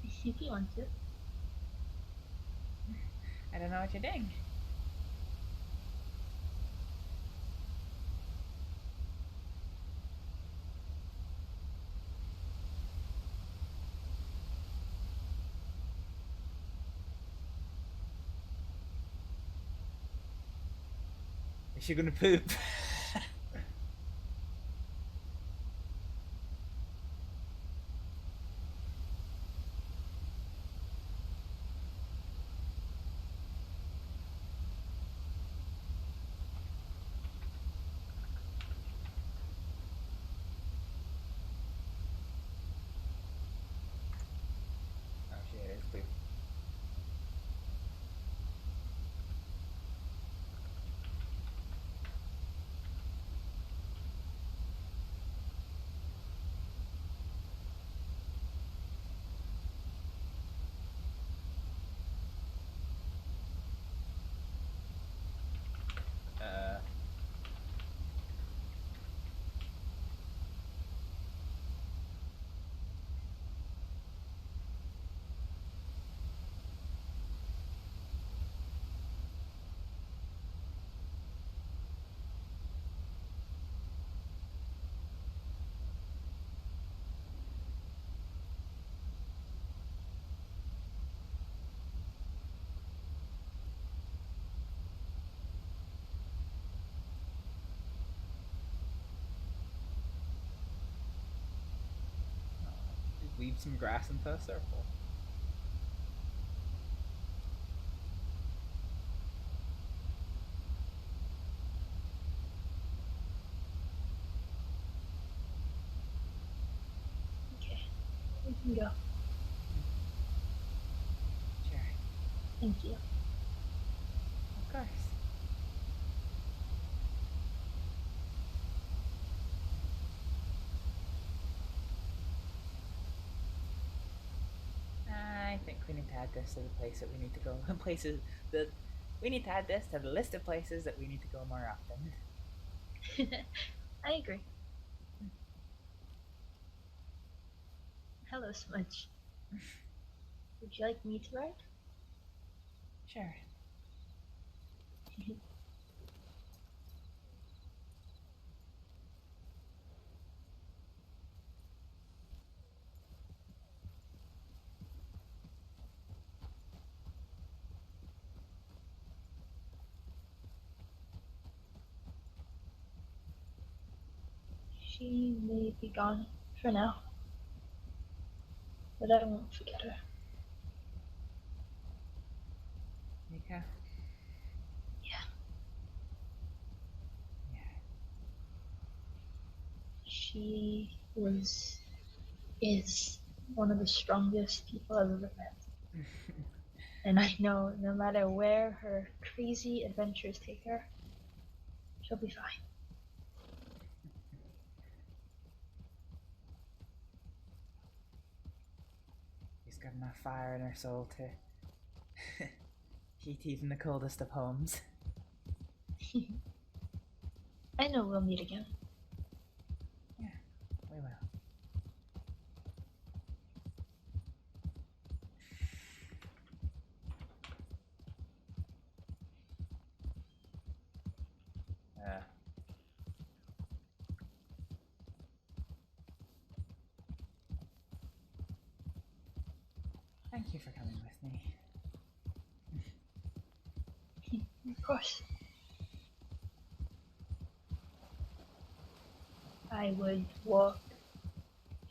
If you want to. I don't know what you're doing. Is she gonna poop? Oh shit, it is poop. Just leave some grass into a circle. You can go. Sure. Thank you. Of course. I think we need to add this to the place that we need to go. Places that we need to add this to the list of places that we need to go more often. I agree. Hello, Smudge. Would you like me to ride? Sure. She may be gone for now, but I won't forget her. Mika? Yeah. She is one of the strongest people I've ever met. And I know no matter where her crazy adventures take her, she'll be fine. She's got enough fire in her soul to heat even the coldest of homes. I know we'll meet again. Yeah, we will. Thank you for coming with me. Of course. I would walk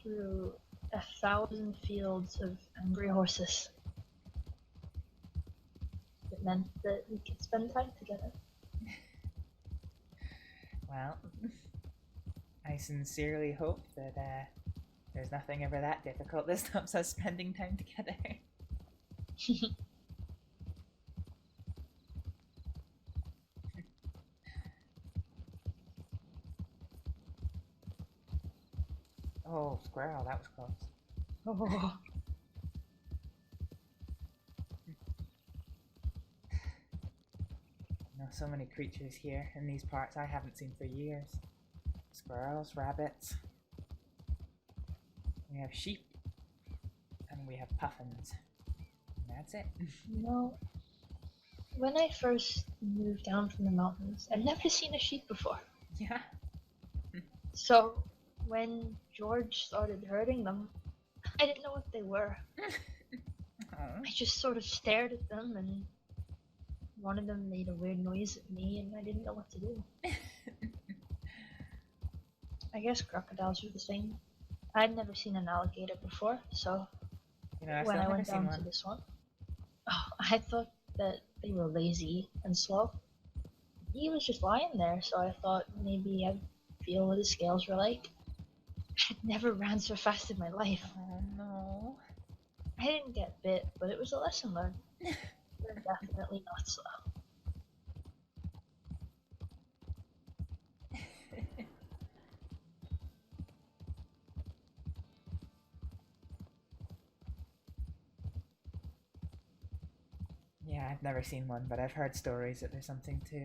through 1,000 fields of angry horses. It meant that we could spend time together. Well, I sincerely hope that there's nothing ever that difficult that stops us spending time together. Oh, squirrel, that was close. Oh. You know, so many creatures here in these parts I haven't seen for years. Squirrels, rabbits. We have sheep. And we have puffins. And that's it. No. When I first moved down from the mountains, I'd never seen a sheep before. Yeah. So, when George started herding them, I didn't know what they were. I just sort of stared at them, and one of them made a weird noise at me, and I didn't know what to do. I guess crocodiles are the same. I'd never seen an alligator before, so You know, when I never went seen down one. to this one, I thought that they were lazy and slow. He was just lying there, so I thought maybe I'd feel what his scales were like. I'd never ran so fast in my life. Oh no. I didn't get bit, but it was a lesson learned. They're definitely not slow. Yeah, I've never seen one, but I've heard stories that there's something to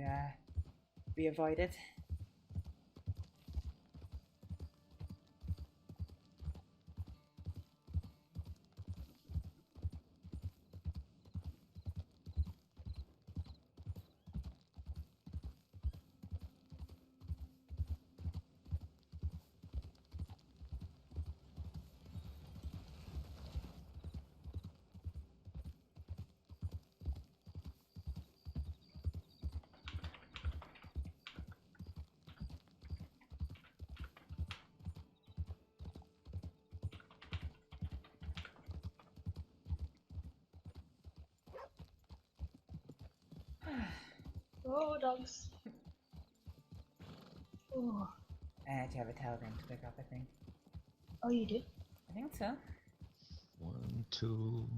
be avoided. Oh, dogs. Oh. I actually have a telegram to pick up, I think. Oh, you do? I think so. 2,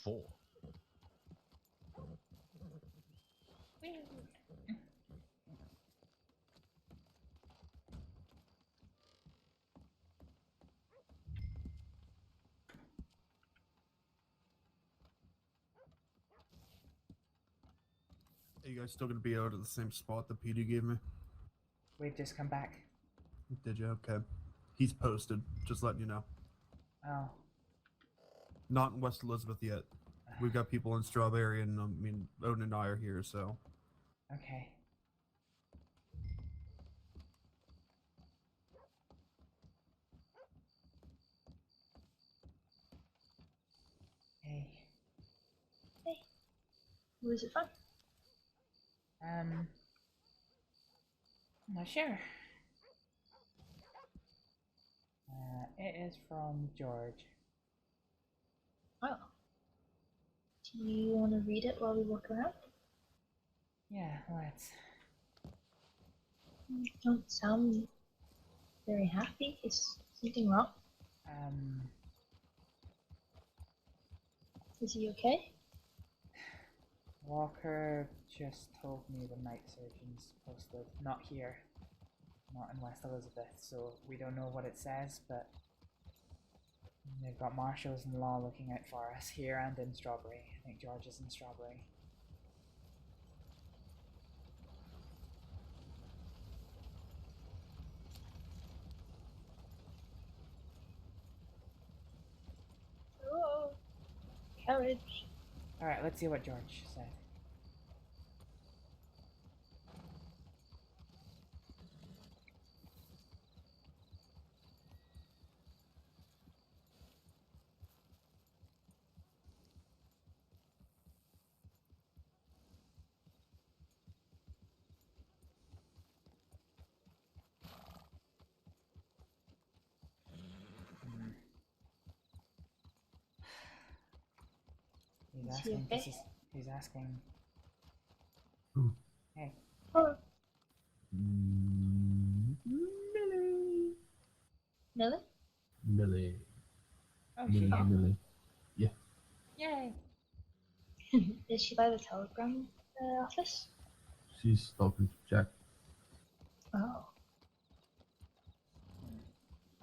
4. Are you guys still gonna be out at the same spot that PD gave me? We've just come back. Did you? Okay. He's posted. Just letting you know. Oh. Not in West Elizabeth yet. We've got people in Strawberry, and I mean, Odin and I are here, so. Okay. Hey. Hey. Was it fun? I'm not sure. It is from George. Oh. Do you want to read it while we walk around? Yeah, let's. You don't sound very happy. Is something wrong? Is he okay? Walker just told me the night surgeon's posted. Not here. Not in West Elizabeth, so we don't know what it says, but they've got marshals and law looking out for us here and in Strawberry. I think George is in Strawberry. Oh, carriage. Alright, let's see what George said. He's Is he asking. okay? He's asking. Who? Hey. Oh. Millie. Millie? Millie. Oh, Millie, she. Millie. Yeah. Yay. Is she by the telegram office? She's talking to Jack. Oh.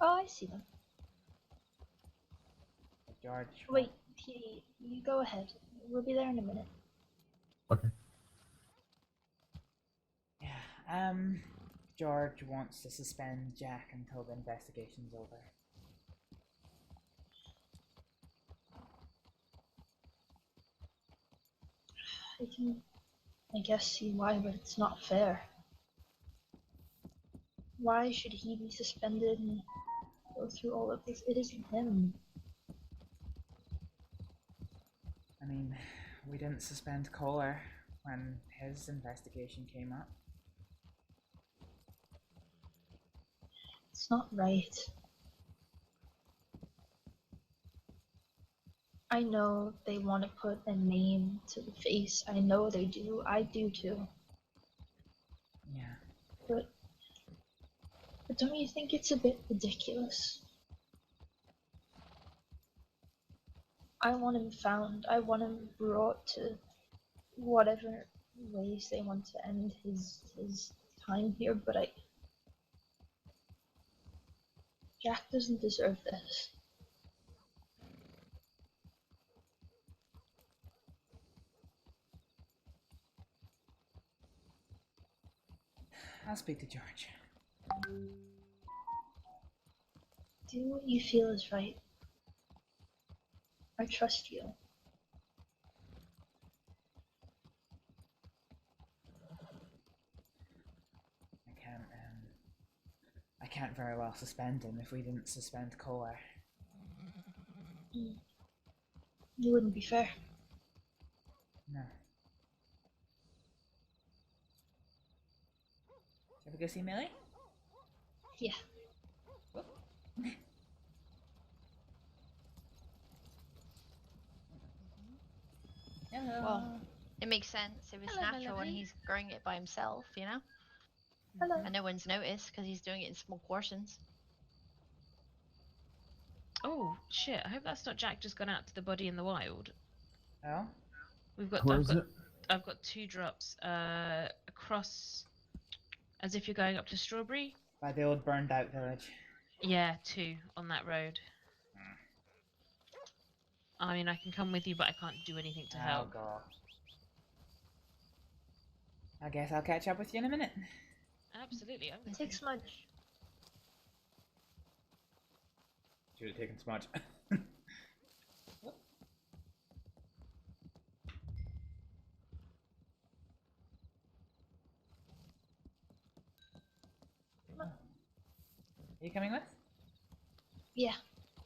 Oh, I see them. George. Wait, PD, you go ahead. We'll be there in a minute. Okay. Yeah. George wants to suspend Jack until the investigation's over. I can, I guess, see why, but it's not fair. Why should he be suspended and go through all of this? It isn't him. I mean, we didn't suspend Kohler when his investigation came up. It's not right. I know they want to put a name to the face. I know they do. I do too. Yeah. But don't you think it's a bit ridiculous? I want him found. I want him brought to whatever ways they want to end his time here, but Jack doesn't deserve this. I'll speak to George. Do what you feel is right. I trust you. I can't very well suspend him if we didn't suspend Kohler. You wouldn't be fair. No. Shall we go see Millie? Yeah. Hello. Well, it makes sense. It was Hello, my natural when lovely. he's growing it by himself, you know? Hello. And no one's noticed because he's doing it in small portions. Oh shit! I hope that's not Jack just gone out to the body in the wild. Oh. Where is it? I've got 2 drops. Across, as if you're going up to Strawberry. By the old burned out village. Yeah, 2 on that road. I mean, I can come with you, but I can't do anything to help. Oh god. I guess I'll catch up with you in a minute. Absolutely. I'm gonna Take Smudge. Should have taken Smudge. Are you coming with? Yeah.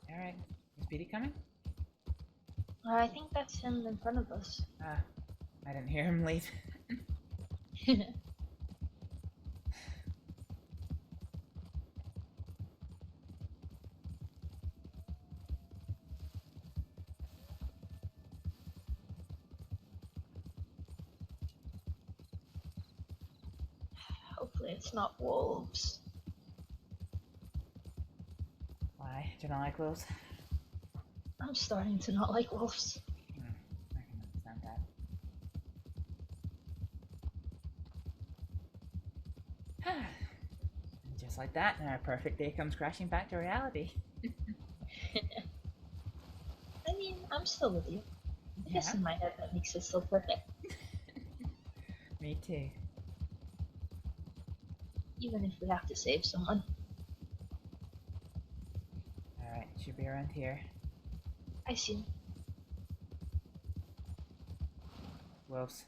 Alright. Is Petey coming? I think that's him in front of us. Ah. I didn't hear him leave. Hopefully it's not wolves. Why? Do you not like wolves? I'm starting to not like wolves. I can understand that. And just like that, our perfect day comes crashing back to reality. I mean, I'm still with you. I guess Yeah. in my head that makes it still perfect. Me too. Even if we have to save someone. Alright, should be around here. I see. Wolves.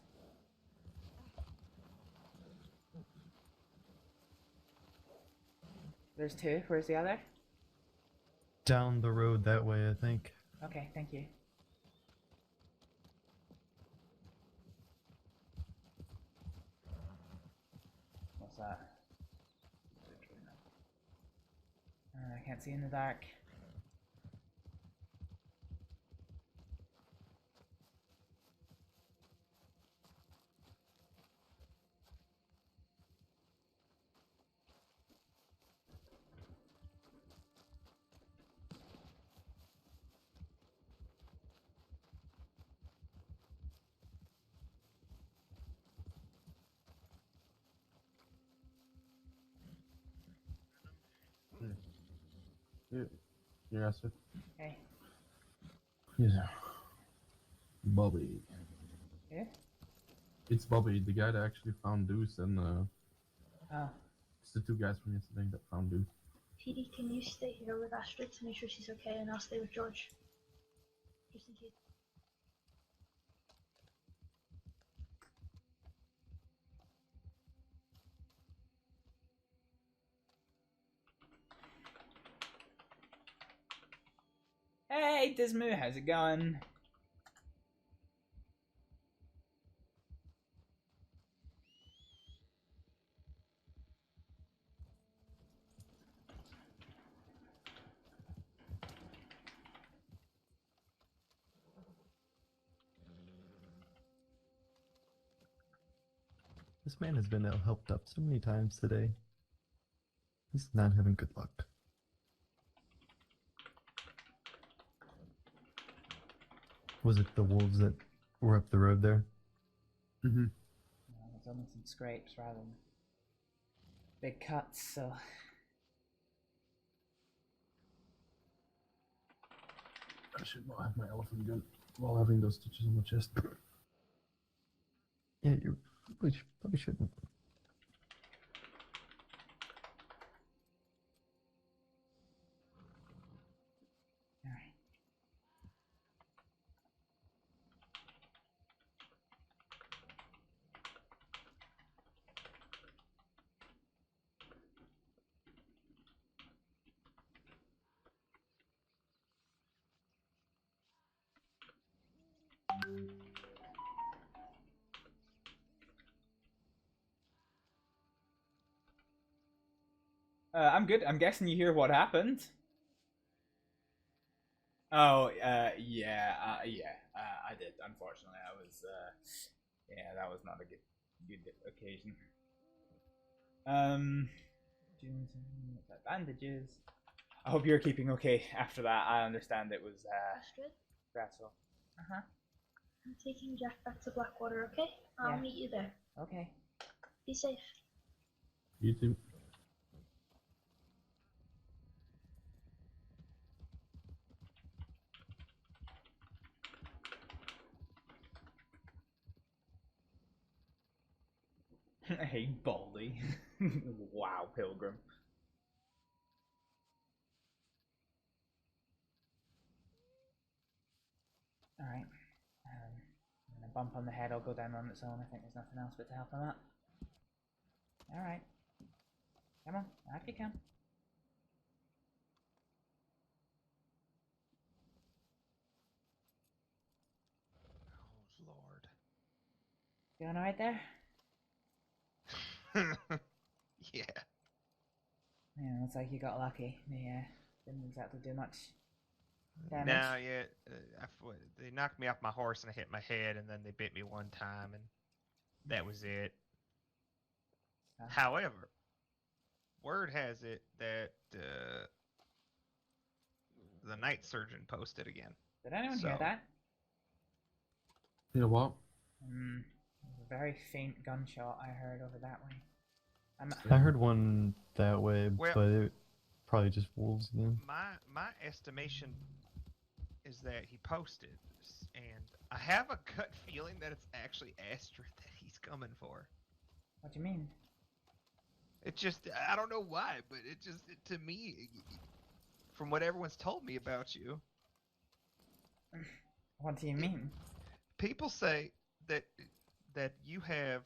There's 2. Where's the other? Down the road that way, I think. Okay, thank you. What's that? I can't see in the dark. You're Astrид? Hey. Yeah. Bobby. Yeah? It's Bobby, the guy that actually found Deuce, and Oh. it's the 2 guys from yesterday that found Deuce. Petey, can you stay here with Astrид to make sure she's okay, and I'll stay with George. Just in case. Hey, Dismu, how's it going? This man has been helped up so many times today. He's not having good luck. Was it the wolves that were up the road there? Mm-hmm. There's only some scrapes rather than big cuts, so... I should not have my elephant gun while having those stitches on my chest. Yeah, you probably shouldn't. I'm good. I'm guessing you hear what happened. Oh, yeah, I did. Unfortunately, I was, yeah, that was not a good occasion. Doing some bandages. I hope you're keeping okay after that. I understand it was Astrид, stressful. Uh-huh. I'm taking Jack back to Blackwater, okay? I'll Yeah. meet you there. Okay. Be safe. You too. Hey, Baldy. Wow, Pilgrim. Alright. And a bump on the head will go down on its own. I think there's nothing else but to help him up. Alright. Come on, up you come. Oh, Lord. Doing alright there? Yeah. Yeah, looks like you got lucky. They didn't exactly do much damage. No, yeah. They knocked me off my horse and I hit my head, and then they bit me one time, and that was it. However, word has it that the night surgeon posted again. Did anyone hear that? You know what? A very faint gunshot I heard over that way. I heard one that way, Well- but it probably just wolves again. My estimation is that he posted, and I have a gut feeling that it's actually Astrид that he's coming for. What do you mean? It just, I don't know why, but to me, from what everyone's told me about you. What do you mean? People say that you have,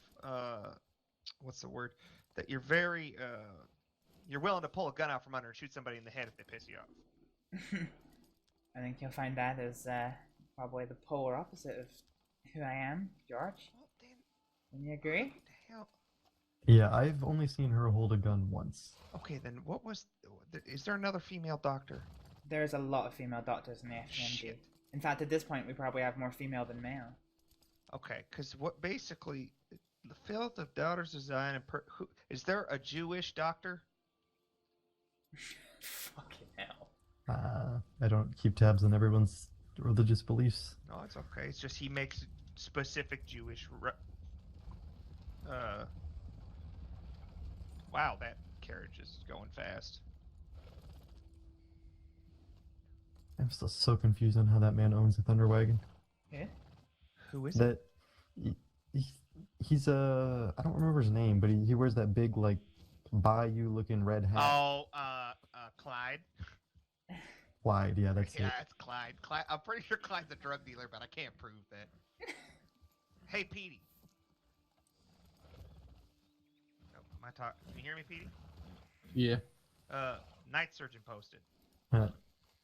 what's the word? That you're very, you're willing to pull a gun out from under and shoot somebody in the head if they piss you off. I think you'll find that is probably the polar opposite of who I am, George. Can you agree? Hell. Yeah, I've only seen her hold a gun once. Okay, then what was, is there another female doctor? There's a lot of female doctors in the FTMD. In fact, at this point, we probably have more female than male. Okay, because what basically, the field of daughters design and who, is there a Jewish doctor? Fucking hell. I don't keep tabs on everyone's religious beliefs. No, it's okay. It's just he makes specific Jewish. Wow, that carriage is going fast. I'm still so confused on how that man owns a Thunder Wagon. Yeah? Who is that? He's I don't remember his name, but he wears that big like bayou looking red hat. Oh, Clyde. Clyde, yeah, that's Yeah, it. it's Clyde. I'm pretty sure Clyde's a drug dealer, but I can't prove that. Hey, Petey. Oh, am I talking? Can you hear me, Petey? Yeah. Night surgeon posted.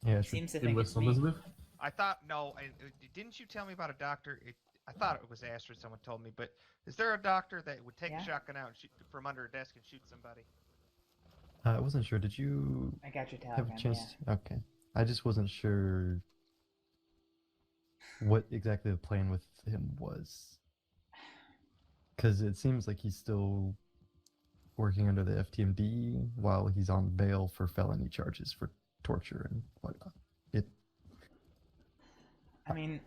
Yeah, Seems to In think West it's me. Elizabeth? I thought no. Didn't you tell me about a doctor? I thought it was Astrид. Someone told me, but is there a doctor that would take a shotgun out and shoot from under a desk and shoot somebody? I wasn't sure. Did you I got your have telegram, a chance? Okay. I just wasn't sure what exactly the plan with him was. Because it seems like he's still working under the FTMD while he's on bail for felony charges for torture and whatnot. I mean,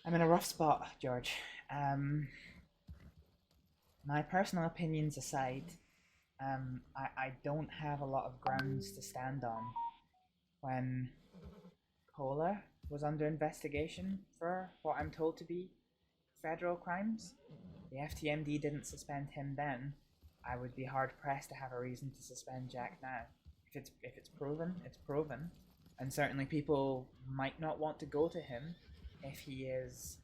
I'm in a rough spot, George. My personal opinions aside, I don't have a lot of grounds to stand on. When Kohler was under investigation for what I'm told to be federal crimes, the FTMD didn't suspend him then. I would be hard pressed to have a reason to suspend Jack now. If it's proven, it's proven. And certainly people might not want to go to him if he is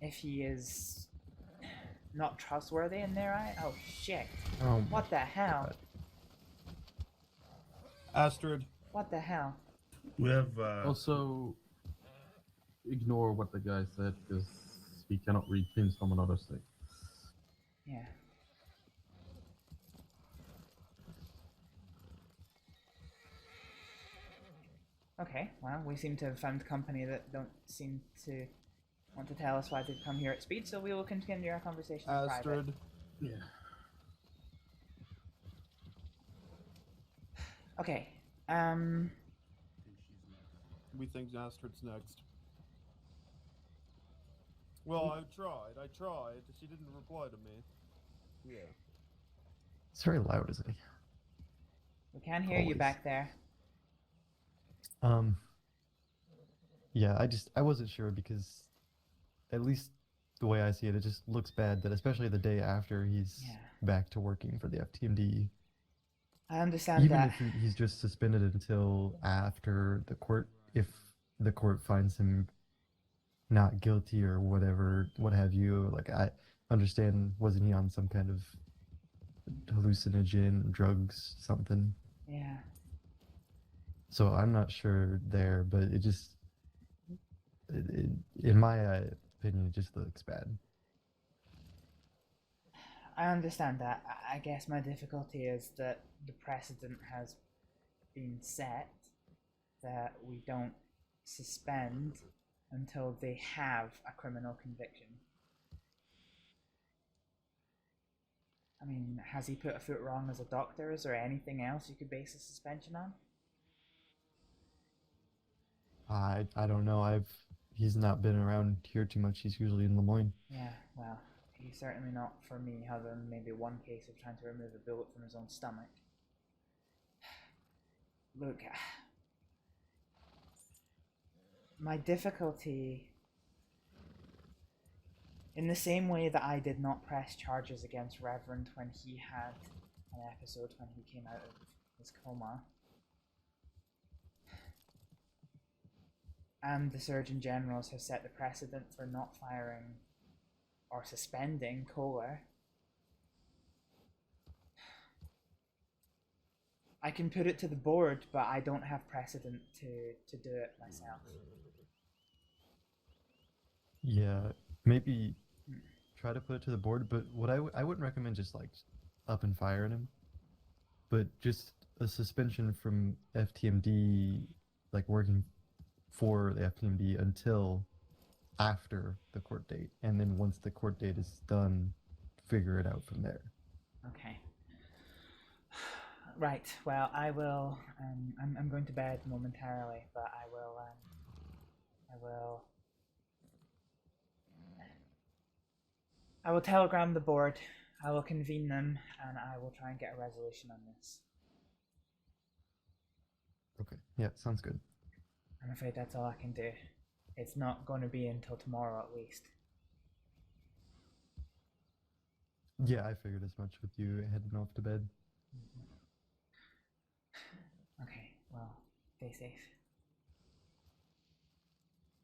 if he is not trustworthy in their eye. Oh shit. Oh, What the hell? Astrid. What the hell? We have Also, ignore what the guy said because he cannot read pins from another state. Yeah. Okay, well, we seem to have found company that don't seem to want to tell us why they've come here at speed, so we will continue our conversation in private. Astrid. Yeah. Okay. We think Astrid's next. Well, I tried. She didn't reply to me. Yeah. It's very loud, isn't he? We can't hear you Always. back there. Yeah, I wasn't sure because, at least the way I see it, it just looks bad that especially the day after he's back to working for the FTMD. I understand Even that. if he's just suspended until after the court, if the court finds him not guilty or whatever, what have you. Like, I understand, wasn't he on some kind of hallucinogen, drugs, something? Yeah. So I'm not sure there, but it just, in my opinion, it just looks bad. I understand that. I guess my difficulty is that the precedent has been set that we don't suspend until they have a criminal conviction. I mean, has he put a foot wrong as a doctor? Is there anything else you could base a suspension on? I don't know. He's not been around here too much. He's usually in Lemoyne. Yeah, well, he's certainly not for me, other than maybe one case of trying to remove a bullet from his own stomach. Look, my difficulty, in the same way that I did not press charges against Reverend when he had an episode when he came out of his coma, and the Surgeon Generals have set the precedent for not firing or suspending Kohler, I can put it to the board, but I don't have precedent to do it myself. Yeah, maybe try to put it to the board, but what I wouldn't recommend just like up and firing him, but just a suspension from FTMD, like working for the FTMD until after the court date, and then once the court date is done, figure it out from there. Okay. Right. Well, I will. I'm going to bed momentarily, but I will telegram the board. I will convene them, and I will try and get a resolution on this. Okay. Yeah, sounds good. I'm afraid that's all I can do. It's not going to be until tomorrow at least. Yeah, I figured as much with you heading off to bed. Okay, well, stay safe.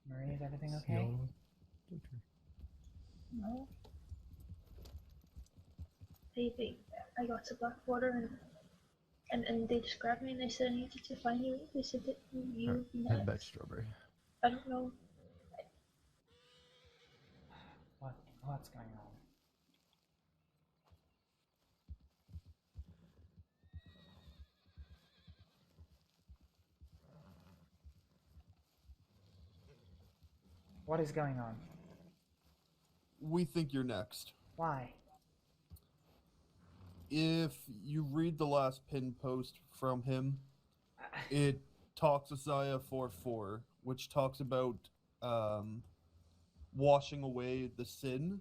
Marie, is everything okay? No. I got to Blackwater and they just grabbed me and they said I needed to find you. They said that you Head back to Strawberry. I don't know. What's going on? What is going on? We think you're next. Why? If you read the last pin post from him, it talks Isaiah 4:4, which talks about washing away the sin.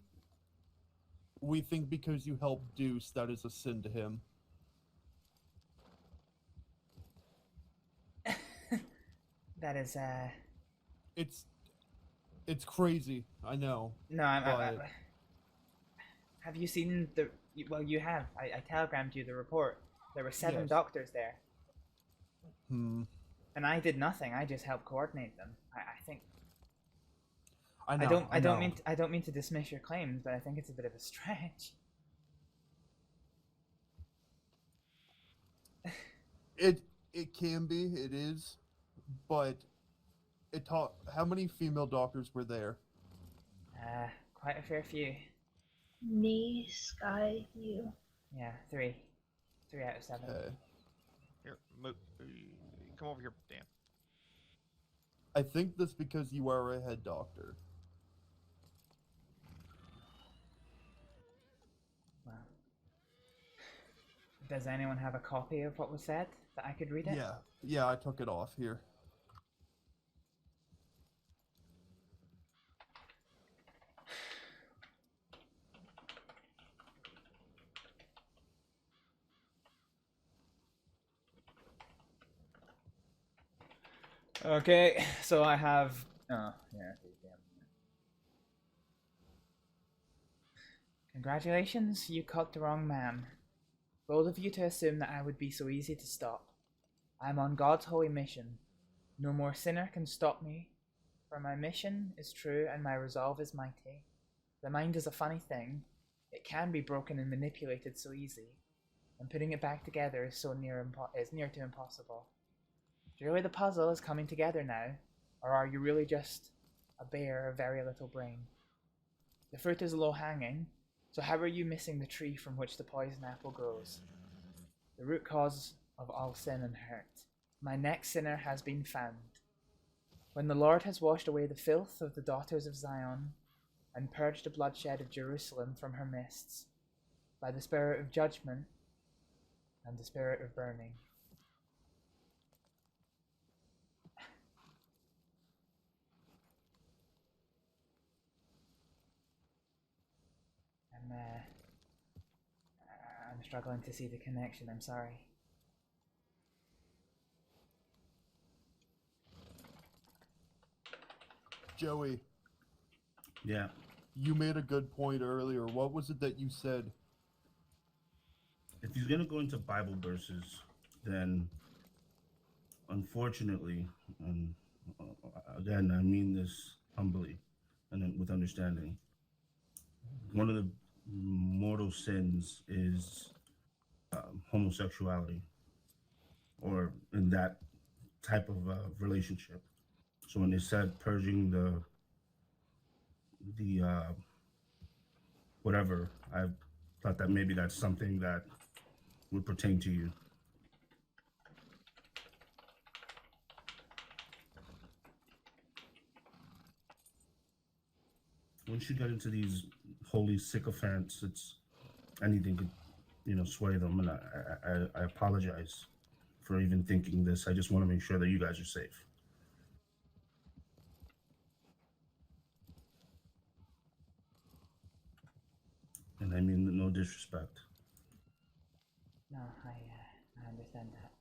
We think because you helped Deuce, that is a sin to him. That is, It's crazy, I know. No, have you seen the... Well, you have. I telegrammed you the report. There were 7 Yes. doctors there. Hmm. And I did nothing. I just helped coordinate them. I think... I know, I don't mean to dismiss your claims, but I think it's a bit of a stretch. It can be, it is, but how many female doctors were there? Quite a fair few. Me, Sky, you. Yeah, 3. 3 out of 7. Here, move. Come over here, Dan. I think that's because you are a head doctor. Well, Does anyone have a copy of what was said that I could read it? Yeah, I took it off here. Okay, so I have. Oh, yeah. Congratulations, you caught the wrong man. Bold of you to assume that I would be so easy to stop. I am on God's holy mission. No more sinner can stop me, for my mission is true and my resolve is mighty. The mind is a funny thing. It can be broken and manipulated so easy, and putting it back together is near to impossible. Surely the puzzle is coming together now, or are you really just a bear of very little brain? The fruit is low-hanging, so how are you missing the tree from which the poison apple grows? The root cause of all sin and hurt. My next sinner has been found. When the Lord has washed away the filth of the daughters of Zion, and purged the bloodshed of Jerusalem from her mists, by the spirit of judgment and the spirit of burning. I'm struggling to see the connection, I'm sorry. Joey. Yeah. You made a good point earlier. What was it that you said? If he's gonna go into Bible verses, then unfortunately, and again, I mean this humbly and with understanding, one of the mortal sins is homosexuality, or in that type of relationship. So when they said purging the whatever, I thought that maybe that's something that would pertain to you. Once you get into these holy sycophants, it's anything could, sway them. And I apologize for even thinking this. I just want to make sure that you guys are safe. And I mean no disrespect. No, I understand that.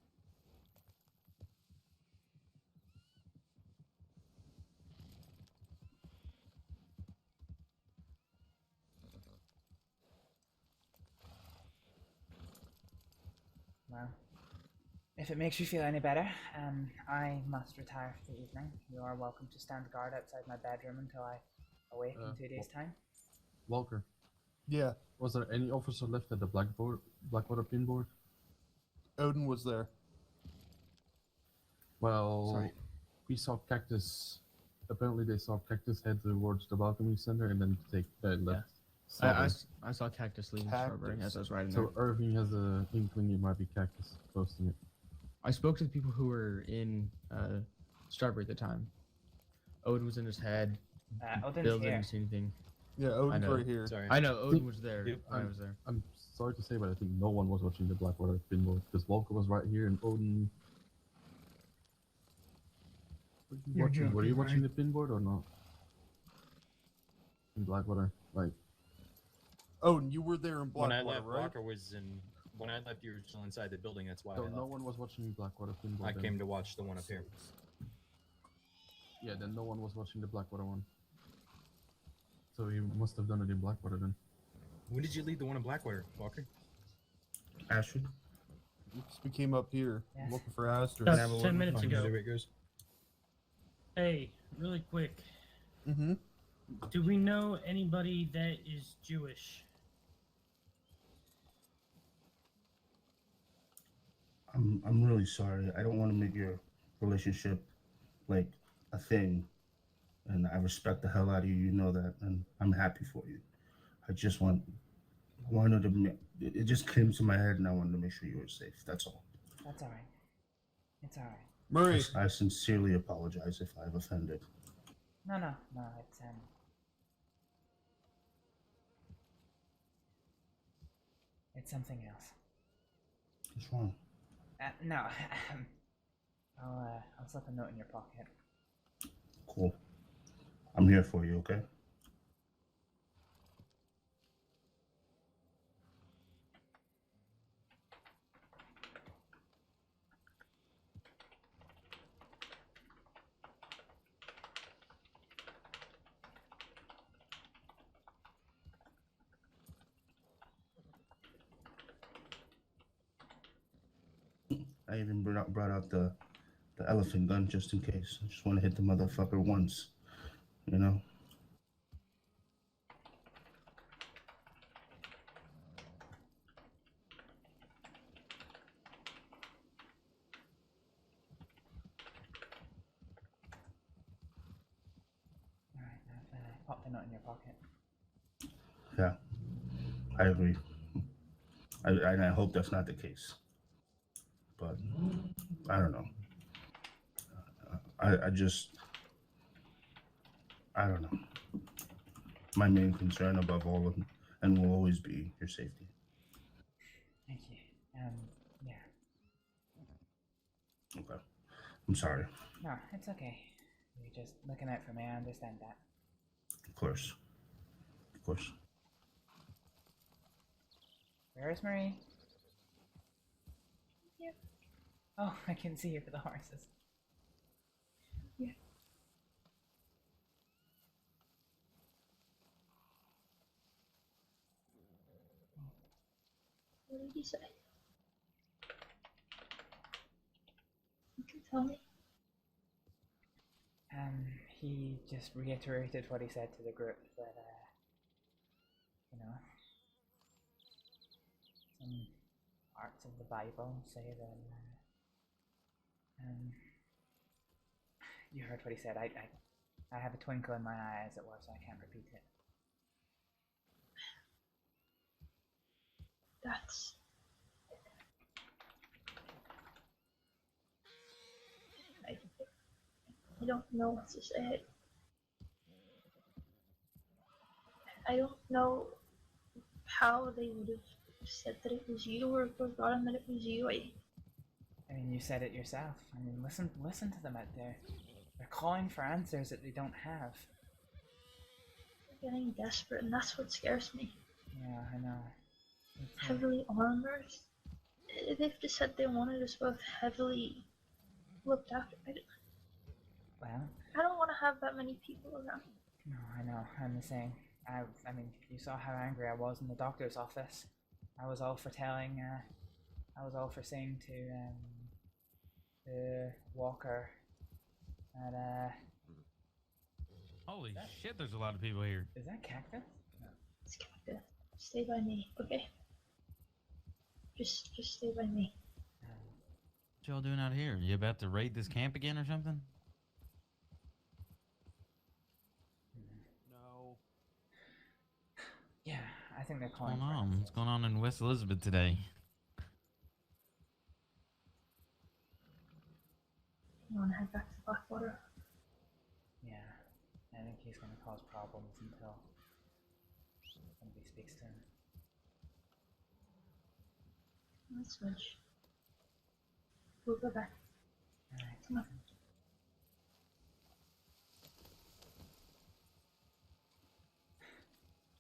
Well, if it makes you feel any better, I must retire for the evening. You are welcome to stand guard outside my bedroom until I awake in 2 days' time. Walker. Yeah. Was there any officer left at the Blackwater pinboard? Odin was there. Well, Sorry. we saw Cactus. Apparently, they saw Cactus head towards the welcoming center and then take left. I saw Cactus leaving Strawberry as I was riding So there. Irving has an inkling it might be Cactus posting it. I spoke to the people who were in Strawberry at the time. Odin was in his head. Odin's Bill here. didn't see anything. Yeah, Odin's right here. Sorry. I know Odin was there. I was there. I'm sorry to say, but I think no one was watching the Blackwater pinboard because Walker was right here and Odin. Were you watching the pinboard or not? In Blackwater, like. Odin, you were there in When I Blackwater, left, right? Walker was in. When I left, you were still inside the building. That's why So I left. no one was watching Blackwater pinboard. I then. came to watch the one up here. Yeah, then no one was watching the Blackwater one. So you must have done it in Blackwater then. When did you leave the one in Blackwater, Walker? Astrid? We came up here Yes. looking for Astrid. About 10 minutes ago. There it goes. Hey, really quick. Mm-hmm. Do we know anybody that is Jewish? I'm really sorry. I don't want to make your relationship like a thing, and I respect the hell out of you. You know that, and I'm happy for you. I just wanted to. It just came to my head, and I wanted to make sure you were safe. That's all. That's alright. It's alright. Murray. I sincerely apologize if I've offended. No, it's something else. What's wrong? No. I'll slip a note in your pocket. Cool. I'm here for you, okay? I even brought out the elephant gun just in case. I just want to hit the motherfucker once, you know? Alright, I've popped the note in your pocket. Yeah, I agree. I hope that's not the case. But I don't know. I don't know. My main concern above all of them, and will always be your safety. Thank you. Yeah. Okay. I'm sorry. No, it's okay. You're just looking out for me. I understand that. Of course. Of course. Where is Marie? Here. Oh, I can see you for the horses. Here. What did he say? You can tell me. He just reiterated what he said to the group that, you know, some parts of the Bible say that, you heard what he said. I have a twinkle in my eye, as it were, so I can't repeat it. That's... I don't know what to say. I don't know how they would have said that it was you or forgotten that it was you. I mean, you said it yourself. I mean, listen to them out there. They're calling for answers that they don't have. They're getting desperate, and that's what scares me. Yeah, I know. Heavily armored. They've just said they wanted us both heavily looked after. Well, I don't want to have that many people around. no, I know. I'm the same. I mean, you saw how angry I was in the doctor's office. I was all for saying to the walker that Holy shit! There's a lot of people here. Is that Cactus? No. It's Cactus. Stay by me, okay? Just stay by me. What y'all doing out here? You about to raid this camp again or something? No. Yeah, I think they're What's calling. going on? What's going on in West Elizabeth today? You want to head back to Blackwater? Yeah, I think he's going to cause problems until somebody speaks to him. Let's switch. We'll go back. Alright. Come on.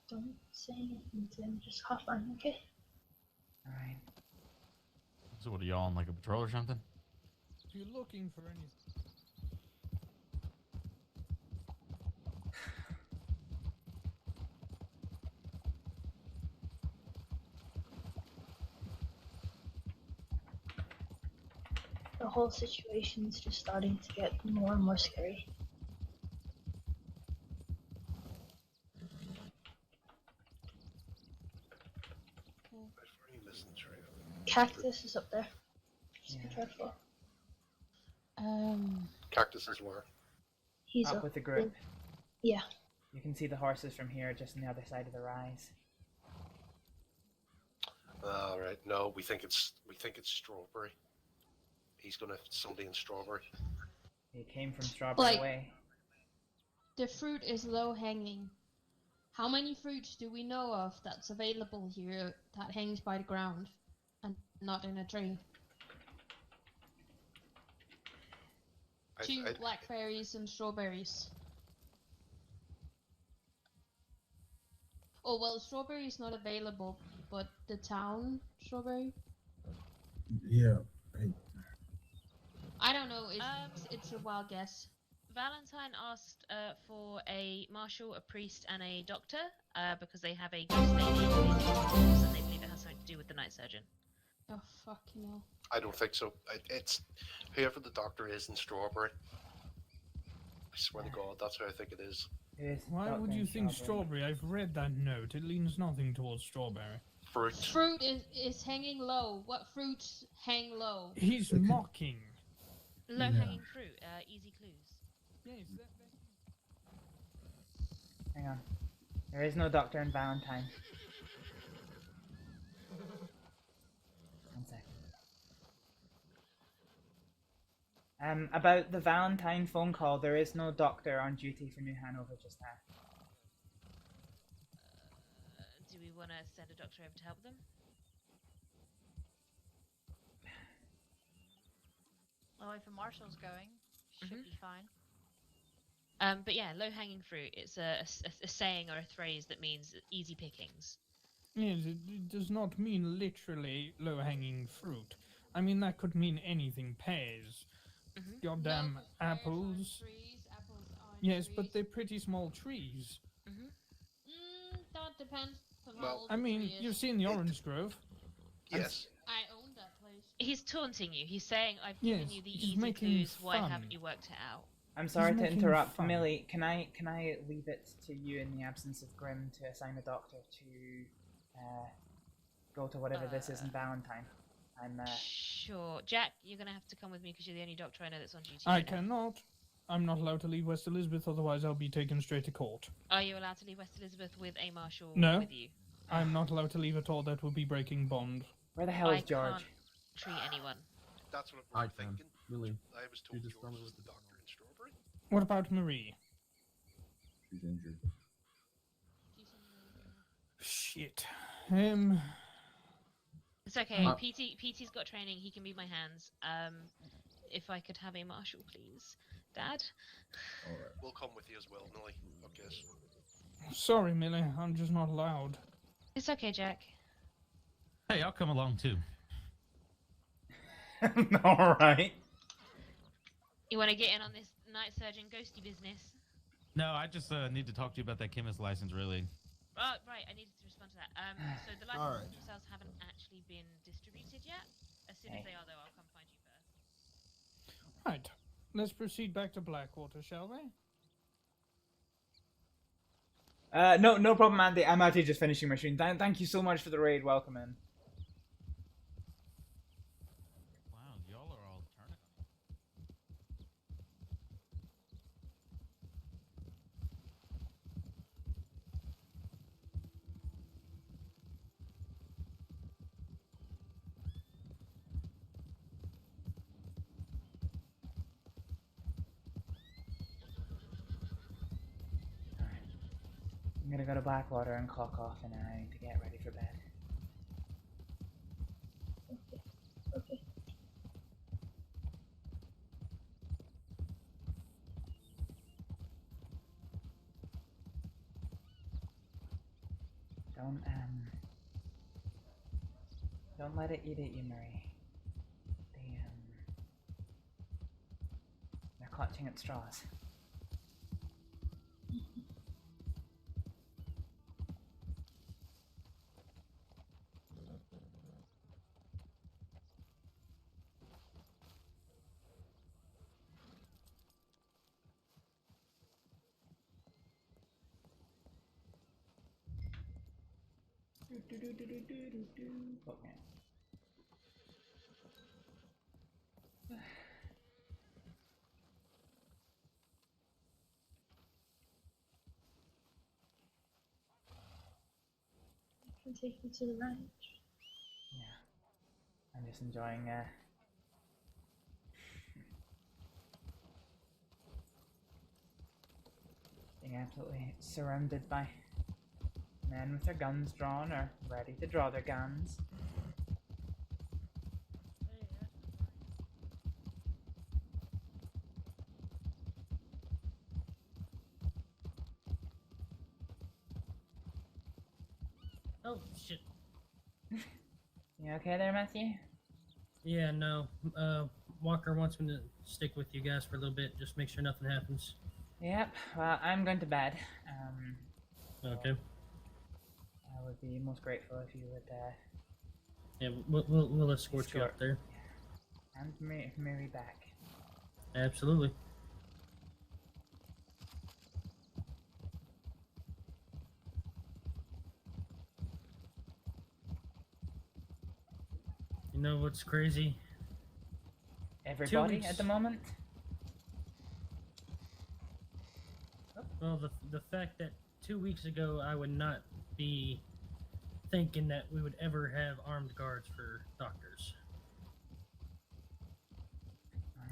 Don't say anything to him, just hop on, okay? Alright. So what are y'all on, like a patrol or something? If you're looking for any... The whole situation's just starting to get more and more scary. Cactus is up there. Just be careful. Cactus is where? He's up with the group. Yeah. You can see the horses from here, just on the other side of the rise. All right. No, we think it's Strawberry. He's gonna somebody in Strawberry. He came from Strawberry Way. The fruit is low hanging. How many fruits do we know of that's available here that hangs by the ground and Not in a tree. Two blackberries and strawberries. Oh well, strawberry is not available, but the town strawberry. Yeah. I don't know. It's a wild guess. Valentine asked for a marshal, a priest, and a doctor because they have a ghost lady and they believe it has something to do with the night surgeon. Oh fucking hell. I don't think so. It's whoever the doctor is in Strawberry. I swear to God, that's who I think it is. Why would you think strawberry? I've read that note. It leans nothing towards strawberry. Fruit. Fruit is hanging low. What fruits hang low? He's mocking. Low-hanging fruit, easy clues. Yes. Hang on. There is no doctor in Valentine. One second. About the Valentine phone call, there is no doctor on duty for New Hanover just now. Do we want to send a doctor over to help them? Well, if a marshal's going, should be fine. But yeah, low-hanging fruit. It's a saying or a phrase that means easy pickings. Yes, it does not mean literally low-hanging fruit. I mean, that could mean anything. Pears. Goddamn apples. Yes, but they're pretty small trees. That depends on how Well, old I the mean, tree is. you've seen the orange grove. Yes. I own that place. He's taunting you. He's saying, "I've given Yes, you the he's easy making clues. Why fun. haven't you worked it out?" I'm sorry He's to making interrupt, fun. Millie. Can I leave it to you in the absence of Grim to assign a doctor to go to whatever this is in Valentine? I'm Sure, Jack. You're gonna have to come with me because you're the only doctor I know that's on duty. I right now. cannot. I'm not allowed to leave West Elizabeth, otherwise I'll be taken straight to court. Are you allowed to leave West Elizabeth with a marshal No. with you? I'm not allowed to leave at all. That would be breaking bond. Where the hell I is George? can't treat anyone. That's what I I'm can. thinking. Really. I was told You just George tell me was what the doctor in Strawberry. What about Marie? She's injured. Shit. It's okay. Uh, PT's got training. He can be my hands. If I could have a marshal, please, Dad. All right. We'll come with you as well, Millie. I guess. Sorry, Millie. I'm just not allowed. It's okay, Jack. Hey, I'll come along too. Alright. You want to get in on this night surgeon ghosty business? No, I just need to talk to you about that chemist license, really. Oh, right. I needed to respond to that. So the All licenses right. themselves haven't actually been distributed yet. As soon as they are, though, I'll come find you first. Right. Let's proceed back to Blackwater, shall we? No problem, Andy. I'm actually just finishing my stream. Thank you so much for the raid. Welcome in. Wow, y'all are all turning. I'm gonna go to Blackwater and clock off, and I need to get ready for bed. Okay. Don't let it eat at you, Marie. They're clutching at straws. Okay. Can take you to the ranch. Yeah. I'm just enjoying being absolutely surrounded by men with their guns drawn or ready to draw their guns. Oh shit. You okay there, Matthew? Yeah, no. Walker wants me to stick with you guys for a little bit, just make sure nothing happens. Yep. Well, I'm going to bed. Okay. I would be most grateful if you would. Yeah, we'll escort you up there. And Mary back. Absolutely. You know what's crazy? Everybody at the moment? Well, the fact that 2 weeks ago I would not be thinking that we would ever have armed guards for doctors.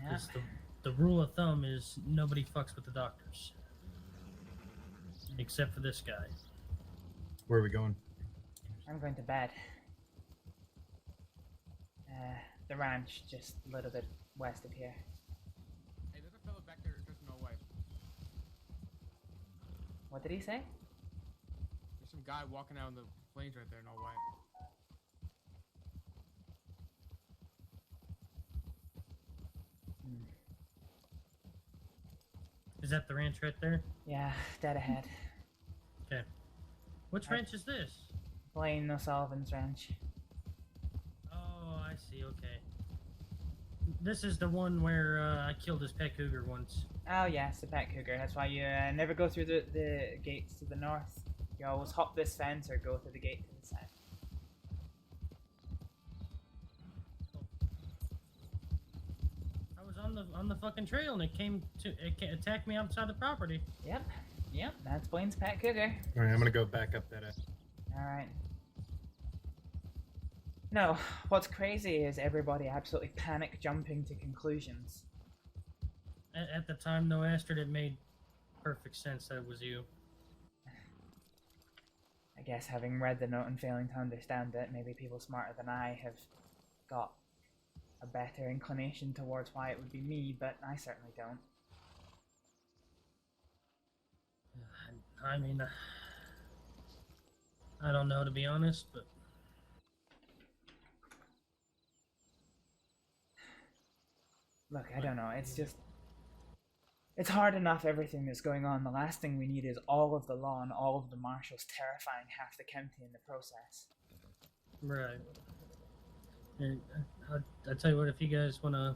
Yeah. 'Cause the rule of thumb is nobody fucks with the doctors. Except for this guy. Where are we going? I'm going to bed. The ranch, just a little bit west of here. Hey, there's a fellow back there just no way. What did he say? There's some guy walking out in the plains right there, no way. Is that the ranch right there? Yeah, dead ahead. Okay. Which ranch is this? Blaine O'Sullivan's ranch. Oh, I see, okay. This is the one where I killed his pet cougar once. Oh yes, the pet cougar. That's why you never go through the gates to the north. You always hop this fence or go through the gate to the south. I was on the fucking trail and it attacked me outside the property. Yep, that's Blaine's pet cougar. Alright, I'm gonna go back up that. Alright. No, what's crazy is everybody absolutely panic jumping to conclusions. At the time, though, Astrид, it made perfect sense that it was you. I guess having read the note and failing to understand it, maybe people smarter than I have got a better inclination towards why it would be me, but I certainly don't. I mean, I don't know, to be honest, but... Look, I don't know, it's just... It's hard enough everything that's going on. The last thing we need is all of the law and all of the marshals terrifying half the county in the process. Right. And I'll tell you what, if you guys want to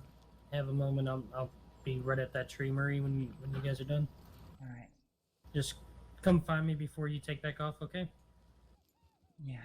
have a moment, I'll be right at that tree, Murray, when you guys are done. Alright. Just come find me before you take back off, okay? Yeah.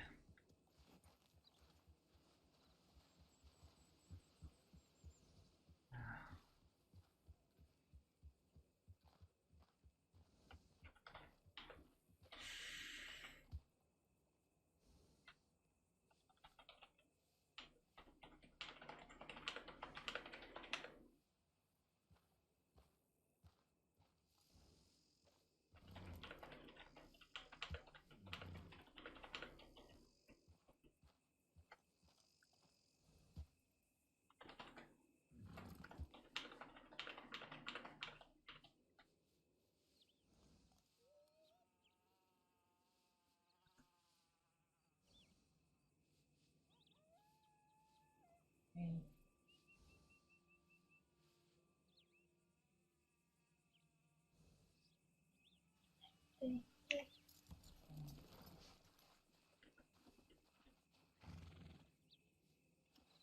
Hey. Hey.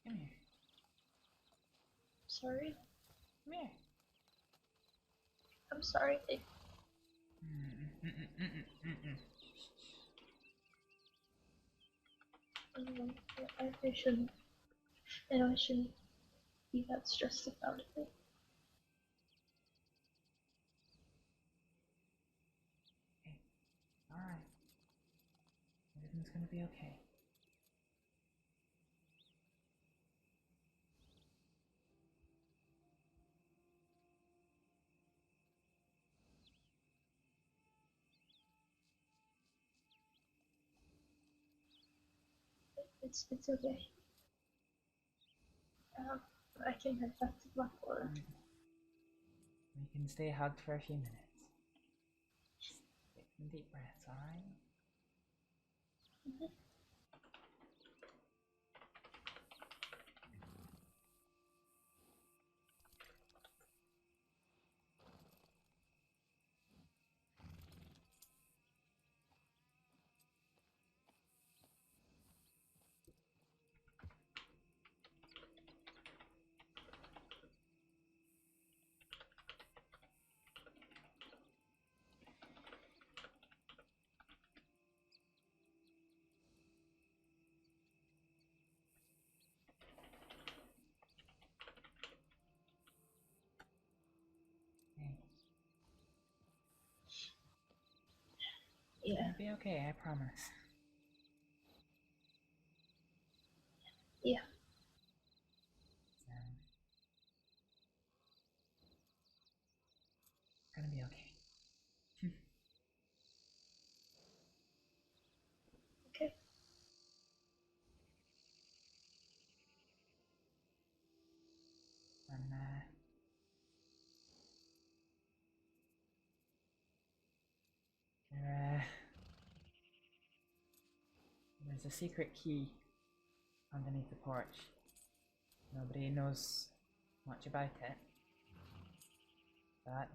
Come here. Sorry. Come here. I'm sorry. I shouldn't. And I shouldn't be that stressed about it. Alright. Everything's gonna be okay. It's okay. I can head back to Blackwater. We can stay hugged for a few minutes. Take some deep breaths, alright? Yeah. It'll be okay, I promise. Yeah. It's gonna be okay. Okay. And there's a secret key underneath the porch. Nobody knows much about it, but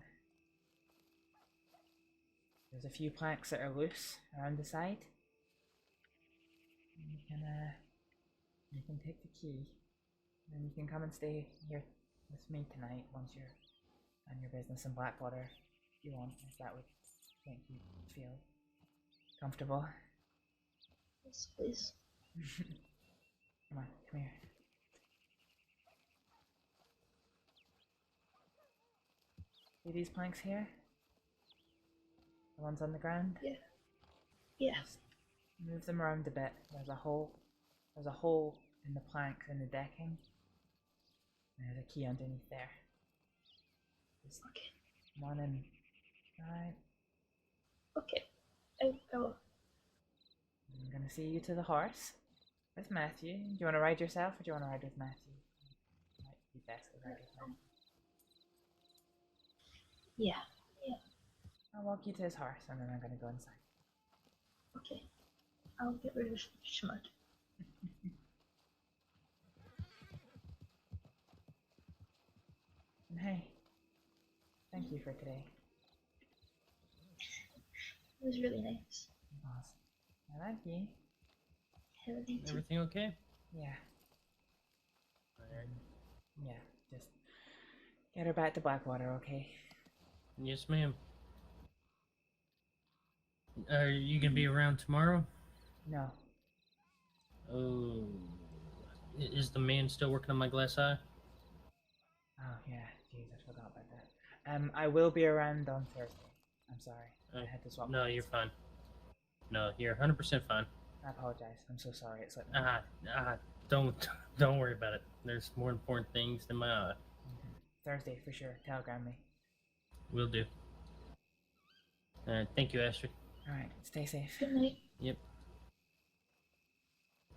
there's a few planks that are loose around the side. You can take the key, and you can come and stay here with me tonight once you're on your business in Blackwater, if you want, if that would make you feel comfortable. Yes, please. Come on, come here. See these planks here? The ones on the ground? Yeah. Yeah. Just move them around a bit. There's a hole in the planks in the decking. And there's a key underneath there. Just come on in. Alright. Okay. I will. I'm gonna see you to the horse with Matthew. Do you want to ride yourself or do you want to ride with Matthew? Might be best to ride with Matthew. Yeah. Yeah. I'll walk you to his horse and then I'm gonna go inside. Okay. I'll get rid of Schmud. And hey, thank you for today. It was really nice. Awesome. I like you. Everything okay? Yeah. Alright. Yeah, just get her back to Blackwater, okay? Yes, ma'am. Are you gonna be around tomorrow? No. Oh. Is the man still working on my glass eye? Oh yeah, jeez, I forgot about that. I will be around on Thursday. I'm sorry. I had to swap. No, you're fine. No, you're 100% fine. I apologize. I'm so sorry. It's like don't worry about it. There's more important things than my eye. Thursday for sure. Telegram me. Will do. Alright, thank you, Astrid. Alright, stay safe. Good night. Yep.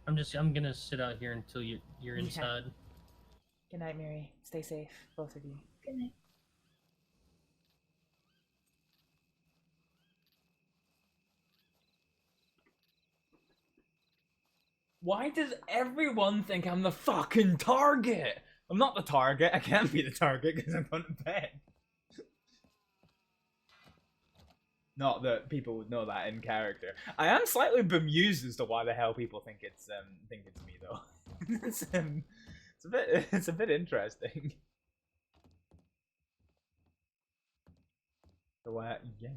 I'm gonna sit out here until you're inside. Good night, Mary. Stay safe, both of you. Good night. Why does everyone think I'm the fucking target? I'm not the target. I can't be the target because I'm going to bed. Not that people would know that in character. I am slightly bemused as to why the hell people think it's me though. it's a bit interesting. So yeah.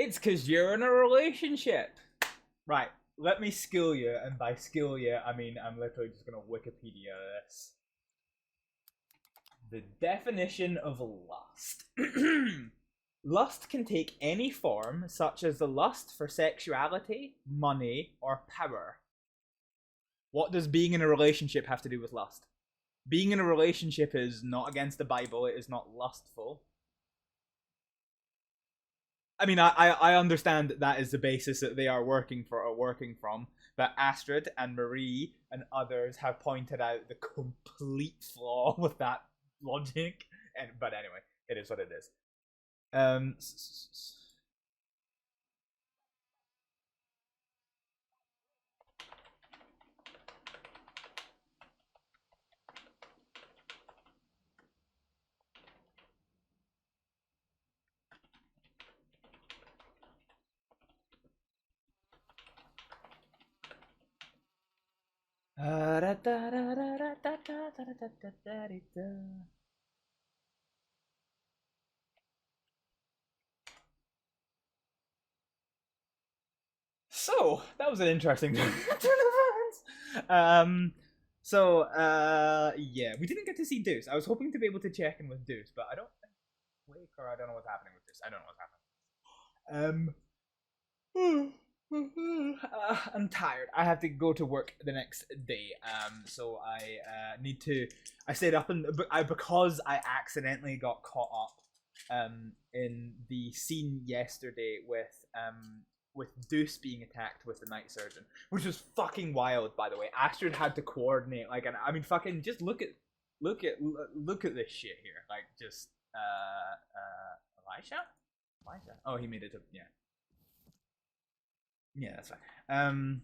It's because you're in a relationship. Right, let me skill you, and by skill you, I mean I'm literally just gonna Wikipedia this. The definition of lust. Lust can take any form, such as the lust for sexuality, money, or power. What does being in a relationship have to do with lust? Being in a relationship is not against the Bible, it is not lustful. I mean, I understand that is the basis that they are working from, but Astrid and Marie and others have pointed out the complete flaw with that logic. But anyway, it is what it is. So that was an interesting turn of events. Yeah, we didn't get to see Deuce. I was hoping to be able to check in with Deuce, but I don't think Wake, or I don't know what's happening with Deuce. I don't know what's happening. I'm tired. I have to go to work the next day. So I need to. I stayed up and because I accidentally got caught up in the scene yesterday with Deuce being attacked with the night surgeon, which was fucking wild, by the way. Astrид had to coordinate, like, and I mean, fucking, just look at this shit here, like, just, Elisha? Oh, he made it to, yeah, that's fine.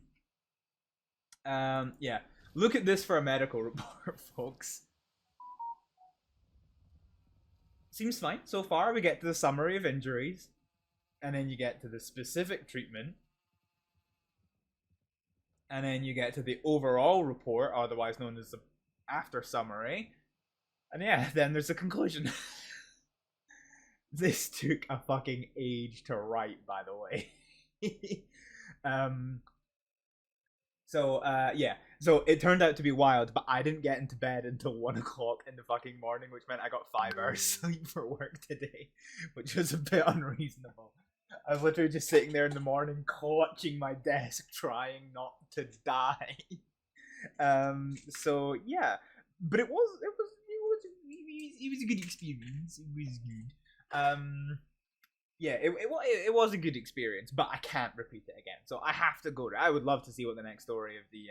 Yeah, look at this for a medical report, folks. Seems fine so far. We get to the summary of injuries, and then you get to the specific treatment, and then you get to the overall report, otherwise known as the after summary, and yeah, then there's a conclusion. This took a fucking age to write, by the way. Yeah, so it turned out to be wild, but I didn't get into bed until 1 o'clock in the fucking morning, which meant I got 5 hours sleep for work today, which was a bit unreasonable. I was literally just sitting there in the morning, clutching my desk, trying not to die. So yeah, but it was a good experience. It was good. Yeah, it was a good experience, but I can't repeat it again. So I have to go there. I would love to see what the next story of the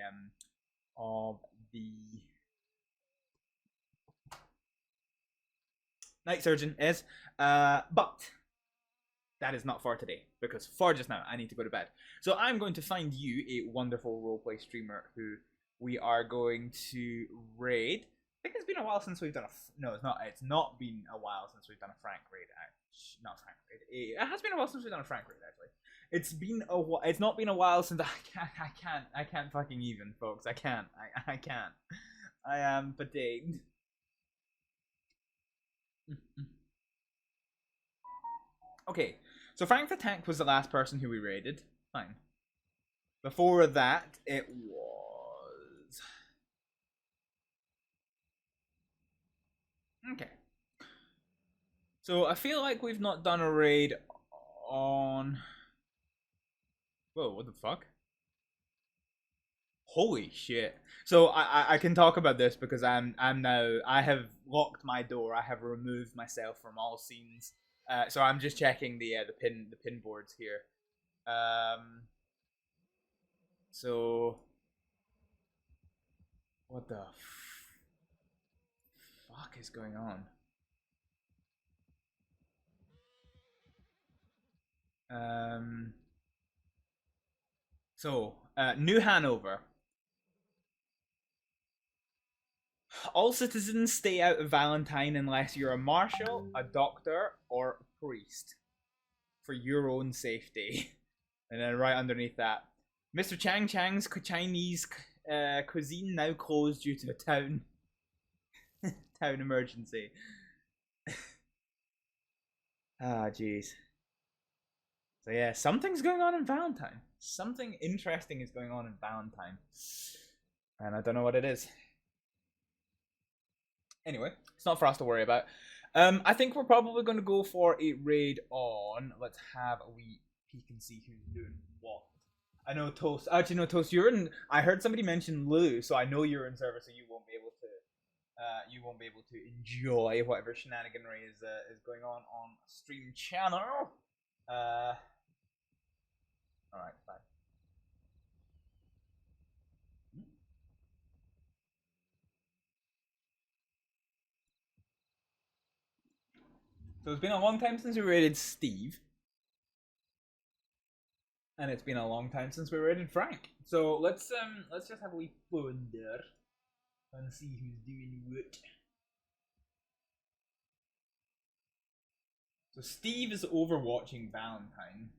night surgeon is. But that is not for today, because for just now I need to go to bed. So I'm going to find you a wonderful roleplay streamer who we are going to raid. I think it's been a while since we've done no, it's not. It's not been a while since we've done a Frank raid. Not Frank raid. It has been a while since we've done a Frank raid. Actually, it's not been a while since I can't fucking even, folks. I can't. I am fatigued. Okay, so Frank the Tank was the last person who we raided. Fine. Before that, it was... Okay. So I feel like we've not done a raid on... Whoa, what the fuck? Holy shit. So I can talk about this because I have locked my door. I have removed myself from all scenes. So I'm just checking the pin boards here. So what the fuck is going on? So New Hanover. All citizens stay out of Valentine unless you're a marshal, a doctor, or a priest. For your own safety. And then right underneath that, Mr. Chang Chang's Chinese cuisine now closed due to a town emergency. Ah, jeez. So yeah, something's going on in Valentine. Something interesting is going on in Valentine. And I don't know what it is. Anyway, it's not for us to worry about. I think we're probably going to go for a raid on... Let's have a wee peek and see who's doing what. I know Toast... Actually, no, Toast, you're in... I heard somebody mention Lou, so I know you're in server, so you won't be able to... enjoy whatever shenaniganry is going on stream channel. Alright, fine. So it's been a long time since we raided Steve. And it's been a long time since we raided Frank. So let's just have a wee plunder and see who's doing what. So Steve is overwatching Valentine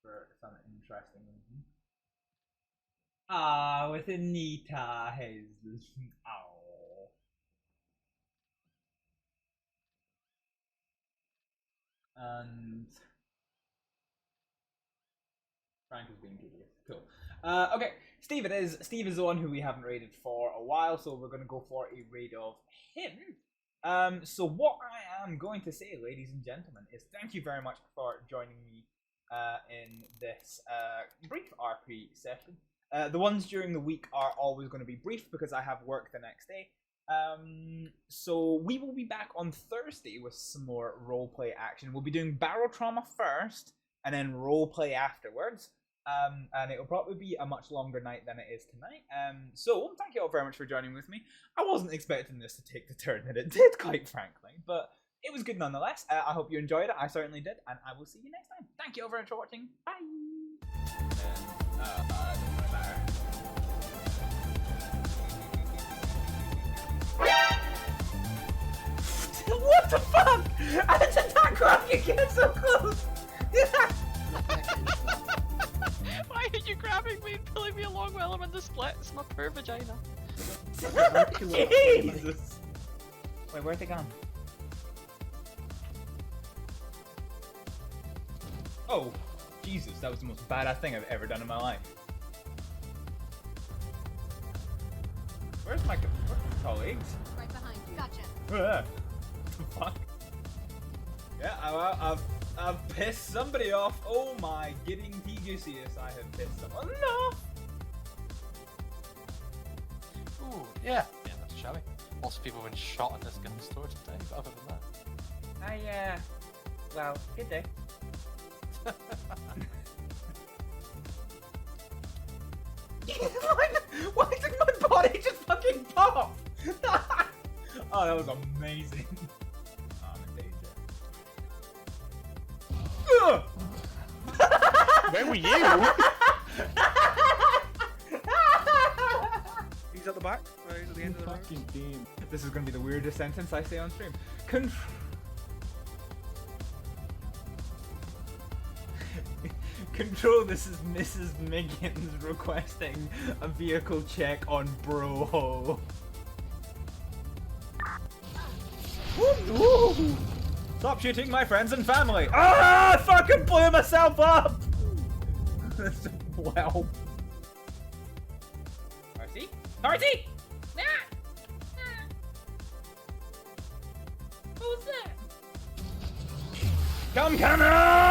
for some interesting reason. Ah, with Anita has oh. And Frank is being tedious. Cool. Okay, Steve it is. Steve is the one who we haven't raided for a while, so we're going to go for a raid of him. So what I am going to say, ladies and gentlemen, is thank you very much for joining me in this brief RP session. The ones during the week are always going to be brief because I have work the next day. So we will be back on Thursday with some more roleplay action. We'll be doing barrel trauma first, and then roleplay afterwards. And it'll probably be a much longer night than it is tonight. So thank you all very much for joining with me. I wasn't expecting this to take the turn that it did, quite frankly, but it was good nonetheless. I hope you enjoyed it. I certainly did, and I will see you next time. Thank you all very much for watching. Bye. What the fuck? How did that grab you get so close? Why are you grabbing me and pulling me along while I'm in the split? It's my poor vagina. Jesus! Wait, where'd they gone? Oh, Jesus, that was the most badass thing I've ever done in my life. Where's my colleagues? Right behind you. Gotcha. Fuck. Yeah, I've pissed somebody off. Oh my, getting TGCS, I have pissed someone off. Ooh, yeah, that's shabby. Lots of people have been shot in this gun store today, but other than that. Well, good day. Why did my body just fucking pop? Oh, that was amazing. I'm in danger. Where were you? He's at the back. He's at the end of the room. This is going to be the weirdest sentence I say on stream. Control, this is Mrs. Miggins requesting a vehicle check on Bro. Woo! Stop shooting my friends and family! Ah! I fucking blew myself up! Well. Darcy? Darcy! Who's that? Come, Cannon!